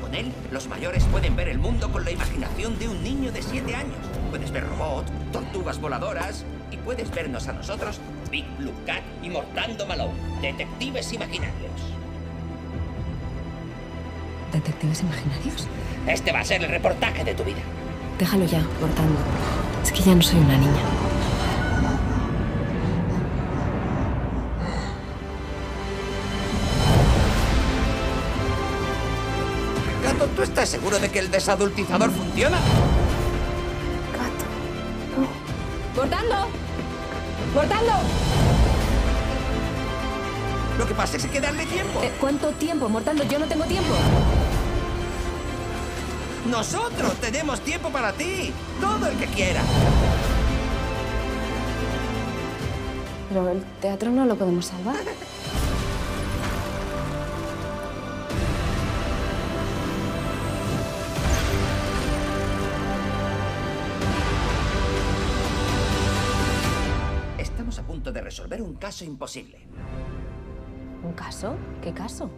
Con él, los mayores pueden ver el mundo con la imaginación de un niño de 7 años. Puedes ver robots, tortugas voladoras y puedes vernos a nosotros, Big Blue Cat y Mortando Malone, detectives imaginarios. ¿Detectives imaginarios? Este va a ser el reportaje de tu vida. Déjalo ya, Mortando. Es que ya no soy una niña. Gato, ¿tú estás seguro de que el desadultizador funciona? ¡Mortando! ¡Mortando! Lo que pasa es que hay que darle tiempo. ¿Cuánto tiempo, Mortando? Yo no tengo tiempo. Nosotros tenemos tiempo para ti. Todo el que quiera. Pero el teatro no lo podemos salvar. Estamos a punto de resolver un caso imposible. ¿Un caso? ¿Qué caso?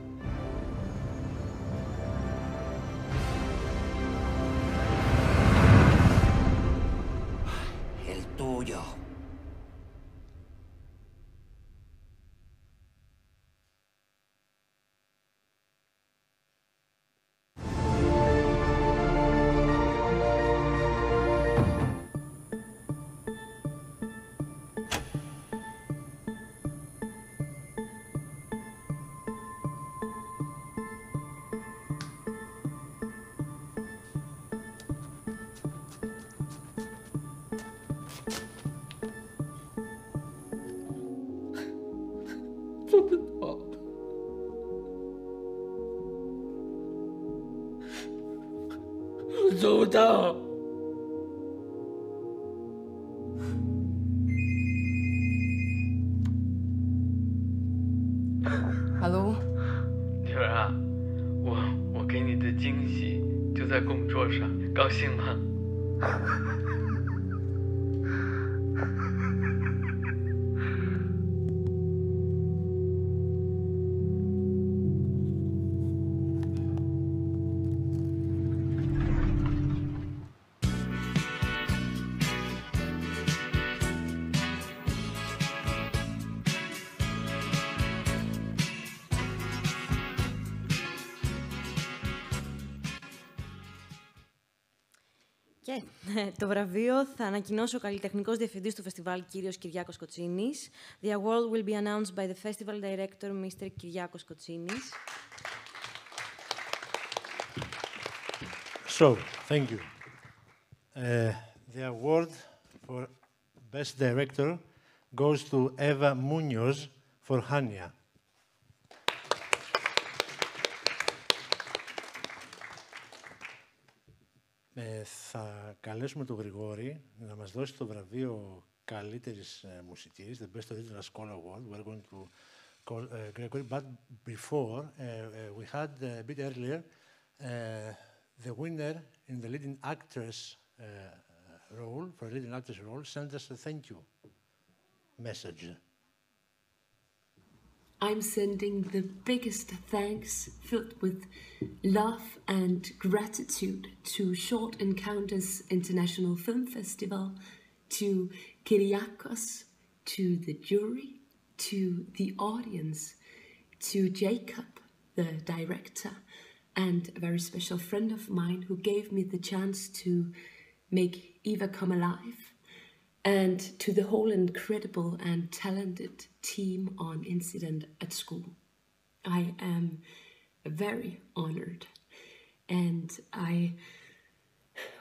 El tuyo. Hello？ 女儿啊，我给你的惊喜就在工作上，高兴吗？ Και το βραβείο θα ανακοινώσει ο καλλιτεχνικός διευθυντής του φεστιβάλ, κύριος Κυριάκος Κοτσίνης. The award will be announced by the festival director, Mr. Κυριάκος Κοτσίνης. So, thank you. The award for Best Director goes to Eva Munoz for Hania. Θα καλέσουμε τον Γρηγόρη να μας δώσει το βραβείο καλύτερης μουσικής, the Best Original Score Award. We're going to call Gregory, but before, we had a bit earlier the winner in the leading actress role, for leading actress role, sent us a thank you message. I'm sending the biggest thanks filled with love and gratitude to Short Encounters International Film Festival, to Kyriakos, to the jury, to the audience, to Jacob, the director, and a very special friend of mine who gave me the chance to make Eva come alive, and to the whole incredible and talented team on Incident at School. I am very honored, and I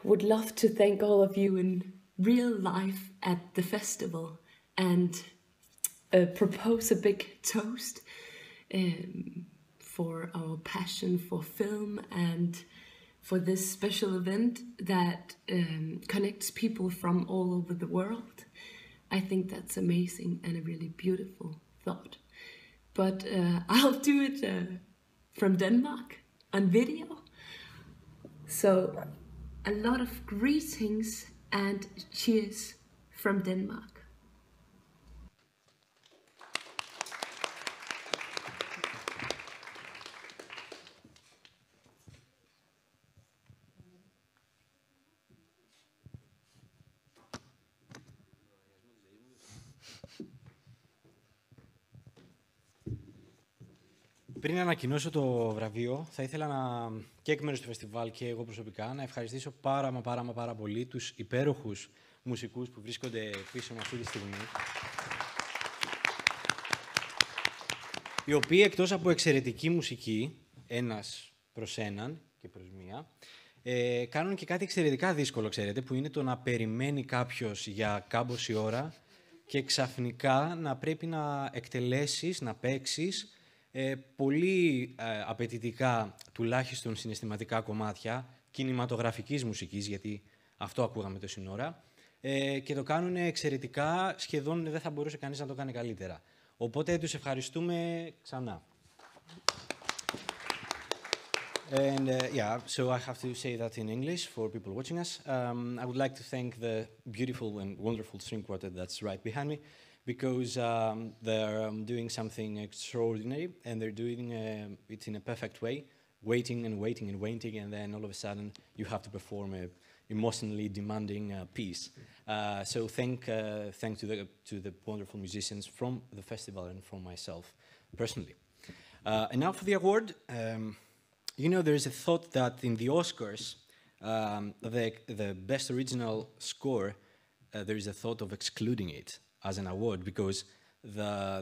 would love to thank all of you in real life at the festival and propose a big toast for our passion for film and for this special event that connects people from all over the world. I think that's amazing and a really beautiful thought. But I'll do it from Denmark on video. So a lot of greetings and cheers from Denmark. Πριν ανακοινώσω το βραβείο, θα ήθελα και εκ μέρους του φεστιβάλ και εγώ προσωπικά να ευχαριστήσω πάρα πολύ τους υπέροχους μουσικούς που βρίσκονται πίσω μου αυτή τη στιγμή. Οι οποίοι εκτός από εξαιρετική μουσική, ένας προς έναν και προς μία, κάνουν και κάτι εξαιρετικά δύσκολο, ξέρετε, που είναι το να περιμένει κάποιος για κάμποση ώρα και ξαφνικά να πρέπει να εκτελέσεις, να παίξεις πολύ απαιτητικά, τουλάχιστον συναισθηματικά κομμάτια κινηματογραφικής μουσικής, γιατί αυτό ακούγαμε τόση ώρα, και το κάνουν εξαιρετικά, σχεδόν δεν θα μπορούσε κανείς να το κάνει καλύτερα. Οπότε τους ευχαριστούμε ξανά. And yeah, so I have to say that in English for people watching us. I would like to thank the beautiful and wonderful string quartet that's right behind me, because they're doing something extraordinary, and they're doing it in a perfect way, waiting and waiting and waiting, and then all of a sudden you have to perform an emotionally demanding piece. So thank to the wonderful musicians from the festival and from myself personally. And now for the award. You know, there is a thought that in the Oscars, the best original score, there is a thought of excluding it as an award, because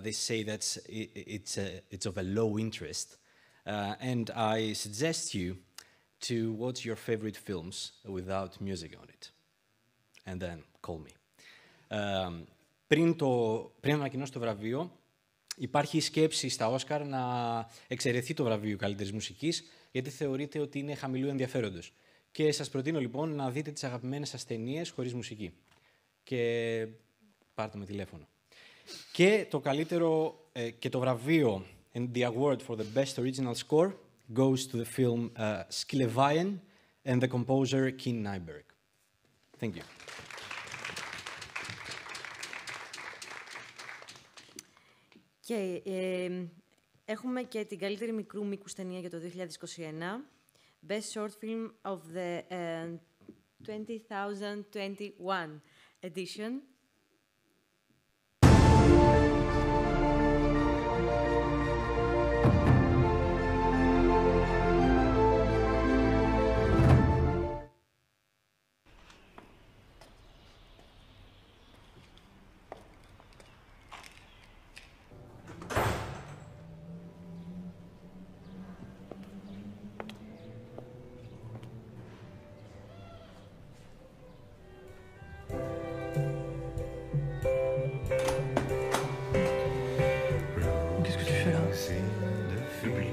they say that it's of a low interest. And I suggest you to watch your favorite films without music on it. And then call me. Πριν ανακοινώσω το βραβείο, υπάρχει σκέψη στα Όσκαρ να εξαιρεθεί το βραβείο καλύτερης μουσικής, γιατί θεωρείται ότι είναι χαμηλού ενδιαφέροντος. Και σας προτείνω λοιπόν να δείτε τις αγαπημένες σας ταινίες χωρίς μουσική. Και πάρτε με τηλέφωνο. Και το καλύτερο και το βραβείο, and the award for the best original score goes to the film Skillevaien and the composer Kim Nyberg. Thank you. Και έχουμε και την καλύτερη μικρού μήκους ταινία για το 2021. Best Short Film of the 2021 edition.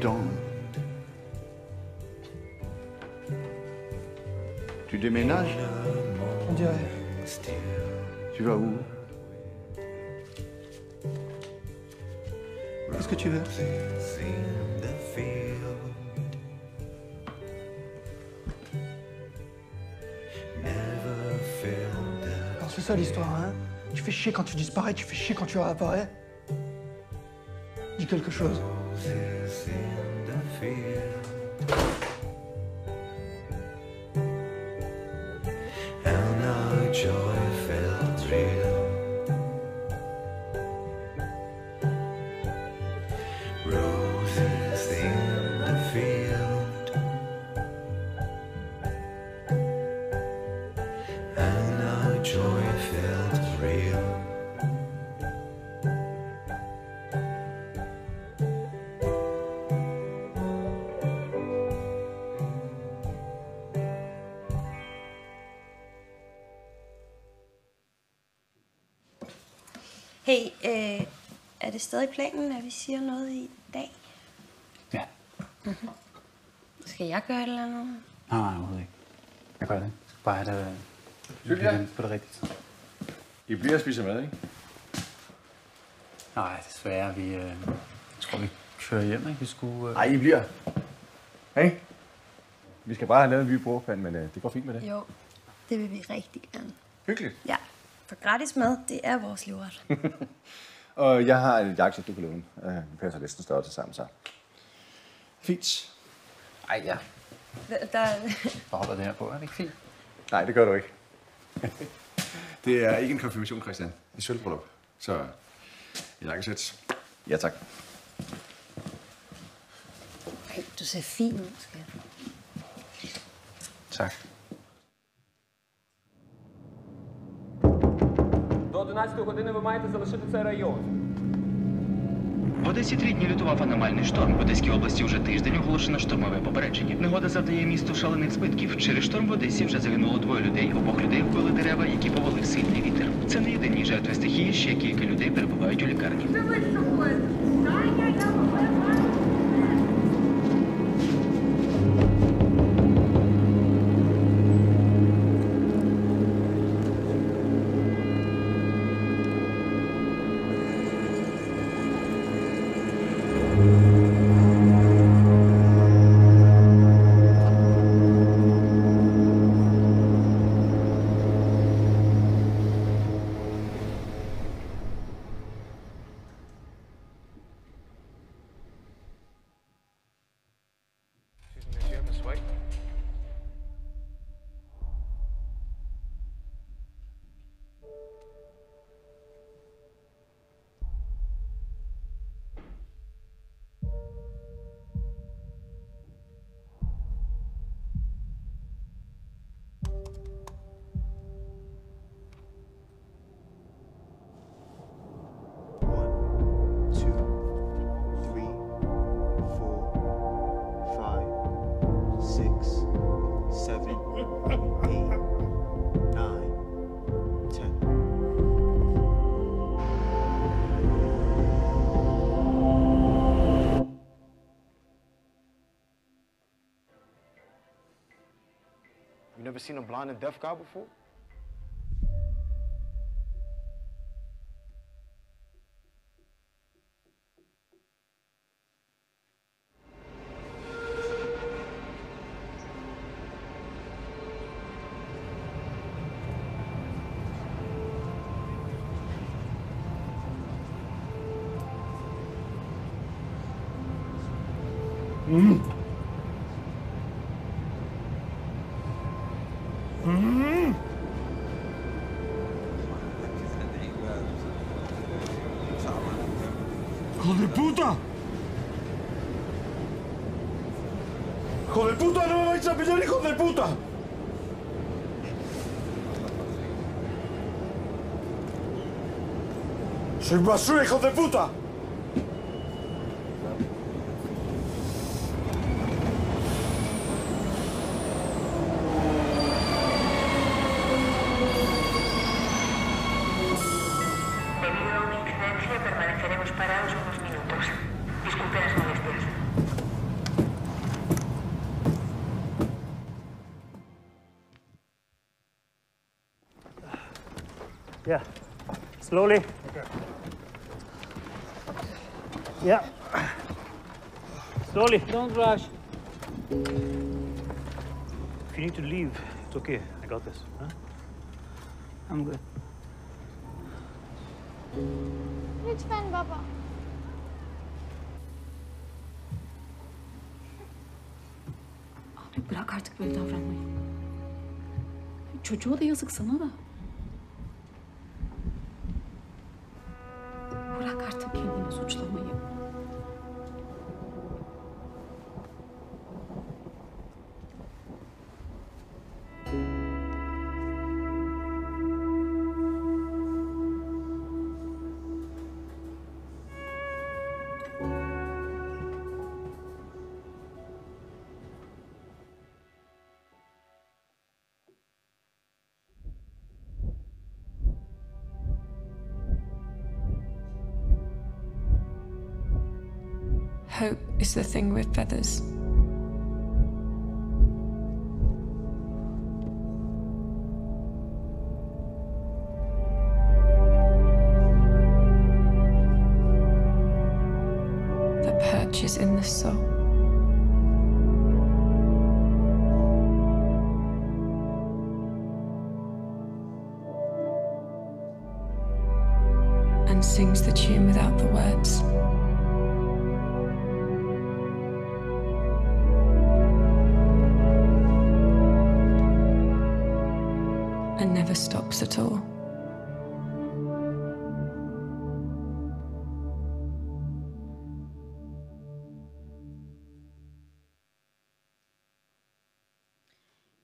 Dawn. Tu déménages? On dirait. Tu vas où? Qu'est-ce que tu veux? Alors c'est ça l'histoire, hein? Tu fais chier quand tu disparais, tu fais chier quand tu réapparais. Dis quelque chose. Hey, er det stadig planen, at vi siger noget i dag? Ja. Mm-hmm. Skal jeg gøre et eller andet? Nej, overhovedet ikke. Jeg gør det. Bare have det på det rigtige. I bliver og spiser mad, ikke? Nej, desværre. Jeg tror, vi kører hjem, ikke? Vi skulle... Nej, I bliver. Hey? Vi skal bare have lavet en ny bordpand, men det går fint med det. Jo, det vil vi rigtig gerne. Hyggeligt. Ja, for gratis mad, det er vores livret. Og jeg har et jakkesæt, du kan låne. Vi passer næsten størrelse sammen, så. Fint. Ej, ja. Der... Forholder det her på, er det ikke fint? Nej, det gør du ikke. Det er ikke en konfirmation, Christian. Det er sølvbryllup. Så et jakkesæt. Ja, tak. Hey, du ser fin ud, skat. Tak. До 11 години ви маєте залишити цей район. В Одесі 3 дні лютував аномальний шторм. В Одеській області вже тиждень оголошено штормове попередження. Негода завдає місту шалених збитків. Через шторм в Одесі вже загинуло 2 людей. Обох людей вбили дерева, які повалив сильний вітер. Це не єдині жертви стихії, ще кілька людей перебувають у лікарні. You never seen a blind and deaf guy before? ¡Hijo de puta! ¡Hijo de puta! ¡No me vais a pillar, hijo de puta! ¡Soy basura, hijo de puta! Debido a una incidencia, permaneceremos parados unos minutos. Disculpe las molestias. Yeah. Slowly. Okay. Yeah. Slowly. Don't rush. If you need to leave, it's okay. I got this. Huh? I'm good. Lütfen baba. Abi bırak artık böyle davranmayı. Çocuğa da yazık, sana da. Bırak artık kendini suçlamayı. Hope is the thing with feathers. The perch is in the soul. And sings the tune without the words. And never stops at all.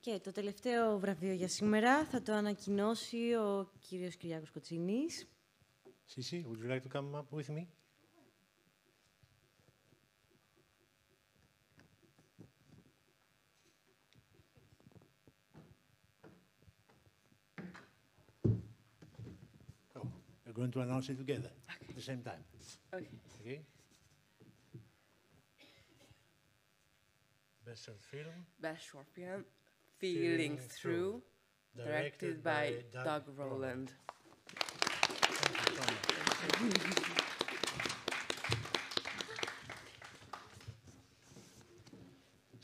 Και το τελευταίο βραβείο για σήμερα θα το ανακοινώσει ο κύριος Κυριάκος Κοτσίνης. Sisi, would you like to come up with me? We're going to announce it together at the same time. Okay. Best short film. Best short film, Feeling Through, directed by Doug Rowland. Thank you so much.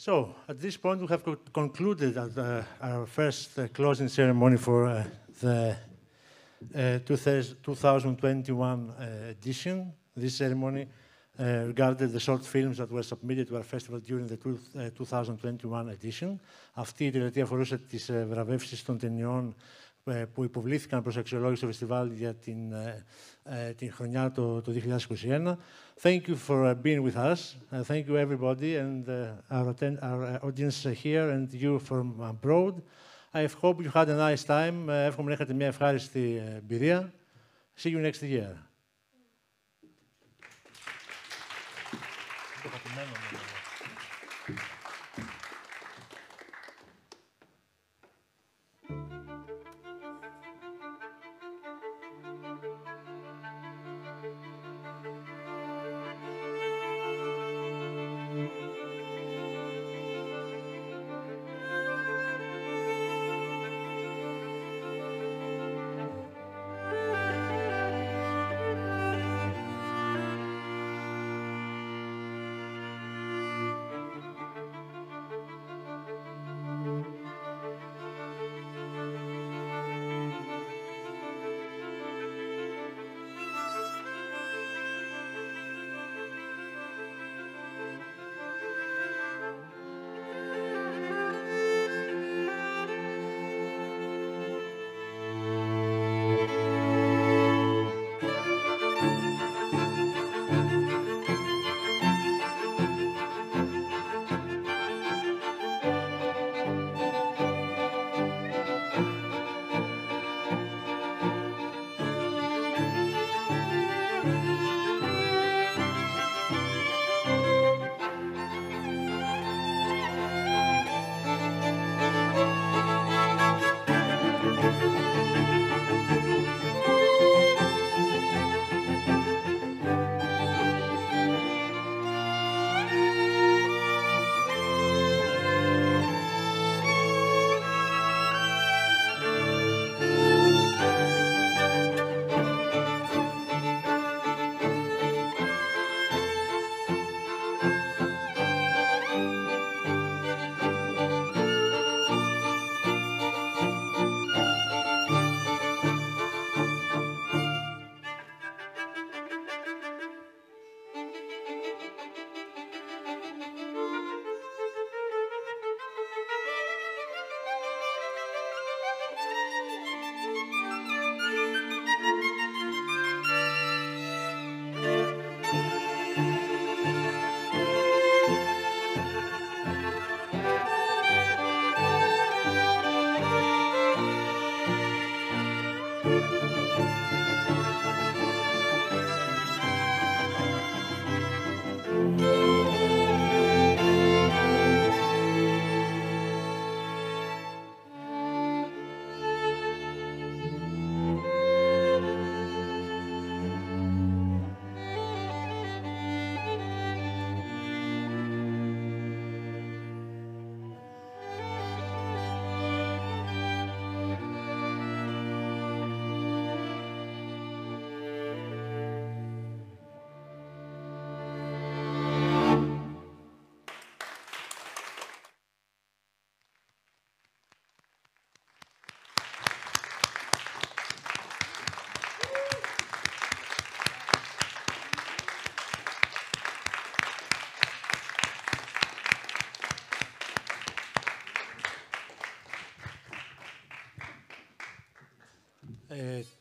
So, at this point, we have concluded our first closing ceremony for the 2021 edition. This ceremony regarded the short films that were submitted to our festival during the 2021 edition. Αυτή η τελετή αφορούσε τις βραβεύσεις των ταινιών που υποβλήθηκαν προς αξιολόγηση στο φεστιβάλ για την χρονιά το 2021. Thank you for being with us. Thank you everybody and our audience here and you from abroad. I hope you had a nice time. Εύχομαι να έχετε μια ευχάριστη εμπειρία. See you next year.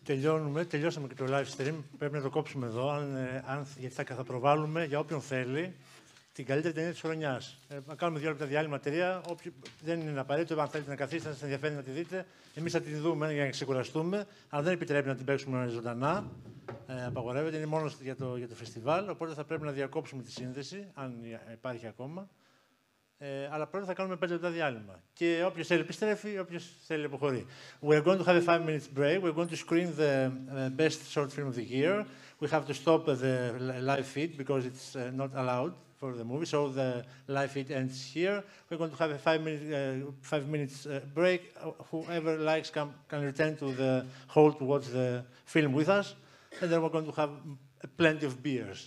Τελειώσαμε και το live stream. Πρέπει να το κόψουμε εδώ, γιατί θα προβάλλουμε για όποιον θέλει την καλύτερη ταινία της χρονιάς. Να κάνουμε 2 λεπτά διάλειμμα, 3. Δεν είναι απαραίτητο. Αν θέλετε να καθίσετε, να σας ενδιαφέρει να τη δείτε. Εμείς θα την δούμε για να ξεκουραστούμε. Αλλά δεν επιτρέπει να την παίξουμε ζωντανά. Απαγορεύεται, είναι μόνο για το φεστιβάλ. Οπότε θα πρέπει να διακόψουμε τη σύνδεση, αν υπάρχει ακόμα. Αλλά πρώτα θα κάνουμε 5 λεπτά διάλειμμα. Και όποιος θέλει επιστρέφει, όποιος θέλει αποχωρεί. We're going to have a 5 minutes break. We're going to screen the best short film of the year. We have to stop the live feed because it's not allowed for the movie. So the live feed ends here. We're going to have a 5 minutes break. Whoever likes can return to the hall to watch the film with us. And then we're going to have plenty of beers.